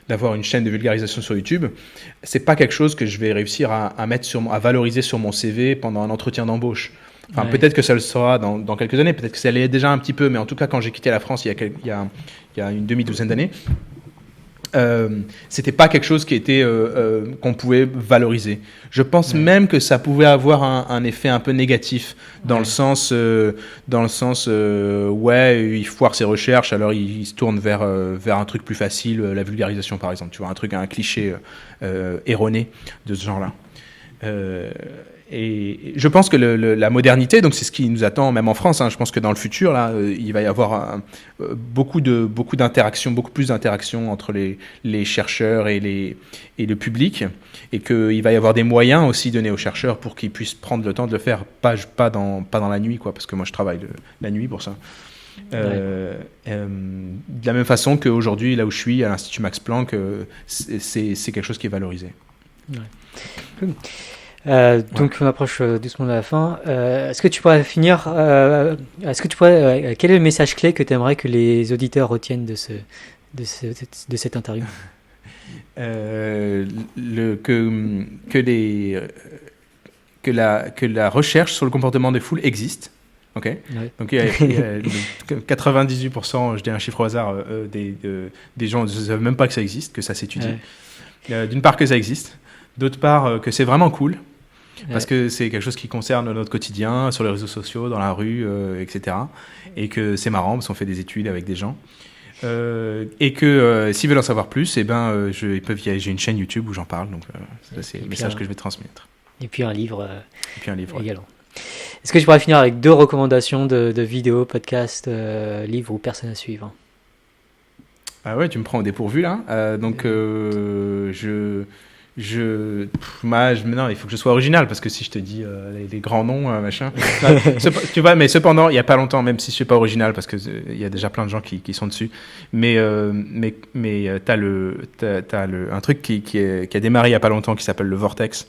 d'avoir une chaîne de vulgarisation sur YouTube, c'est pas quelque chose que je vais réussir à valoriser sur mon CV pendant un entretien d'embauche. Enfin, peut-être que ça le sera dans quelques années, peut-être que ça l'est déjà un petit peu, mais en tout cas, quand j'ai quitté la France il y a une demi-douzaine d'années, c'était pas quelque chose qui était qu'on pouvait valoriser. Je pense même que ça pouvait avoir un effet un peu négatif dans le sens il foire ses recherches, alors il se tourne vers un truc plus facile, la vulgarisation par exemple, tu vois, un cliché erroné de ce genre-là. Et je pense que la modernité, donc c'est ce qui nous attend même en France, hein, je pense que dans le futur, là, il va y avoir beaucoup d'interactions, beaucoup plus d'interactions entre les chercheurs et le public, et qu'il va y avoir des moyens aussi donnés aux chercheurs pour qu'ils puissent prendre le temps de le faire, pas dans la nuit, quoi, parce que moi je travaille la nuit pour ça. De la même façon qu'aujourd'hui, là où je suis, à l'Institut Max Planck, c'est quelque chose qui est valorisé. Cool. Donc on approche doucement de la fin. Est-ce que tu pourrais finir quel est le message clé que tu aimerais que les auditeurs retiennent de cette interview? Que la recherche sur le comportement des foules existe. Okay. Donc il y a 98%, je dis un chiffre au hasard, des gens ne savent même pas que ça existe, que ça s'étudie. D'une part que ça existe, d'autre part que c'est vraiment cool. Parce que c'est quelque chose qui concerne notre quotidien, sur les réseaux sociaux, dans la rue, etc. Et que c'est marrant, parce qu'on fait des études avec des gens. Et que s'ils veulent en savoir plus, j'ai une chaîne YouTube où j'en parle. Donc c'est le message que je vais transmettre. Et puis un livre. Également. Ouais. Est-ce que tu pourrais finir avec 2 recommandations de vidéos, podcasts, livres ou personnes à suivre? Ah ouais, tu me prends au dépourvu là. Non, il faut que je sois original, parce que si je te dis les grands noms, machin. Tu vois, mais cependant, il y a pas longtemps, même si je suis pas original, parce que il y a déjà plein de gens qui sont dessus. Mais t'as un truc qui a démarré il y a pas longtemps, qui s'appelle le Vortex,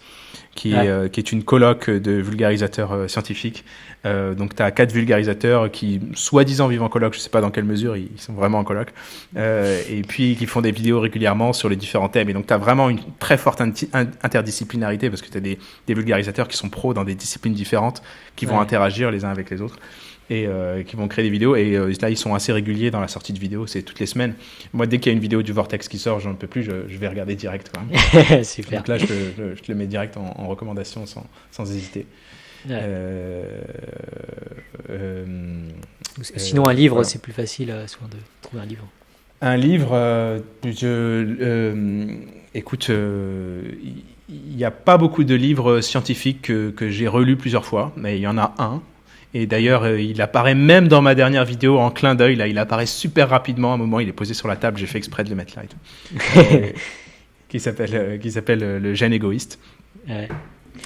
qui est une colloque de vulgarisateurs scientifiques. Donc tu as 4 vulgarisateurs qui soi-disant vivent en colloque, je sais pas dans quelle mesure ils sont vraiment en colloque, et puis qui font des vidéos régulièrement sur les différents thèmes. Et donc tu as vraiment une très forte interdisciplinarité, parce que tu as des vulgarisateurs qui sont pros dans des disciplines différentes, qui vont interagir les uns avec les autres, et qui vont créer des vidéos. Et là, ils sont assez réguliers dans la sortie de vidéos, c'est toutes les semaines. Moi, dès qu'il y a une vidéo du Vortex qui sort, j'en peux plus, je vais regarder direct, quoi. Super. Donc là, je te le mets direct en recommandation sans hésiter. Sinon, un livre, c'est plus facile souvent de trouver un livre. Un livre, écoute, il n'y a pas beaucoup de livres scientifiques que j'ai relus plusieurs fois, mais il y en a un. Et d'ailleurs, il apparaît même dans ma dernière vidéo en clin d'œil. Là, il apparaît super rapidement. À un moment, il est posé sur la table. J'ai fait exprès de le mettre là. Qui s'appelle Le gène égoïste.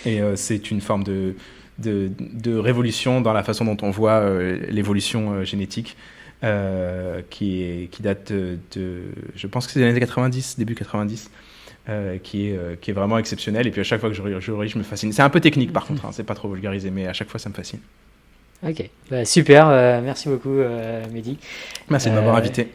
Et c'est une forme de de révolution dans la façon dont on voit l'évolution génétique, qui date je pense que c'est des années 90, début 90, qui est vraiment exceptionnel. Et puis à chaque fois que je relis, je me fascine. C'est un peu technique par contre, c'est pas trop vulgarisé, mais à chaque fois ça me fascine. Ok, super, merci beaucoup Mehdi. Merci de m'avoir invité.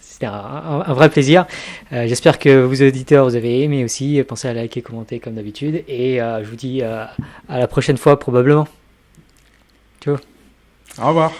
C'était un vrai plaisir. J'espère que vous auditeurs vous avez aimé aussi. Pensez à liker, commenter comme d'habitude. Et je vous dis à la prochaine fois probablement. Ciao. Au revoir.